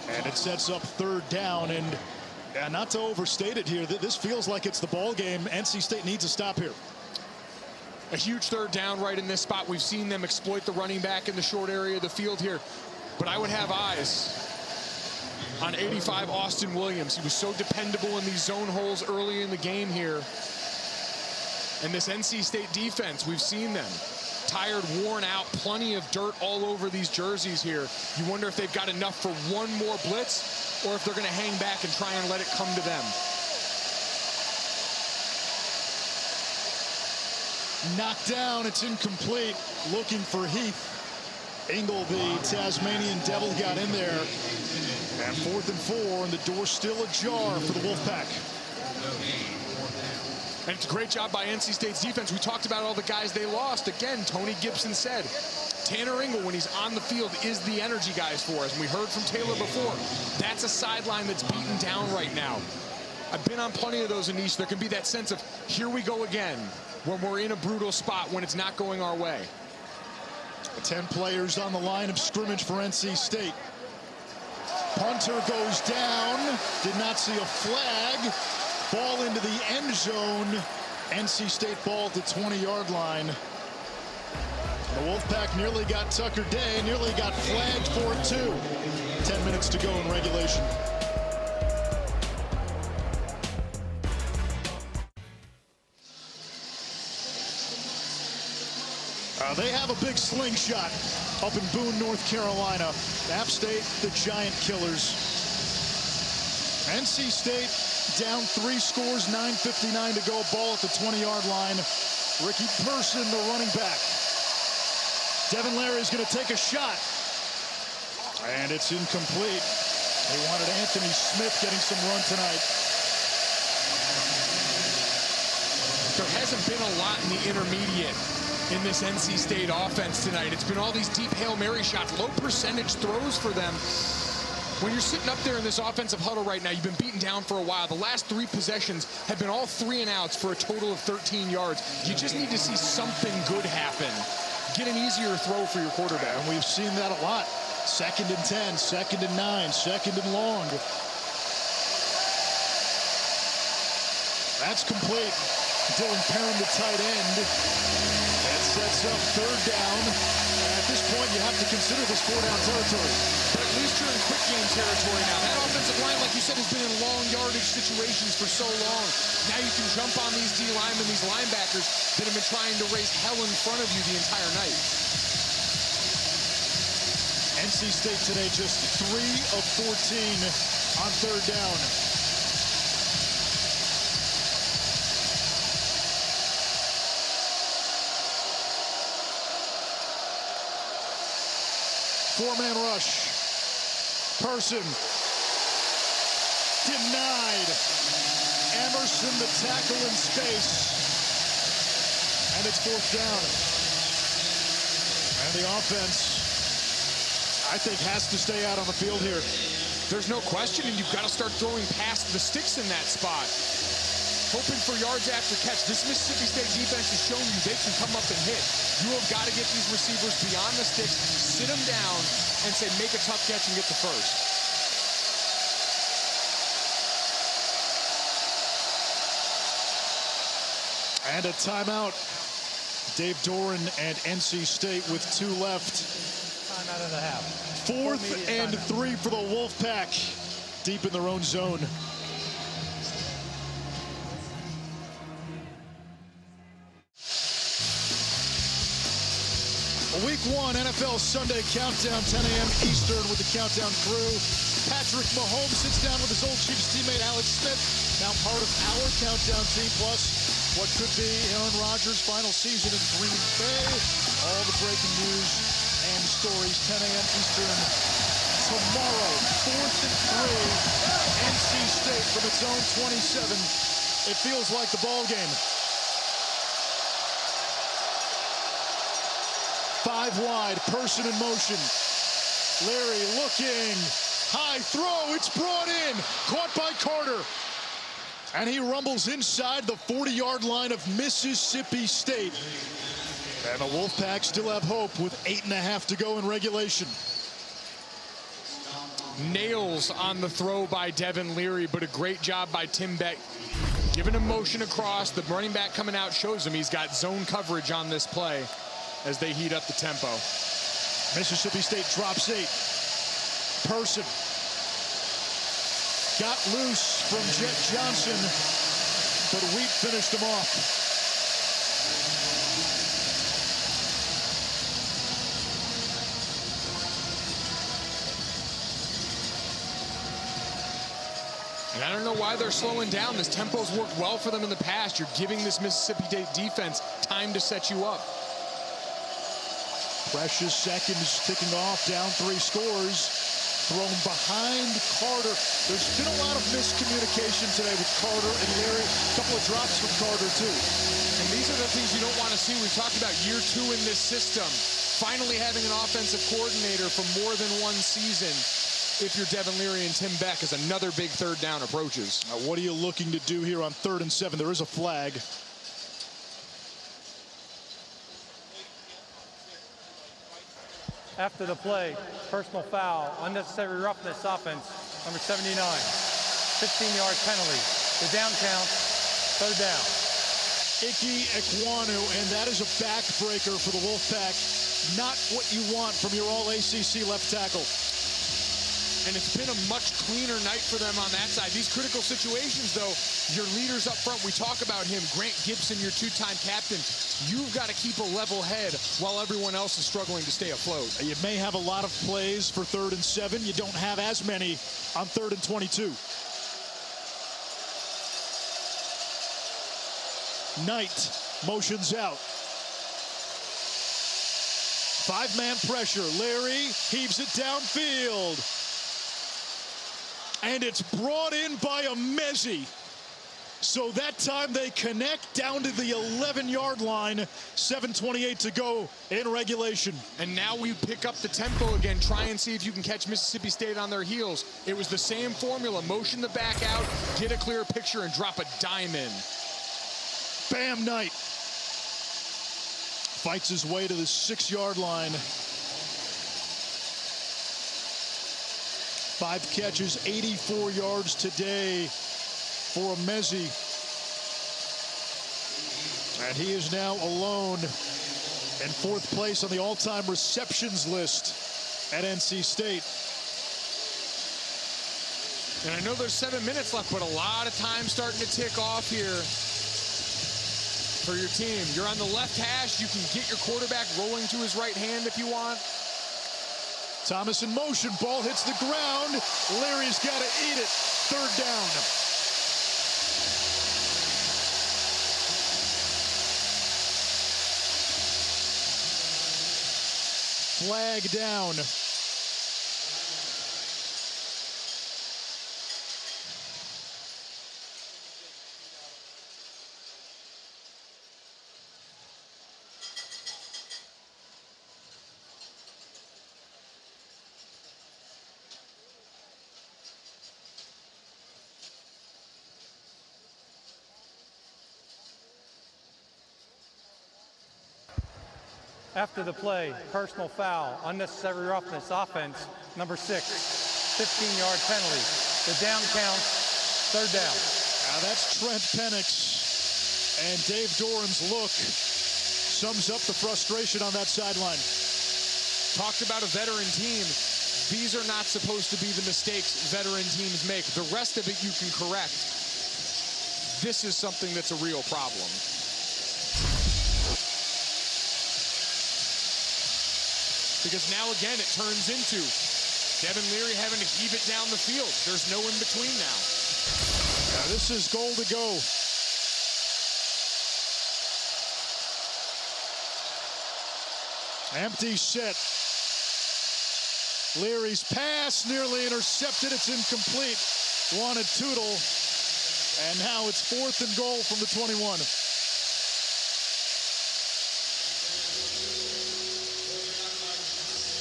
and it sets up 3rd down. And not to overstate it here, this feels like it's the ball game. NC State needs a stop here. A huge 3rd down right in this spot. We've seen them exploit the running back in the short area of the field here. But I would have eyes on 85 Austin Williams. He was so dependable in these zone holes early in the game here. And this NC State defense, we've seen them tired, worn out, plenty of dirt all over these jerseys here. You wonder if they've got enough for one more blitz or if they're going to hang back and try and let it come to them. Knocked down, it's incomplete. Looking for Heath. Ingle, the Tasmanian Devil, got in there. And 4th and 4, and the door still ajar for the Wolfpack. And it's a great job by NC State's defense. We talked about all the guys they lost. Again, Tony Gibson said, Tanner Ingle, when he's on the field, is the energy guys for us. And we heard from Taylor before. That's a sideline that's beaten down right now. I've been on plenty of those, Anish. There can be that sense of, here we go again, when we're in a brutal spot, when it's not going our way. 10 players on the line of scrimmage for NC State. Punter goes down. Did not see a flag. Ball into the end zone. NC State ball at the 20-yard line. The Wolfpack nearly got Tucker Day, nearly got flagged for it too. 10 minutes to go in regulation. They have a big slingshot up in Boone, North Carolina. App State, the Giant Killers. NC State down 3 scores, 9:59 to go. Ball at the 20-yard line. Ricky Person, the running back. Devin Leary is going to take a shot. And it's incomplete. They wanted Anthony Smith getting some run tonight. There hasn't been a lot in the intermediate in this NC State offense tonight. It's been all these deep Hail Mary shots, low percentage throws for them. When you're sitting up there in this offensive huddle right now, you've been beaten down for a while. The last 3 possessions have been all 3 and outs for a total of 13 yards. You just need to see something good happen. Get an easier throw for your quarterback. And we've seen that a lot. 2nd and 10, 2nd and 9, 2nd and long. That's complete. Dylan Perrin, the tight end. That sets up 3rd down. At this point, you have to consider this 4-down territory. But at least you're in quick game territory now. That offensive line, like you said, has been in long yardage situations for so long. Now you can jump on these D linemen, these linebackers that have been trying to raise hell in front of you the entire night. NC State today just 3 of 14 on 3rd down. Four-man rush. Person. Denied. Emerson the tackle in space. And it's 4th down. And the offense, I think, has to stay out on the field here. There's no question, and you've got to start throwing past the sticks in that spot. Hoping for yards after catch. This Mississippi State defense has shown you they can come up and hit. You have got to get these receivers beyond the sticks, sit them down, and say, make a tough catch and get the first. And a timeout. Dave Doran and NC State with 2 left. Timeout and a half. 4th and 3 for the Wolfpack, deep in their own zone. Week 1 NFL Sunday Countdown, 10 a.m. Eastern with the Countdown crew. Patrick Mahomes sits down with his old Chiefs teammate Alex Smith, now part of our Countdown team, plus what could be Aaron Rodgers' final season in Green Bay. All the breaking news and stories, 10 a.m. Eastern tomorrow. 4th and 3, NC State from its own 27. It feels like the ball game. 5 wide, person in motion. Leary looking, high throw, it's brought in, caught by Carter. And he rumbles inside the 40-yard line of Mississippi State. And the Wolfpack still have hope with 8.5 to go in regulation. Nails on the throw by Devin Leary, but a great job by Tim Beck. Giving him motion across, the running back coming out shows him he's got zone coverage on this play as they heat up the tempo. Mississippi State drops 8. Person got loose from Jet Johnson, but Wheat finished him off. And I don't know why they're slowing down. This tempo's worked well for them in the past. You're giving this Mississippi State defense time to set you up. Precious seconds ticking off, down 3 scores. Thrown behind Carter. There's been a lot of miscommunication today with Carter and Leary. A couple of drops from Carter, too. And these are the things you don't want to see. We've talked about year 2 in this system. Finally having an offensive coordinator for more than 1 season. If you're Devin Leary and Tim Beck, as another big 3rd down approaches. Now, what are you looking to do here on 3rd and 7? There is a flag. After the play, personal foul, unnecessary roughness offense, number 79. 15-yard penalty. The down count, 3rd down. 𝐒𝐭𝐚𝐭, and that is a backbreaker for the Wolfpack. Not what you want from your all-ACC left tackle. And it's been a much cleaner night for them on that side. These critical situations, though, your leaders up front, we talk about him. Grant Gibson, your 2-time captain. You've got to keep a level head while everyone else is struggling to stay afloat. You may have a lot of plays for 3rd and 7. You don't have as many on 3rd and 22. Knight motions out. 5-man pressure. Leary heaves it downfield. And it's brought in by Emmezi. So that time they connect down to the 11-yard line. 7:28 to go in regulation. And now we pick up the tempo again. Try and see if you can catch Mississippi State on their heels. It was the same formula. Motion the back out, get a clear picture, and drop a dime in. Bam, Knight fights his way to the 6-yard line. 5 catches, 84 yards today for Emmezi. And he is now alone in 4th place on the all-time receptions list at NC State. And I know there's 7 minutes left, but a lot of time starting to tick off here for your team. You're on the left hash. You can get your quarterback rolling to his right hand if you want. Thomas in motion, ball hits the ground. Leary's got to eat it. 3rd down. Flag down. After the play, personal foul, unnecessary roughness offense, number 6. 15-yard penalty. The down count, 3rd down. Now that's Trent Penix. And Dave Doran's look sums up the frustration on that sideline. Talked about a veteran team. These are not supposed to be the mistakes veteran teams make. The rest of it you can correct. This is something that's a real problem. Because now again it turns into Devin Leary having to heave it down the field. There's no in between now. Yeah, this is goal to go. Empty set. Leary's pass nearly intercepted. It's incomplete. Wanted Tootle. And now it's 4th and goal from the 21.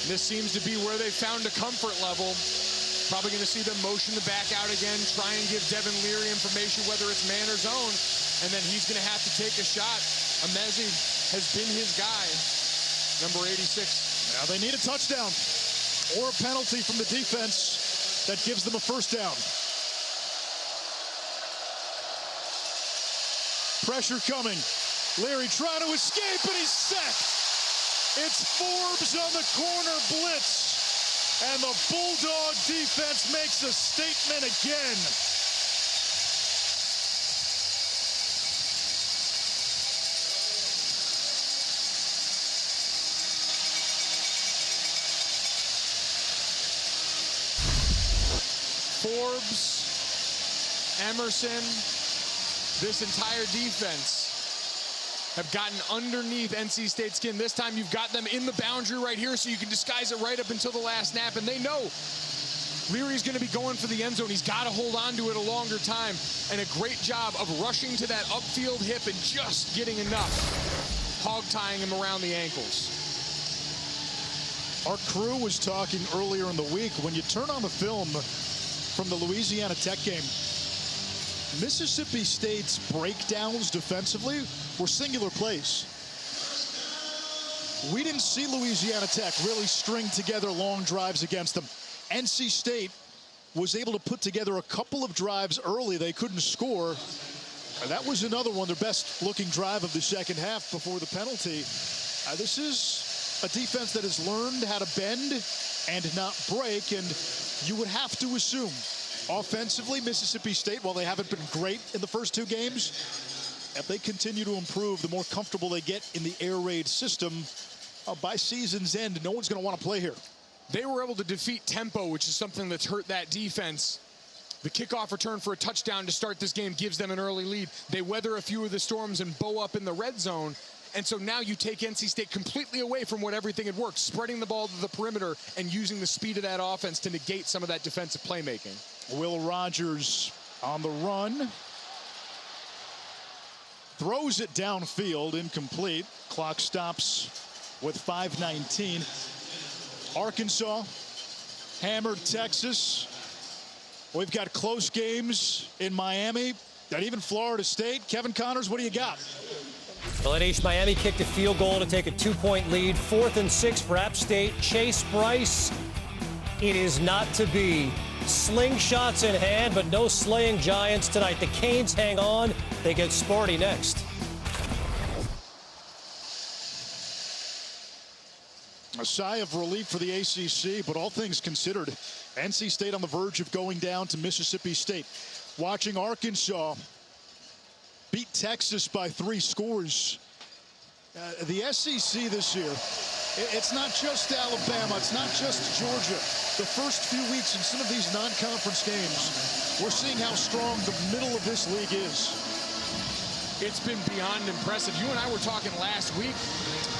This seems to be where they found a comfort level. Probably going to see them motion the back out again, try and give Devin Leary information, whether it's man or zone, and then he's going to have to take a shot. Amizi has been his guy, number 86. Now they need a touchdown or a penalty from the defense that gives them a first down. Pressure coming. Leary trying to escape, and he's sacked. It's Forbes on the corner blitz, and the Bulldog defense makes a statement again. Forbes, Emerson, this entire defense have gotten underneath NC State's skin. This time you've got them in the boundary right here, so you can disguise it right up until the last snap, and they know Leary's going to be going for the end zone. He's got to hold on to it a longer time, and a great job of rushing to that upfield hip and just getting enough, hog-tying him around the ankles. Our crew was talking earlier in the week, when you turn on the film from the Louisiana Tech game, Mississippi State's breakdowns defensively were singular plays. We didn't see Louisiana Tech really string together long drives against them. NC State was able to put together a couple of drives early. They couldn't score. And that was another one, their best looking drive of the second half before the penalty. This is a defense that has learned how to bend and not break, and you would have to assume offensively, Mississippi State, while they haven't been great in the first 2 games, if they continue to improve, the more comfortable they get in the air raid system, by season's end, no one's going to want to play here. They were able to defeat tempo, which is something that's hurt that defense. The kickoff return for a touchdown to start this game gives them an early lead. They weather a few of the storms and bow up in the red zone. And so now you take NC State completely away from what everything had worked, spreading the ball to the perimeter and using the speed of that offense to negate some of that defensive playmaking. Will Rogers on the run. Throws it downfield, incomplete. Clock stops with 5:19. Arkansas hammered Texas. We've got close games in Miami and even Florida State. Kevin Connors, what do you got? Well, at East Miami kicked a field goal to take a 2-point lead. 4th and 6 for App State. Chase Bryce. It is not to be. Slingshots in hand, but no slaying giants tonight. The Canes hang on. They get Sparty next. A sigh of relief for the ACC, but all things considered, NC State on the verge of going down to Mississippi State. Watching Arkansas beat Texas by 3 scores. The SEC this year, it's not just Alabama, it's not just Georgia. The first few weeks in some of these non-conference games, we're seeing how strong the middle of this league is. It's been beyond impressive. You and I were talking last week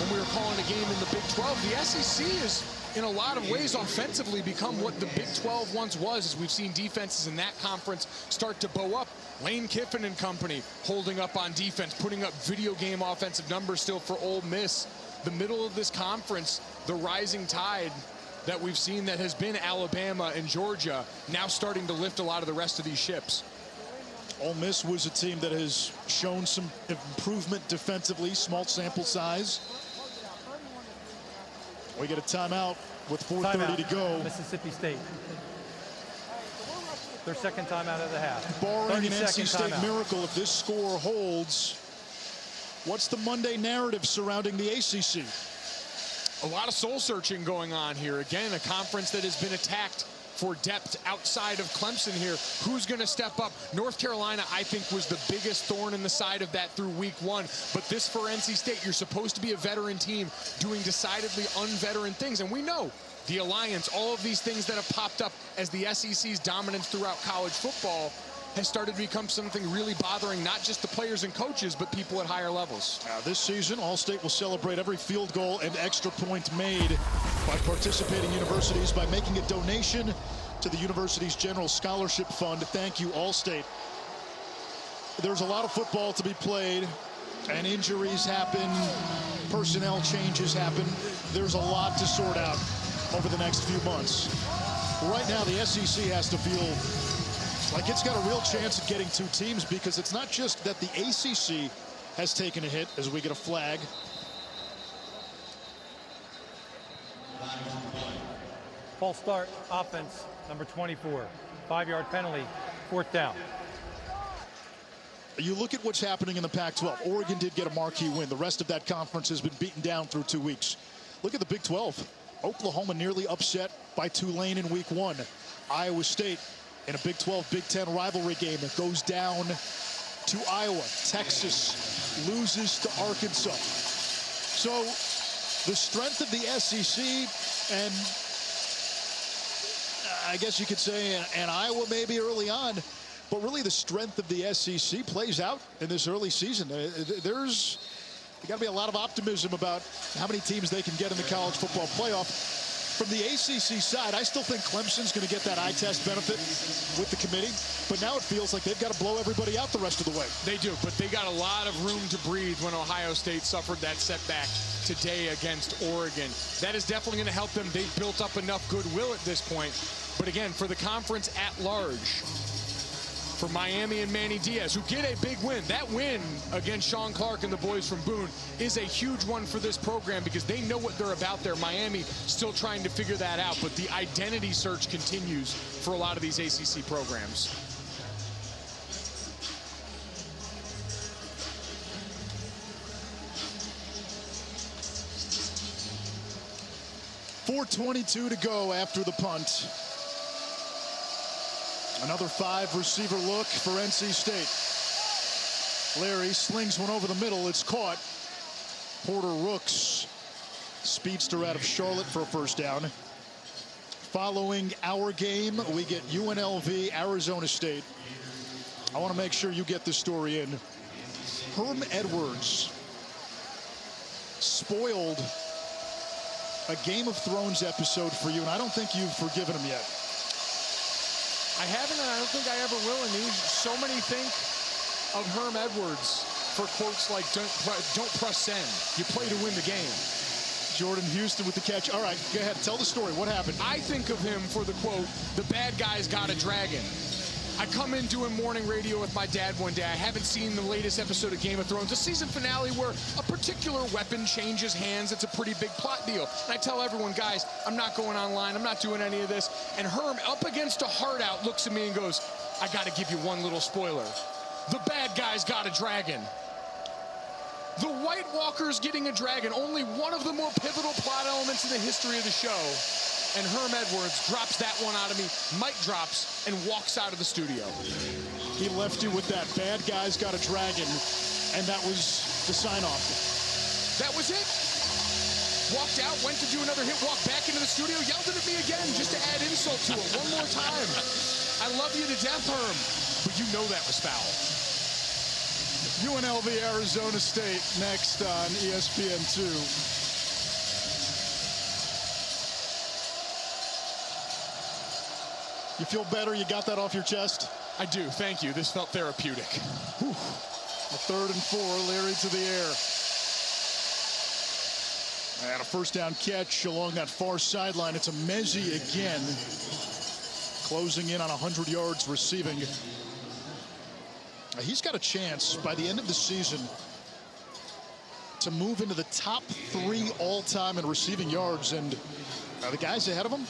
when we were calling a game in the Big 12. The SEC is, in a lot of ways, offensively become what the Big 12 once was, as we've seen defenses in that conference start to bow up. Lane Kiffin and company holding up on defense, putting up video game offensive numbers still for Ole Miss. The middle of this conference, the rising tide that we've seen that has been Alabama and Georgia, now starting to lift a lot of the rest of these ships. Ole Miss was a team that has shown some improvement defensively, small sample size. We get a timeout with 4:30 to go. Mississippi State. Their second timeout of the half. Barring an NC State miracle, if this score holds, What's the Monday narrative surrounding the ACC? A lot of soul searching going on here. Again, a conference that has been attacked for depth outside of Clemson here. Who's going to step up? North Carolina, I think, was the biggest thorn in the side of that through week one. But this for NC State, you're supposed to be a veteran team doing decidedly unveteran things. And we know the alliance, all of these things that have popped up as the SEC's dominance throughout college football has started to become something really bothering not just the players and coaches, but people at higher levels. This season, All-State will celebrate every field goal and extra point made by participating universities by making a donation to the university's General Scholarship Fund. Thank you, All-State. There's a lot of football to be played, and injuries happen, personnel changes happen. There's a lot to sort out over the next few months. Right now, the SEC has to feel like it's got a real chance of getting two teams, because it's not just that the ACC has taken a hit as we get a flag. False start, offense, number 24. 5-yard penalty, 4th down. You look at what's happening in the Pac-12. Oregon did get a marquee win. The rest of that conference has been beaten down through 2 weeks. Look at the Big 12. Oklahoma nearly upset by Tulane in week 1. Iowa State in a Big 12, Big 10 rivalry game that goes down to Iowa. Texas loses to Arkansas. So the strength of the SEC, and I guess you could say, and Iowa maybe early on, but really the strength of the SEC plays out in this early season. There's got to be a lot of optimism about how many teams they can get in the college football playoff. From the ACC side, I still think Clemson's going to get that eye test benefit with the committee, but now it feels like they've got to blow everybody out the rest of the way. They do, but they got a lot of room to breathe when Ohio State suffered that setback today against Oregon. That is definitely going to help them. They've built up enough goodwill at this point. But again, for the conference at large, for Miami and Manny Diaz, who get a big win. That win against Sean Clark and the boys from Boone is a huge one for this program, because they know what they're about there. Miami still trying to figure that out, but the identity search continues for a lot of these ACC programs. .422 to go after the punt. Another 5-receiver look for NC State. Leary slings one over the middle. It's caught. Porter Rooks, speedster out of Charlotte, for a 1st down. Following our game, we get UNLV, Arizona State. I want to make sure you get this story in. Herm Edwards spoiled a Game of Thrones episode for you, and I don't think you've forgiven him yet. I haven't, and I don't think I ever will. And so many think of Herm Edwards for quotes like, don't press send. You play to win the game. Jordan Houston with the catch. All right, go ahead. Tell the story. What happened? I think of him for the quote, the bad guy's got a dragon. I come in doing morning radio with my dad one day. I haven't seen the latest episode of Game of Thrones, a season finale where a particular weapon changes hands. It's a pretty big plot deal. And I tell everyone, guys, I'm not going online. I'm not doing any of this. And Herm, up against a hard out, looks at me and goes, I got to give you one little spoiler. The bad guy's got a dragon. The White Walker's getting a dragon. Only one of the more pivotal plot elements in the history of the show. And Herm Edwards drops that one out of me. Mike drops and walks out of the studio. He left you with that bad guy's got a dragon, and that was the sign-off. That was it. Walked out, went to do another hit, walked back into the studio, yelled it at me again just to add insult to it one more time. I love you to death, Herm, but you know that was foul. UNLV, Arizona State, next on ESPN2. You feel better? You got that off your chest? I do, thank you. This felt therapeutic. Whew. A 3rd and 4, Leary to the air. And a 1st down catch along that far sideline. It's a Mezzi again, closing in on 100 yards receiving. He's got a chance by the end of the season to move into the top 3 all-time in receiving yards. And the guys ahead of him,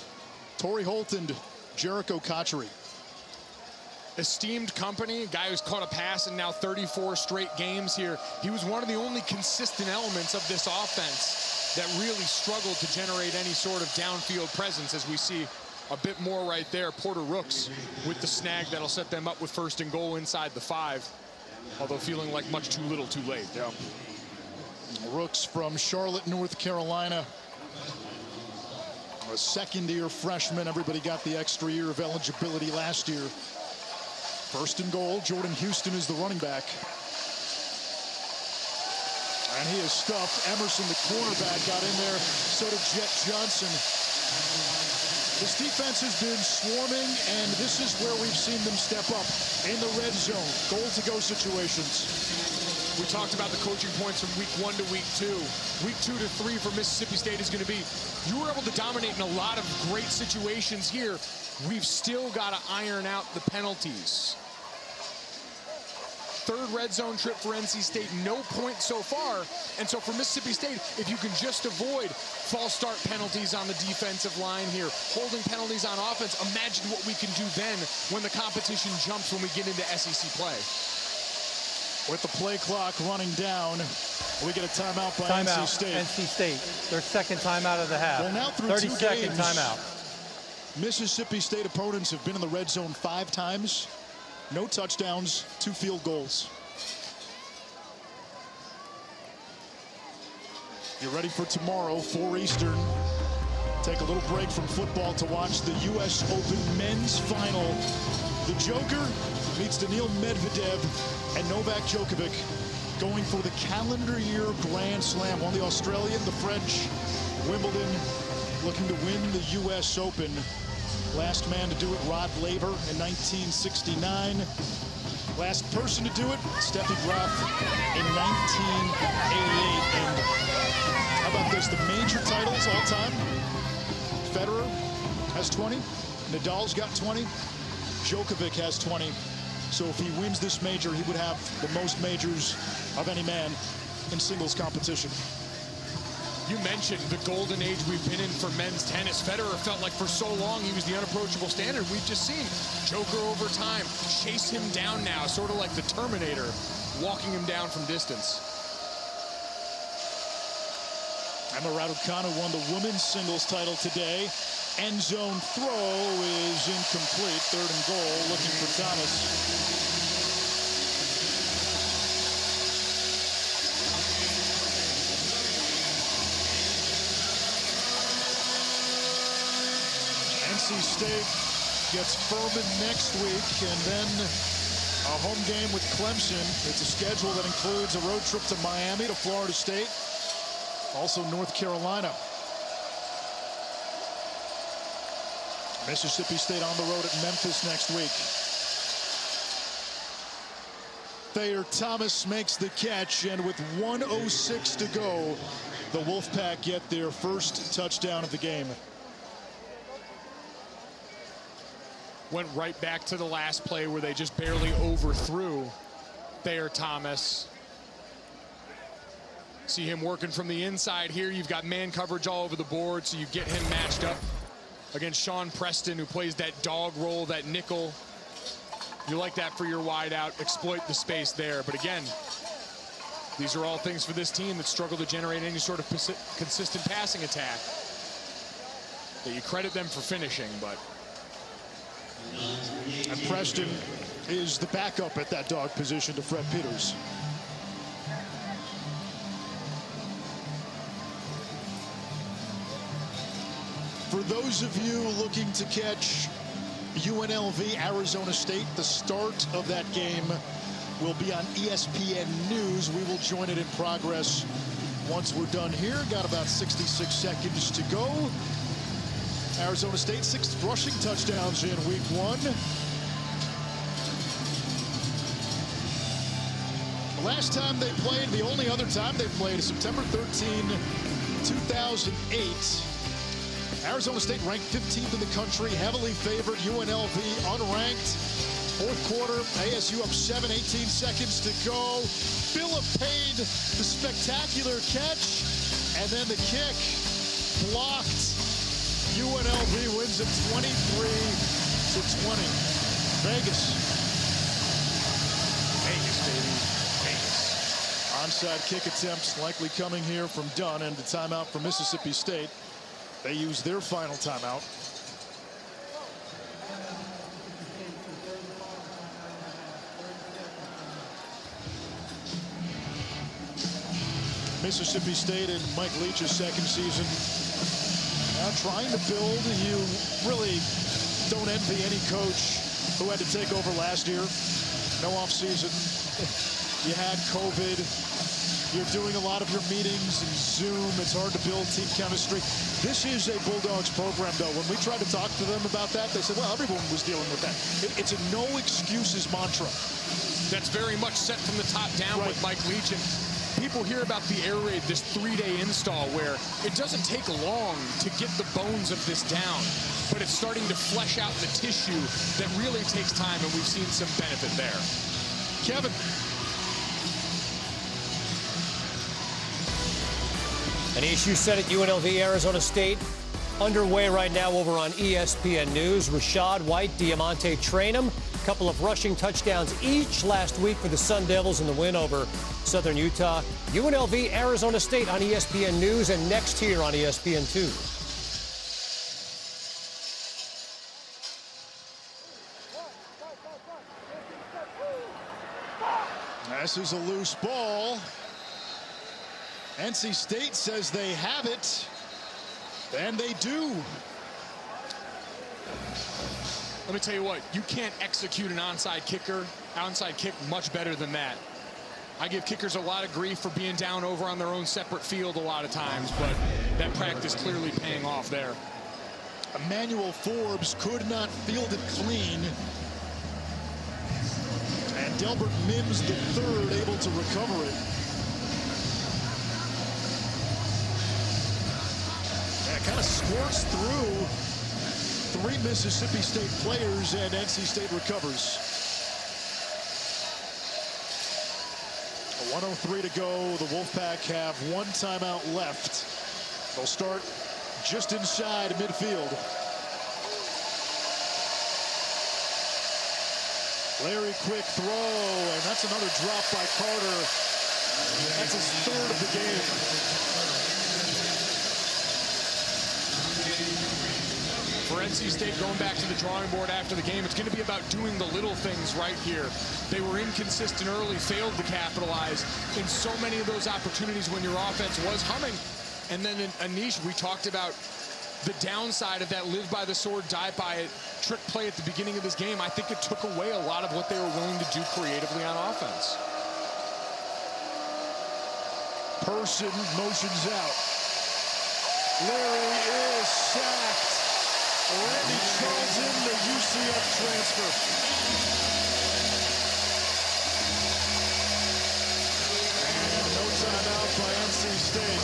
Torrey Holt and Jericho Cotchery. esteemed company, a guy who's caught a pass in now 34 straight games here. He was one of the only consistent elements of this offense that really struggled to generate any sort of downfield presence, as we see a bit more right there. Porter Rooks with the snag that'll set them up with 1st and goal inside the 5, although feeling like much too little too late. Yeah. Rooks from Charlotte, North Carolina. A second-year freshman. Everybody got the extra year of eligibility last year. 1st and goal. Jordan Houston is the running back. And he is stuffed. Emerson, the cornerback, got in there. So did Jet Johnson. This defense has been swarming, and this is where we've seen them step up in the red zone. Goal-to-go situations. We talked about the coaching points from week 1 to week 2. Week 2 to 3 for Mississippi State is going to be, you were able to dominate in a lot of great situations here. We've still got to iron out the penalties. 3rd red zone trip for NC State, no points so far. And so for Mississippi State, if you can just avoid false start penalties on the defensive line here, holding penalties on offense, imagine what we can do then when the competition jumps when we get into SEC play. With the play clock running down, we get a timeout by NC State. NC State, their 2nd timeout of the half. Well, now through 30-second timeout. Mississippi State opponents have been in the red zone 5 times. No touchdowns, 2 field goals. You're ready for tomorrow, 4 Eastern. Take a little break from football to watch the U.S. Open men's final. The Joker meets Daniil Medvedev and Novak Djokovic, going for the calendar year Grand Slam. One the Australian, the French, Wimbledon, looking to win the U.S. Open. Last man to do it, Rod Laver in 1969. Last person to do it, Steffi Graf in 1988. And how about this, the major titles all time? Federer has 20, Nadal's got 20, Djokovic has 20. So if he wins this major, he would have the most majors of any man in singles competition. You mentioned the golden age we've been in for men's tennis. Federer felt like for so long he was the unapproachable standard. We've just seen Joker over time chase him down now, sort of like the Terminator, walking him down from distance. Emma Raducanu won the women's singles title today. End zone throw is incomplete. 3rd and goal, looking for Thomas. NC State gets Furman next week, and then a home game with Clemson. It's a schedule that includes a road trip to Miami, to Florida State, also North Carolina. Mississippi State on the road at Memphis next week. Thayer Thomas makes the catch, and with 1:06 to go, the Wolfpack get their first touchdown of the game. Went right back to the last play where they just barely overthrew Thayer Thomas. See him working from the inside here. You've got man coverage all over the board, so you get him matched up against Sean Preston, who plays that dog role, that nickel. You like that for your wide out, exploit the space there. But again, these are all things for this team that struggle to generate any sort of consistent passing attack. That you credit them for finishing, but. And Preston is the backup at that dog position to Fred Peters. For those of you looking to catch UNLV Arizona State, the start of that game will be on ESPN News. We will join it in progress once we're done here. Got about 66 seconds to go. Arizona State, 6 rushing touchdowns in week 1. The last time they played, the only other time they played is September 13, 2008. Arizona State ranked 15th in the country, heavily favored. UNLV unranked. 4th quarter, ASU up 7, 18 seconds to go. Phillip paid the spectacular catch, and then the kick blocked. UNLV wins it 23-20. Vegas Vegas. Onside kick attempts likely coming here from Dunn, and the timeout for Mississippi State. They use their final timeout. Mississippi State in Mike Leach's second season. Trying to build. You really don't envy any coach who had to take over last year. No offseason. You had COVID. You're doing a lot of your meetings in Zoom. It's hard to build team chemistry. This is a Bulldogs program, though. When we tried to talk to them about that, they said, well, everyone was dealing with that. It's a no excuses mantra. That's very much set from the top down with Mike Leach. And people hear about the air raid, this 3-day install, where it doesn't take long to get the bones of this down, but it's starting to flesh out the tissue that really takes time, and we've seen some benefit there. Kevin. An issue set at UNLV Arizona State underway right now over on ESPN News. Rachaad White, Diamante Traynham, a couple of rushing touchdowns each last week for the Sun Devils in the win over Southern Utah. UNLV Arizona State on ESPN News, and next here on ESPN2. This is a loose ball. NC State says they have it, and they do. Let me tell you what, you can't execute an onside kick much better than that. I give kickers a lot of grief for being down over on their own separate field a lot of times, but that practice clearly paying off there. Emmanuel Forbes could not field it clean. And Delbert Mims III able to recover it. Kind of squirts through 3 Mississippi State players, and NC State recovers. 1:03 to go. The Wolfpack have 1 timeout left. They'll start just inside midfield. Larry, quick throw, and that's another drop by Carter. That's his 3rd of the game. For NC State, going back to the drawing board after the game, it's going to be about doing the little things right here. They were inconsistent early, failed to capitalize in so many of those opportunities when your offense was humming. And then in Anish, we talked about the downside of that live by the sword, die by it trick play at the beginning of this game. I think it took away a lot of what they were willing to do creatively on offense. Person motions out. Larry is sacked. Randy Charlton, the UCF transfer. And no timeout by NC State.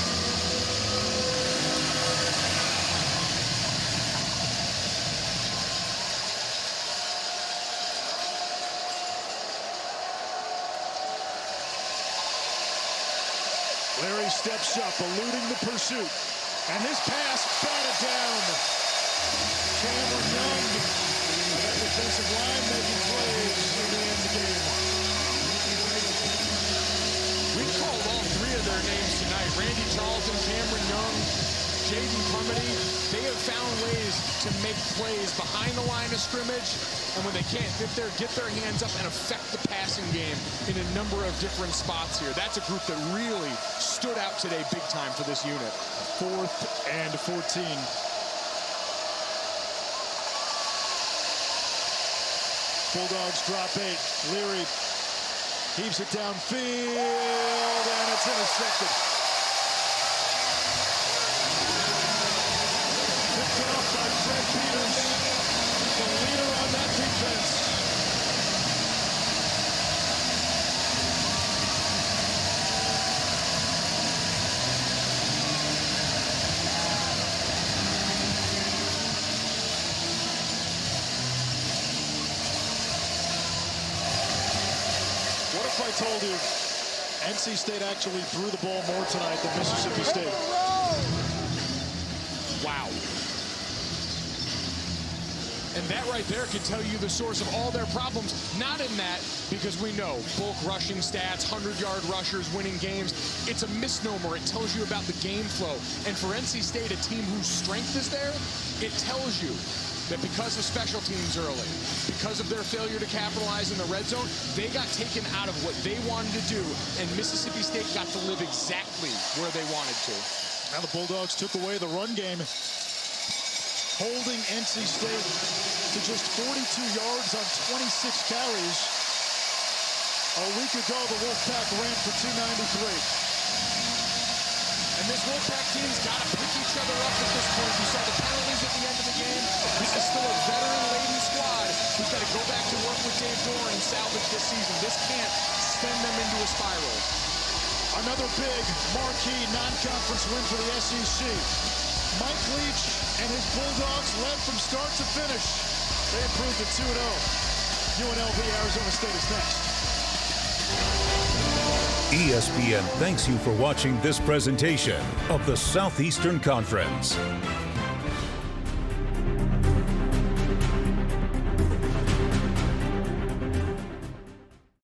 Larry steps up, eluding the pursuit. And his pass batted down. Cameron Young, that defensive line making plays in the end of the game. We called all 3 of their names tonight. Randy Charlton, Cameron Young, Jaden Carmody. They have found ways to make plays behind the line of scrimmage, and when they can't get their hands up and affect the passing game in a number of different spots here. That's a group that really stood out today big time for this unit. 4th and 14. Bulldogs drop 8. Leary heaves it downfield, and it's intercepted. Picked off by Fred Peters, the leader on that defense. I told you, NC State actually threw the ball more tonight than Mississippi State. Wow. And That right there can tell you the source of all their problems. Not in that, because we know bulk rushing stats, 100-yard rushers winning games. It's a misnomer. It tells you about the game flow. And for NC State, a team whose strength is there, it tells you that because of special teams early, because of their failure to capitalize in the red zone, they got taken out of what they wanted to do, and Mississippi State got to live exactly where they wanted to. Now the Bulldogs took away the run game, holding NC State to just 42 yards on 26 carries. A week ago, the Wolfpack ran for 293. And this Wolfpack team's got to pick each other up at this point. You saw the penalties at the end of the game. This is still a veteran-laden squad who's got to go back to work with Dave Doran and salvage this season. This can't send them into a spiral. Another big marquee non-conference win for the SEC. Mike Leach and his Bulldogs led from start to finish. They improved to 2-0. UNLV, Arizona State is next. ESPN thanks you for watching this presentation of the Southeastern Conference.